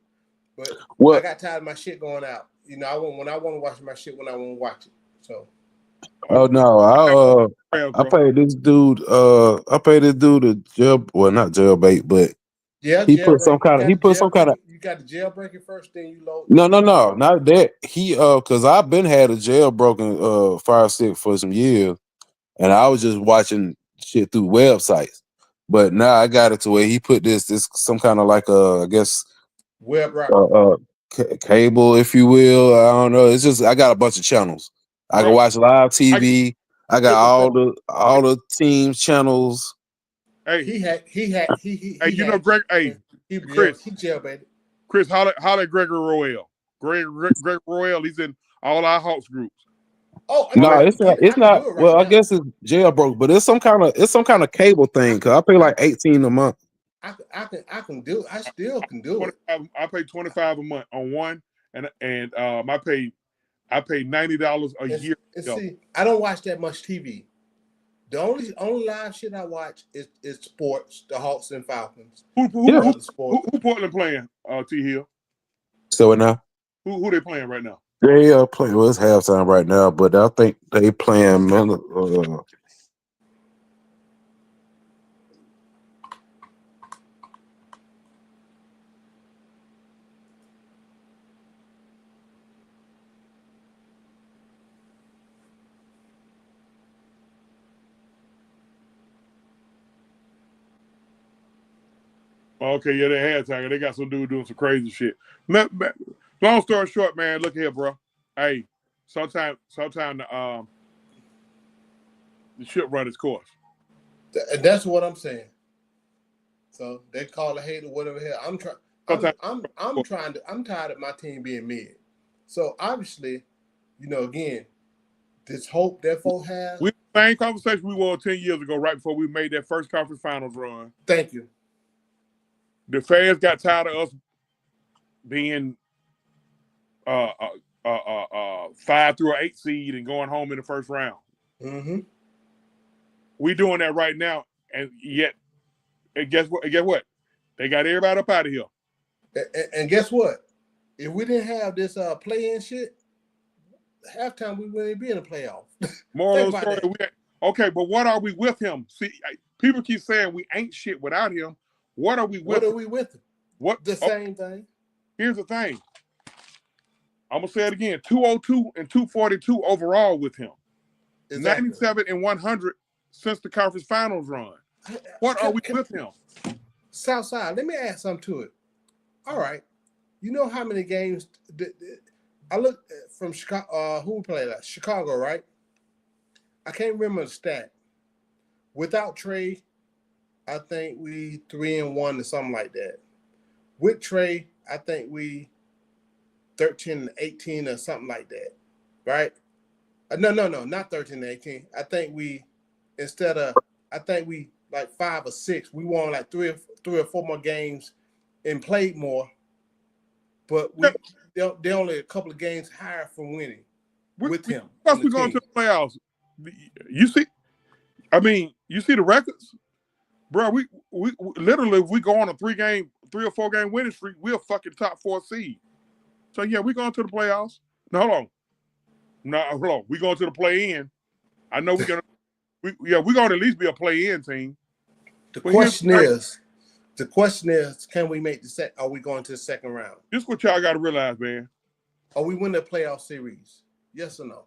but I got tired of my shit going out. When I want to watch my shit when I want to watch it. So. Oh no, I paid this dude. I paid this dude a not jailbait, but he put some kind of. You got to jailbreak it first, then you load. No, not that. He because I've been had a jailbroken Fire Stick for some years, and I was just watching shit through websites. But now I got it to where he put this some kind of like I guess web route. Cable, if you will. I don't know. It's just I got a bunch of channels. I can watch live TV. I got all the team channels. Hey, he Greg. Hey, Chris. He jailbaited. Chris, holler at Gregory Royale. Greg Royale. He's in all our Hawks groups. Oh no, it's not. Well, I guess it's jailbroke, but it's some kind of cable thing. Cause I pay like $18 a month. I still can do it. I pay $25 a month on one, and I pay $90 a year. See, I don't watch that much TV. The only live shit I watch is sports, the Hawks and Falcons. Who Portland playing? T Hill. So now, who they playing right now? They playing. Well, it's halftime right now, but I think they playing. Okay, yeah, they halftime. They got some dude doing some crazy shit. Long story short, man, look here, bro. Hey, sometime the ship run its course. And that's what I'm saying. So they call it hate or whatever hell. I'm tired of my team being mid. So obviously, again, this hope that folks have. Same conversation we were 10 years ago, right before we made that first conference finals run. Thank you. The fans got tired of us being 5 through an 8 seed and going home in the first round. Mm-hmm. We doing that right now, and yet, and guess what? They got everybody up out of here. And guess what? If we didn't have this play-in shit, halftime we wouldn't be in the playoff. Moral of the story, okay, but what are we with him? See, people keep saying we ain't shit without him. What are we with? What are we with him? What the same thing? Here's the thing. I'm gonna say it again: 202 and 242 overall with him. Exactly. 97 and 100 since the conference finals run. What are we with him? Southside, let me add something to it. All right, you know how many games? I looked from Chicago. Who played that? Chicago, right? I can't remember the stat. Without Trae, I think we 3-1 or something like that. With Trae, I think we 13-18 or something like that, right? No, not 13-18. I think we like 5 or 6. We won like three or four more games and played more, but they're only a couple of games higher from winning with him. Plus, we're going to the playoffs. You see, you see the records, bro. We literally, if we go on a 3 or 4 game winning streak, we're a fucking top 4 seed. So yeah, we're going to the playoffs. No, hold on. We're going to the play-in. I know we're gonna. We're going to at least be a play-in team. The question is, can we make the set? Are we going to the second round? This is what y'all got to realize, man. Are we winning the playoff series? Yes or no?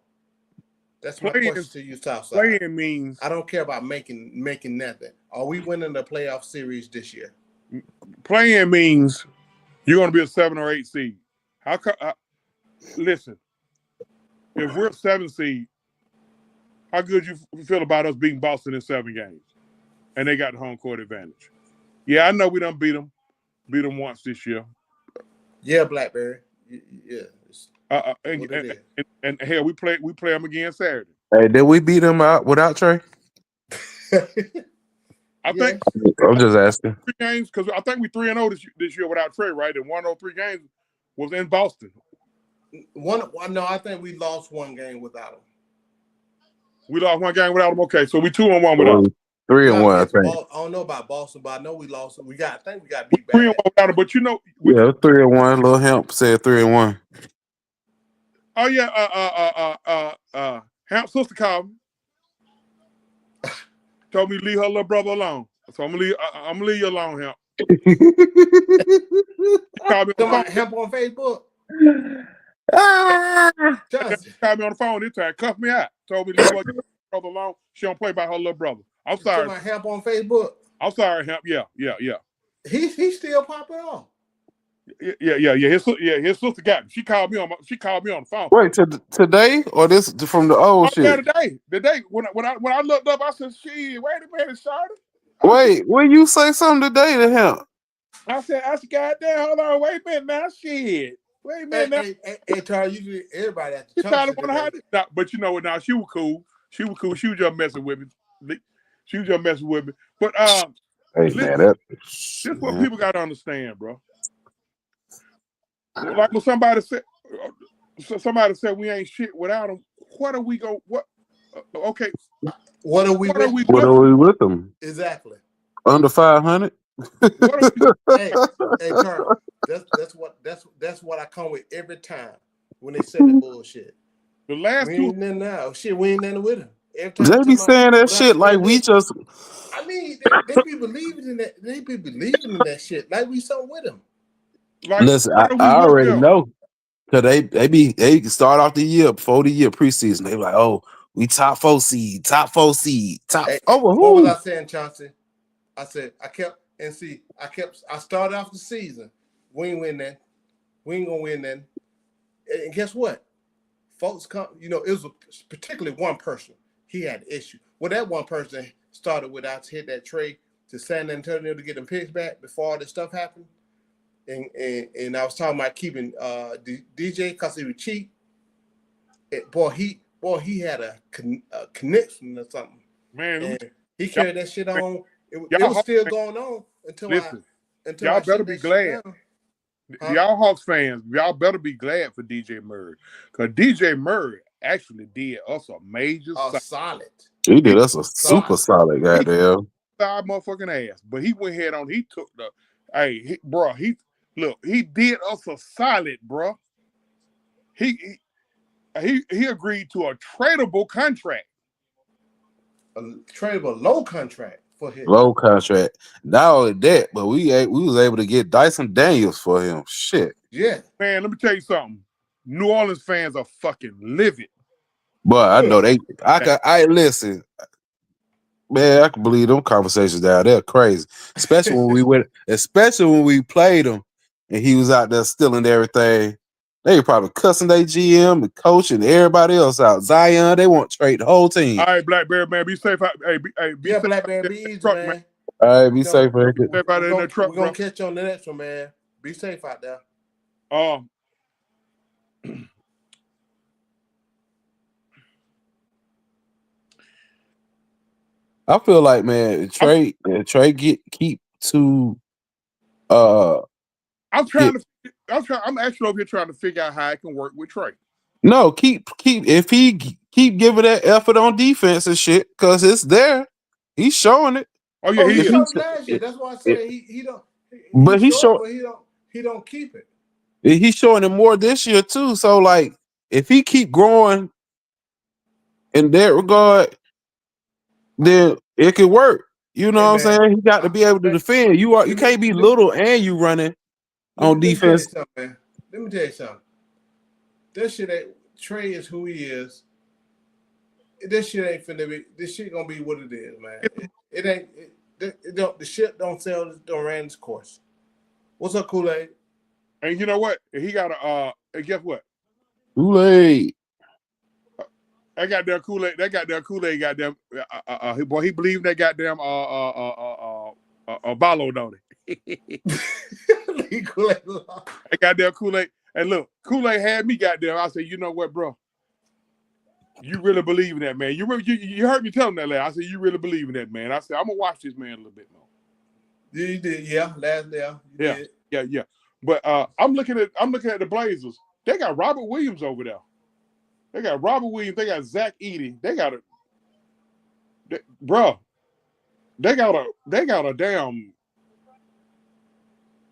That's my question to you, Southside. Playing means I don't care about making nothing. Are we winning the playoff series this year? Playing means you're going to be a 7 or 8 seed. Listen, if we're a 7 seed, how good you feel about us beating Boston in 7 games, and they got the home court advantage? Yeah, I know we done beat them once this year. Yeah, Blackberry. Yeah. And hell, we play them again Saturday. Hey, did we beat them out without Trae? I think I'm just asking. 3 games because I think we 3-0 this year without Trae, right? And 1 of 3 games was in Boston. No, I think we lost 1 game without him. We lost 1 game without him. Okay, so we 2-1 without him. 3-1, I think. I don't know about Boston, but I know we lost. I think we got beat back. 3-1 without him, but you know. Yeah, 3-1. Little Hemp said 3-1. Oh yeah, Hamp's sister called me. Told me to leave her little brother alone. So I'm gonna leave you alone, Hemp. Called me on Hemp on Facebook. Called me on the phone this time, cuffed me out. Told me to leave her brother alone. She don't play by her little brother. I'm sorry. Hemp on Facebook. I'm sorry, Hemp. Yeah. He's still popping off. Yeah. His sister got me. She called me on the phone. Wait, today or this from the old shit? Yeah, today. When I looked up, I said, "Shit, wait a minute, Shawty." Wait, will you say something today to him? I said, "Goddamn, hold on, wait a minute now, shit. Wait a minute now." Hey, Charlie, usually everybody at the church. But you know what? Now she was cool. She was just messing with me. But hey man, this is what people got to understand, bro. Like when somebody said we ain't shit without him. What are we go? What? Okay. What are we with them? Exactly. Under 500. Hey, Charlie. That's what I come with every time when they say that bullshit. The last we ain't nothing now. Shit, we ain't nothing with him. They be saying that shit like we just. I mean, they be believing in that. They be believing in that shit like we something with them. Like, listen, I already know. Cause they start off the year before the year preseason. They like, oh, we top 4 seed. Hey, what was I saying, Chauncey? I said I started off the season. We ain't win that. We ain't gonna win that. And guess what? Folks come, it was particularly one person. He had an issue. Well, that one person started without hit that trade to San Antonio to get them picks back before all this stuff happened. And I was talking about keeping DJ because he was cheap. He had a connection or something. Man, and he carried that shit on. It was still going on until y'all better be glad. Y'all Hawks fans, y'all better be glad for DJ Murray. Because DJ Murray actually did us a major solid. He did us a super solid, goddamn. Side motherfucking ass. But he went head on. He took the he did us a solid, bro. he agreed to a tradable contract. A tradable low contract for him. Low contract. Not only that, but we was able to get Dyson Daniels for him. Shit. Yeah. Man, let me tell you something. New Orleans fans are fucking livid. But I know I listen. Man, I can believe them conversations down there crazy. Especially when we played him and he was out there stealing everything. They were probably cussing their GM, the coach, and everybody else out. Zion, they want to trade the whole team. All right, Blackberry, man, be safe. Be safe. Blackberry, be easy, truck, man. All right, be safe, man. Safe out in the truck, we're going to catch you on the next one, man. Be safe out there. I feel like, man, Trae keep to I'm actually over here trying to figure out how I can work with Trae. No, keep if he keep giving that effort on defense and shit, because it's there. He's showing it. Oh yeah, he showed last year. That's why I said he don't. But he don't keep it. He's showing it more this year too. So like, if he keep growing in that regard, then it could work. You know what I'm saying? He got to be able to defend. You can't be little and you running on defense. Let me tell you something. That shit ain't Trae is who he is. This shit ain't finna be. This shit gonna be what it is, man. It ain't. The shit don't sell. Don't ran its course. What's up, Kool-Aid? And you know what? He got a. Guess what? Kool-Aid. That goddamn Kool-Aid. That goddamn Kool-Aid. Goddamn. Boy, he believed that goddamn Ballo, don't he? That goddamn Kool-Aid. And look, Kool-Aid had me goddamn. I said, you know what, bro? You really believe in that, man. You heard me tell him that. I said, you really believe in that, man. I said, I'm gonna watch this man a little bit more. You did, yeah. Yeah. But I'm looking at the Blazers. They got Robert Williams over there. They got Robert Williams. They got Zach Edey. They got They got a damn.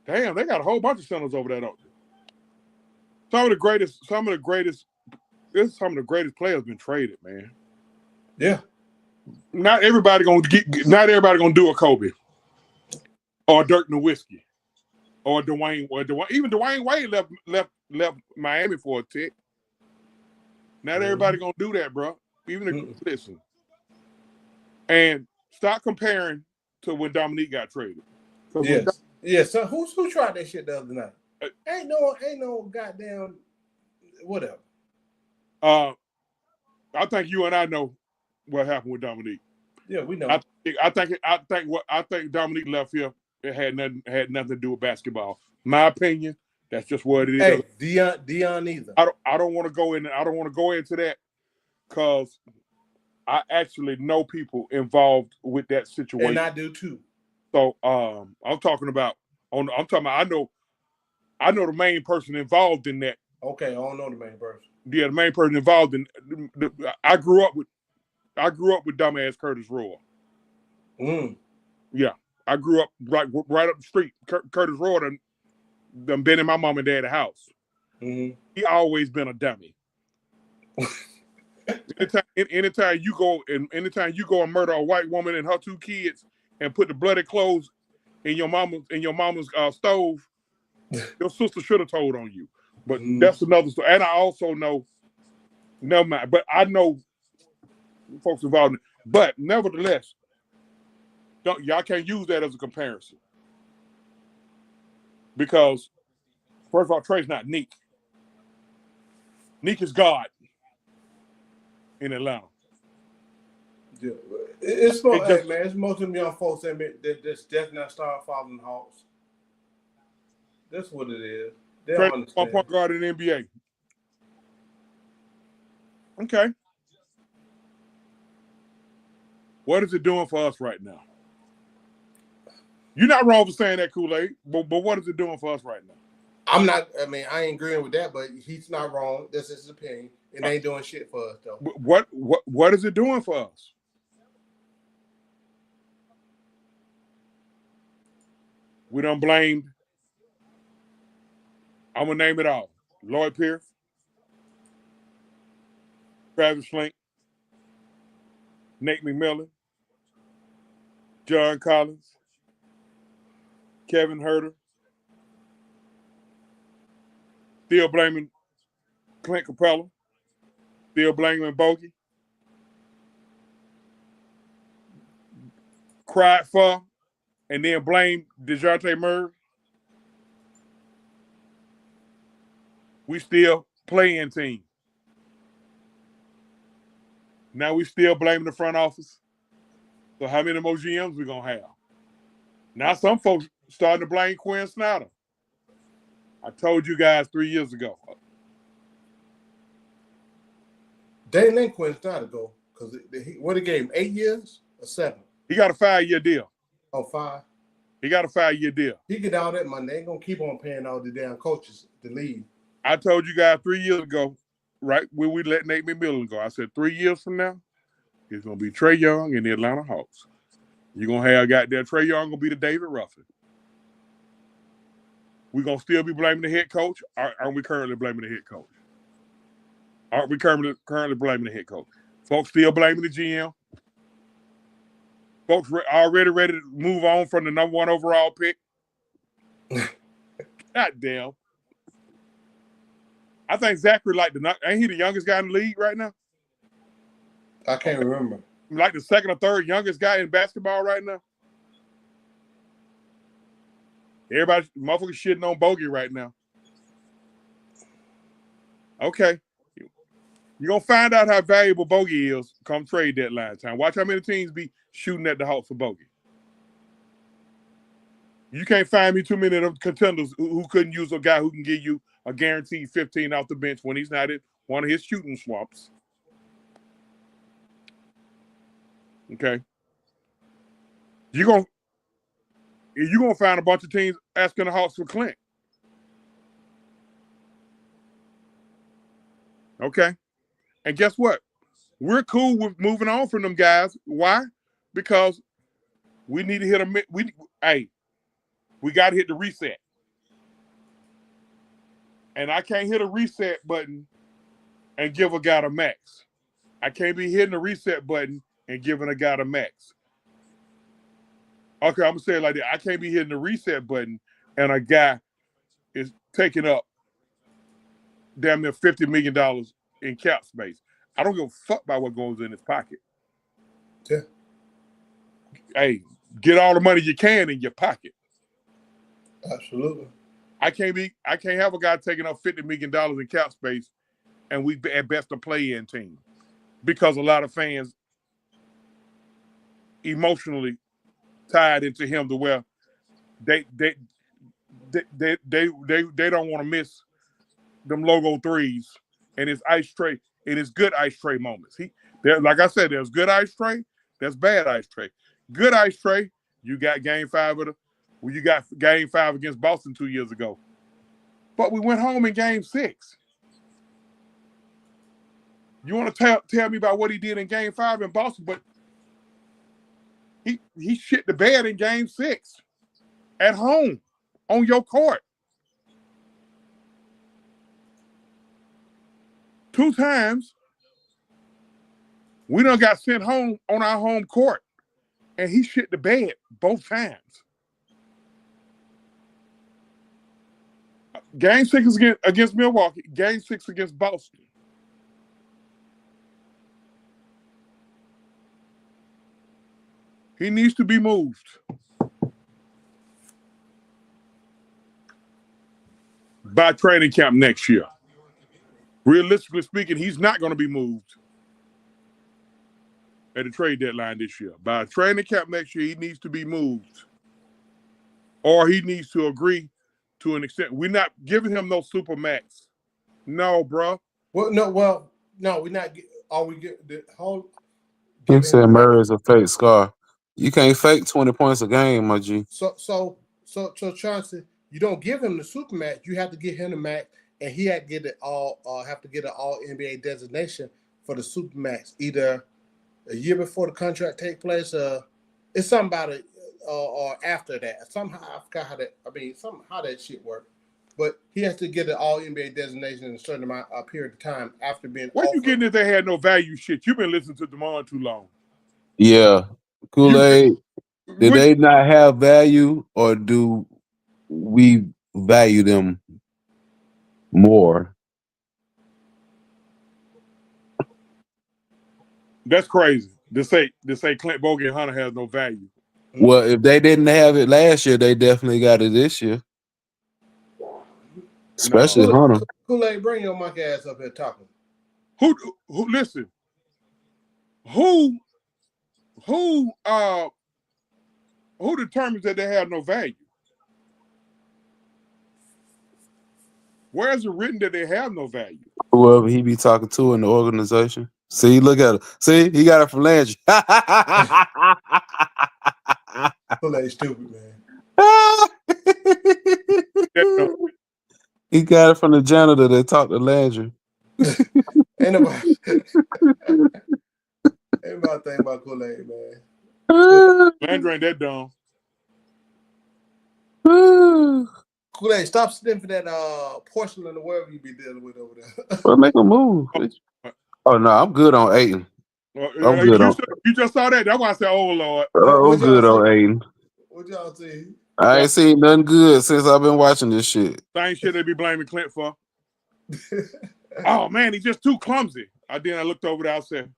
They got a whole bunch of centers over there. Some of the greatest players been traded, man. Yeah. Not everybody gonna do a Kobe or Dirk Nowitzki or Dwayne. Even Dwayne Wade left Miami for a tick. Not everybody gonna do that, bro. Even listen. And stop comparing to when Dominique got traded. Yes. So who tried that shit the other night? Ain't no goddamn whatever. I think you and I know what happened with Dominique. Yeah, we know. I think Dominique left here. It had nothing to do with basketball. My opinion. That's just what it is. Hey, Dion either. I don't want to go in. I don't want to go into that because I actually know people involved with that situation. And I do too. So I'm talking about. I know the main person involved in that. Okay, I don't know the main person. Yeah, the main person involved in. I grew up with dumbass Curtis Roy. Yeah, I grew up right up the street. Curtis Roy done been in my mom and dad's house. He always been a dummy. anytime you go and murder a white woman and her 2 kids and put the bloody clothes in your mama's stove, your sister should have told on you. But that's another story. And I also know, never mind. But I know folks involved. But nevertheless, y'all can't use that as a comparison because first of all, Trae's not Neek. Neek is God in Atlanta. Yeah, it's man. It's most of them young folks that's definitely not starting following Hawks. That's what it is. They don't understand. Point guard in the NBA. Okay. What is it doing for us right now? You're not wrong for saying that, Kool-Aid, but what is it doing for us right now? I'm not. I mean, I ain't agreeing with that, but he's not wrong. That's his opinion. It ain't doing shit for us though. What is it doing for us? We done blamed. I'm gonna name it all. Lloyd Pierce, Travis Flink, Nate McMillan, John Collins, Kevin Herter. Still blaming Clint Capella. Still blaming Bogey. Cried for and then blame DeJounte Murray. We still playing team. Now we still blaming the front office. So how many more GMs we gonna have? Now some folks starting to blame Quinn Snyder. I told you guys 3 years ago. They ain't let Quinn Snyder go because what he gave him 8 years or 7? He got a 5-year deal. Oh, 5. He got a 5-year deal. He get all that money. They ain't gonna keep on paying all the damn coaches to leave. I told you guys 3 years ago, right when we let Nate McMillan go, I said 3 years from now, it's gonna be Trae Young and the Atlanta Hawks. You're gonna have goddamn Trae Young gonna be the David Ruffin. We're gonna still be blaming the head coach. Aren't we currently blaming the head coach? Aren't we currently blaming the head coach? Folks still blaming the GM. Folks already ready to move on from the number 1 overall pick. God damn. I think Zachary ain't he the youngest guy in the league right now? I can't remember. Like the 2nd or 3rd youngest guy in basketball right now. Everybody motherfuckers shitting on Bogey right now. Okay. You're going to find out how valuable Bogey is come trade deadline time. Watch how many teams be shooting at the Hawks for Bogey. You can't find me too many of them contenders who couldn't use a guy who can give you a guaranteed 15 off the bench when he's not in one of his shooting swamps. Okay. You're gonna find a bunch of teams asking the Hawks for Clint. Okay. And guess what? We're cool with moving on from them guys. Why? Because we need to hit we got to hit the reset. And I can't hit a reset button and give a guy the max. I can't be hitting the reset button and giving a guy the max. Okay, I'm going to say it like that. I can't be hitting the reset button and a guy is taking up damn near $50 million in cap space. I don't give a fuck about what goes in his pocket. Yeah. Hey, get all the money you can in your pocket. Absolutely. I can't have a guy taking up $50 million in cap space and we at best a play-in team because a lot of fans emotionally tied into him to where they don't want to miss them logo threes and his ice tray and his good ice tray moments. Like I said, there's good ice tray, there's bad ice tray. Good ice tray, you got game 5 you got game 5 against Boston 2 years ago. But we went home in game 6. You want to tell me about what he did in game 5 in Boston, but he shit the bed in game 6 at home on your court. 2 times we done got sent home on our home court and he shit the bed both times. Game 6 is against Milwaukee. Game 6 against Boston. He needs to be moved. By training camp next year. Realistically speaking, he's not going to be moved at the trade deadline this year. By training camp next year, he needs to be moved. Or he needs to agree to an extent. We're not giving him no super max. No, bro. Well, no, we're not. Are we get the whole? He said Murray is a fake scar. You can't fake 20 points a game, my G. So Chauncey, you don't give him the super max. You have to give him the max, and he had to get it all. Have to get an All NBA designation for the super max, either a year before the contract take place, it's something about it, or after that. Somehow I forgot how that. I mean, how that shit worked. but he has to get an All NBA designation in a certain amount period of time after being. What you getting if they had no value shit? You've been listening to Demond too long. Yeah, Kool-Aid. Did they not have value, or do we value them more? That's crazy. To say Clint Bogey and Hunter has no value. Well, if they didn't have it last year, they definitely got it this year. Especially Hunter. Kool-Aid, bring your monkey ass up here talking. Who listen? Who determines that they have no value? Where is it written that they have no value? Whoever he be talking to in the organization. See, look at him. See, he got it from Landry. Kool-Aid stupid, man. He got it from the janitor that talked to Landry. Ain't nobody think about Kool-Aid, man. Landry ain't that dumb. Kool-Aid, stop sniffing that porcelain or whatever you be dealing with over there. Well, make a move. Oh no, I'm good on Aiden. I'm good on. You just saw that. That's why I said, "Oh Lord." I'm good on Aiden. What y'all see? I ain't seen nothing good since I've been watching this shit. Same shit they be blaming Clint for. Oh man, he's just too clumsy. I looked over there. I said,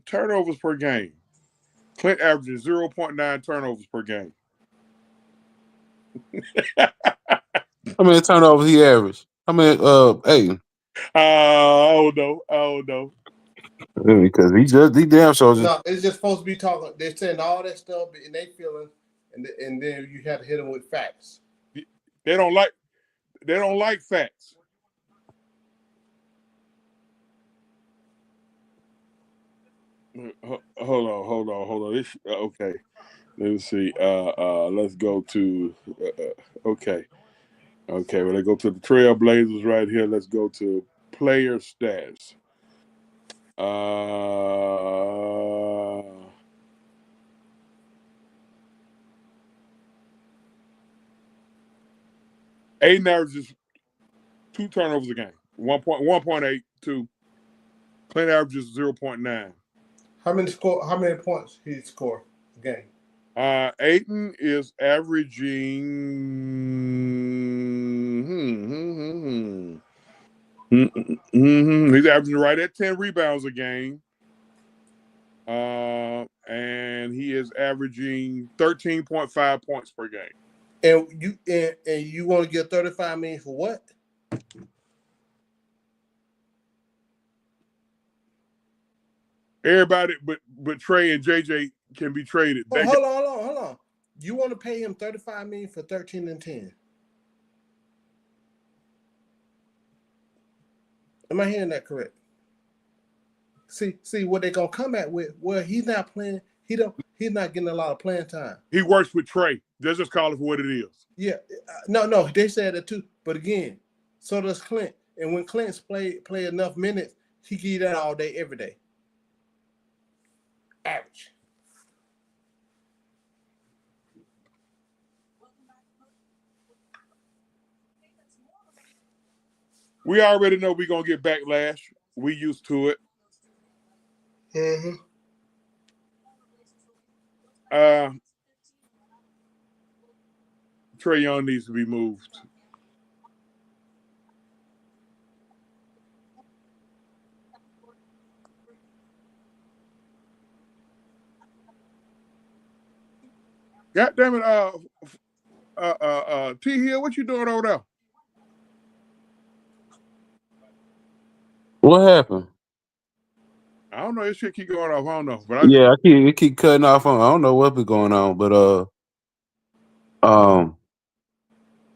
turnovers per game. Clint averages 0.9 turnovers per game. How many turnovers he averaged? How many? Aiden. I don't know. Because he damn sure. No, it's just supposed to be talking. They're saying all that stuff, and they feeling, and then you have to hit them with facts. They don't like facts. Hold on. Okay, let's see. Let's go to. Okay. Well, let's go to the Trailblazers right here. Let's go to player stats. Aiden averages 2 turnovers a game. 1.82. Clint averages 0.9. How many points he score a game? Aiden is averaging. He's averaging right at 10 rebounds a game. And he is averaging 13.5 points per game. And you want to get $35 million for what? Everybody but Trae and JJ can be traded. Hold on. You want to pay him $35 million for 13 and 10? Am I hearing that correct? See what they're gonna come at with. Well, he's not playing. He's not getting a lot of playing time. He works with Trae. Let's just call it for what it is. Yeah. No, they said that too. But again, so does Clint. And when Clint's play enough minutes, he can eat that all day, every day. Average. We already know we're gonna get backlash. We used to it. Mm-hmm. Trae Young needs to be moved. God damn it, T Hill, what you doing over there? What happened? I don't know. This shit keep going off. I don't know. But it keep cutting off. I don't know what's going on, but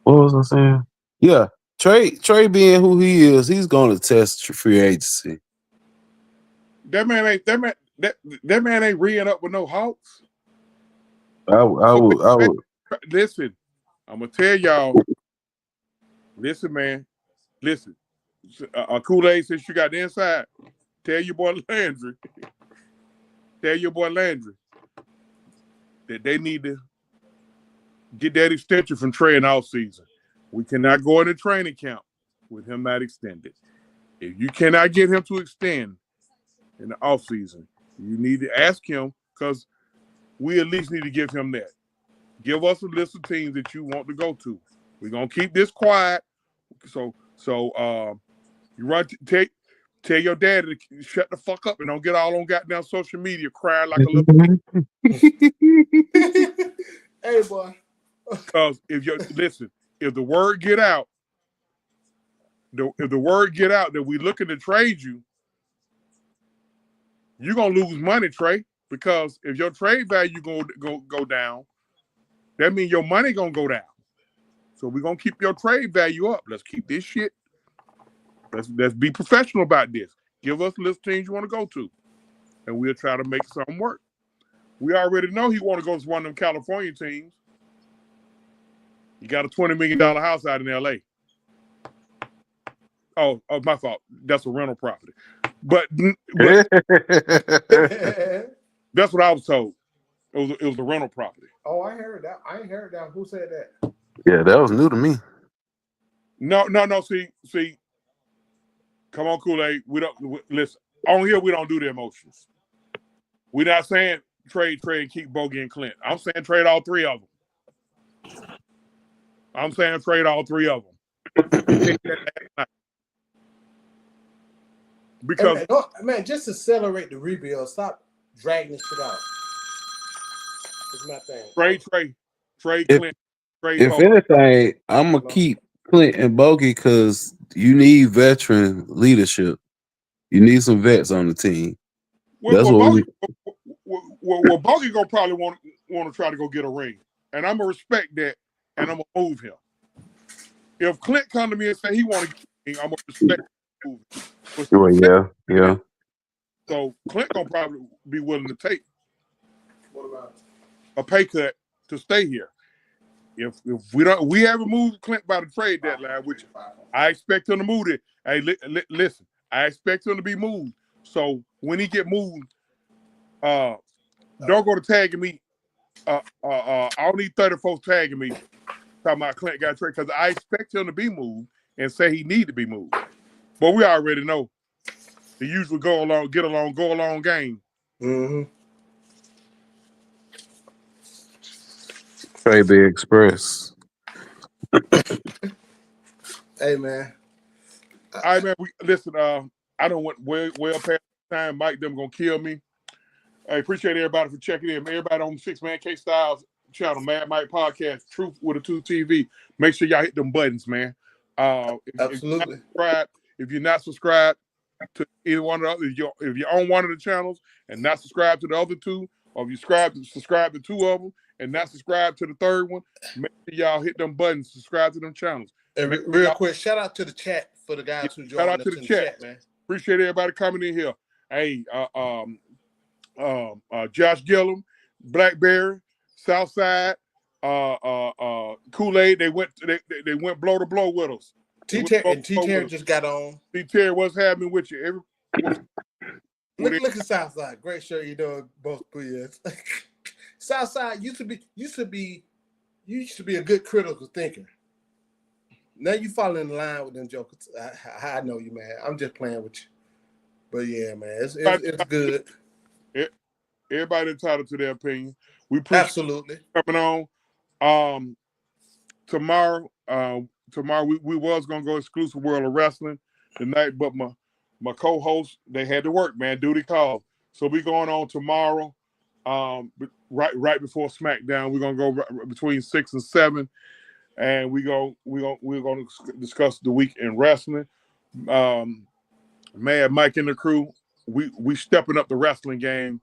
what was I saying? Yeah, Trae being who he is, he's going to test free agency. That man ain't re-ing up with no Hawks. I would. Listen, I'm gonna tell y'all. Listen, man. Listen. Kool-Aid, since you got the inside, tell your boy Landry. That they need to get that extension from Trae in off season. We cannot go into training camp with him not extended. If you cannot get him to extend in the off season, you need to ask him, because we at least need to give him that. Give us a list of teams that you want to go to. We're gonna keep this quiet. So you run tell your dad to shut the fuck up and don't get all on goddamn social media crying like a little Hey boy. Because if the word get out, if the word get out that we looking to trade you, you're gonna lose money, Trae. Because if your trade value go down, that means your money gonna go down. So we're gonna keep your trade value up. Let's keep this shit. Let's be professional about this. Give us a list of teams you want to go to, and we'll try to make something work. We already know he want to go to one of them California teams. You got a $20 million house out in LA. Oh, my fault. That's a rental property. But that's what I was told. It was a rental property. Oh, I heard that. I ain't heard that. Who said that? Yeah, that was new to me. No. See. Come on, Kool-Aid. Listen. On here, we don't do the emotions. We're not saying trade, keep Bogey and Clint. I'm saying trade all three of them. I'm saying trade all three of them. Because hey, man, just accelerate the rebuild. Stop dragging this shit out. It's my thing. Trade Clint. If anything, I'm gonna keep Clint and Bogey because you need veteran leadership. You need some vets on the team. Bogey gonna probably want to try to go get a ring, and I'm gonna respect that, and I'm gonna move him. If Clint come to me and say he want to get a ring, I'm gonna respect him. Yeah. So Clint gonna probably be willing to take a pay cut to stay here. If we haven't moved Clint by the trade deadline, which I expect him to move it. Hey, listen, I expect him to be moved. So when he get moved, don't go to tagging me. I don't need 30 folks tagging me talking about Clint got traded, because I expect him to be moved and say he need to be moved. But we already know the usual go along game. Mm-hmm. Trade Big Express. Hey man. All right, man. Listen. I don't want well past time. Mike, them gonna kill me. I appreciate everybody for checking in. Everybody on 6-Man K Styles channel, Mad Mike Podcast, Truth with a 2 TV. Make sure y'all hit them buttons, man. Absolutely. If you're not subscribed to either one of the other, if you're on one of the channels and not subscribed to the other two, or if you subscribe to two of them and not subscribed to the third one, make sure y'all hit them buttons, subscribe to them channels. And real quick, shout out to the chat for the guys who joined us in the chat, man. Appreciate everybody coming in here. Hey, Josh Gillum, Blackberry, Southside, Kool-Aid. They went blow to blow with us. T-Terry just got on. T-Terry, what's happening with you? Look at Southside. Great show you're doing both 3 years. Southside used to be a good critical thinker. Now you fall in line with them jokers. I know you, man. I'm just playing with you. But yeah, man, it's good. Everybody entitled to their opinion. We appreciate absolutely coming on. Tomorrow we was gonna go exclusive World of Wrestling tonight, but my co-host, they had to work, man. Duty called. So we going on tomorrow. Right before SmackDown, we're gonna go between 6 and 7. And we're gonna discuss the week in wrestling. Mad Mike and the crew, we stepping up the wrestling game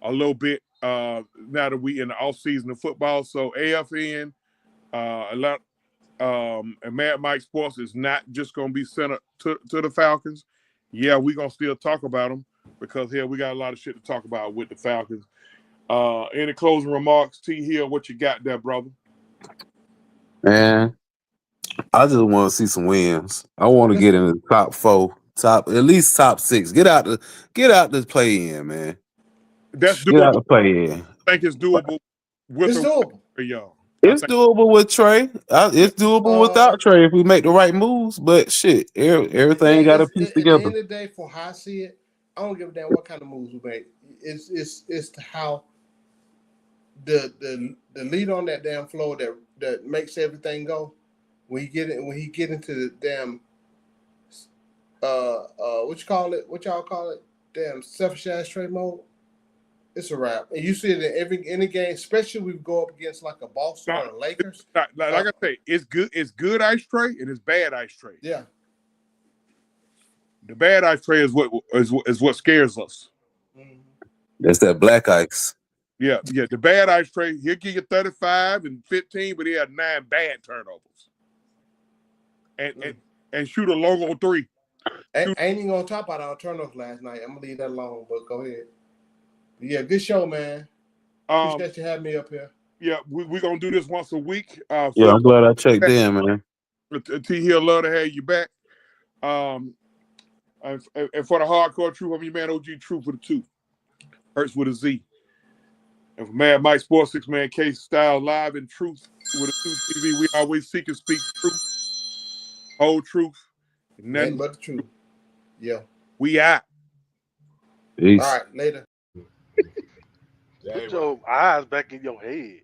a little bit now that we in the off season of football. So AFN, a lot, and Mad Mike Sports is not just gonna be sent to the Falcons. Yeah, we're gonna still talk about them because here we got a lot of shit to talk about with the Falcons. Any closing remarks, T Hill? What you got there, brother? Man, I just want to see some wins. I want to get in the top 4, at least top 6. Get out the play in, man. That's doable. Get out the play in. I think it's doable. It's doable. For y'all. It's doable with Trae. It's doable without Trae if we make the right moves. But shit, everything got to piece At the end together. of the day, for how I see it, I don't give a damn what kind of moves we make. It's how the lead on that damn floor that makes everything go. When he get into the damn what y'all call it, damn selfish ass trade mode, it's a wrap. And you see it in any game, especially we go up against like a Boston or a Lakers. Like I say, it's good ice tray and it's bad ice tray. Yeah. The bad ice tray is what scares us. That's that black ice. Yeah. The bad ice tray, he'll give you 35 and 15, but he had 9 bad turnovers. And shoot a long on 3. Ain't even gonna talk about our turnovers last night. I'm gonna leave that alone, but go ahead. But yeah, good show, man. Appreciate you having me up here. Yeah, we're gonna do this once a week. I'm glad I checked in, man. T here, love to have you back. And for the hardcore truth, I'm your man OG Truth with a 2. Hurts with a Z. And for Mad Mike Sports 6 Man Case Style live in Truth with a 2 TV, we always seek and speak truth, whole truth, and nothing but the truth. Yeah. We out. Peace. All right, later. Put your eyes back in your head.